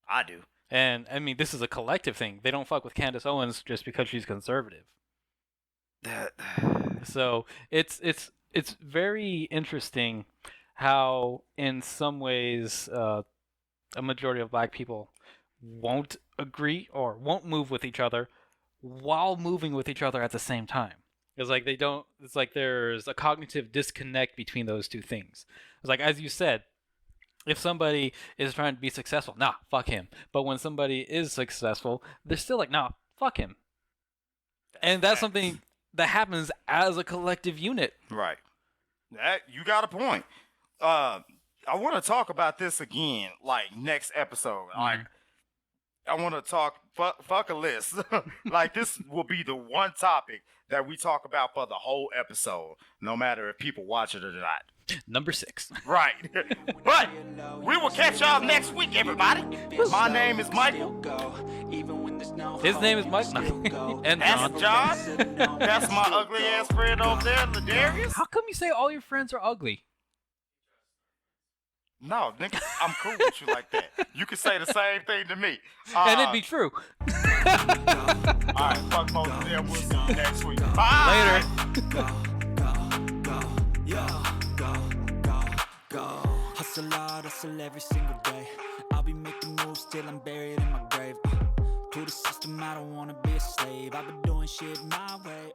I do. And I mean, this is a collective thing. They don't fuck with Candace Owens just because she's conservative. So it's very interesting how, in some ways, a majority of black people won't agree or won't move with each other while moving with each other at the same time. It's like they don't. It's like there's a cognitive disconnect between those two things. It's like, as you said, if somebody is trying to be successful, nah, fuck him. But when somebody is successful, they're still like, nah, fuck him. And that's something that happens as a collective unit. Right. That, you got a point. I want to talk about this again, like, next episode. Like, I want to talk fuck a list. Like, this will be the one topic that we talk about for the whole episode, no matter if people watch it or not. Number 6. Right. But we will catch y'all next week, everybody. My name is Michael. His name is Mike. And That's John. John. That's my ugly ass friend over there, Ladarius. How come you say all your friends are ugly? No, nigga, I'm cool with you like that. You can say the same thing to me. And it'd be true. Alright, fuck most of them. We'll see you next week. Bye. Later. Hustle hard, hustle every single day. I'll be making moves till I'm buried in my grave. To the system, I don't wanna be a slave. I've been doing shit my way.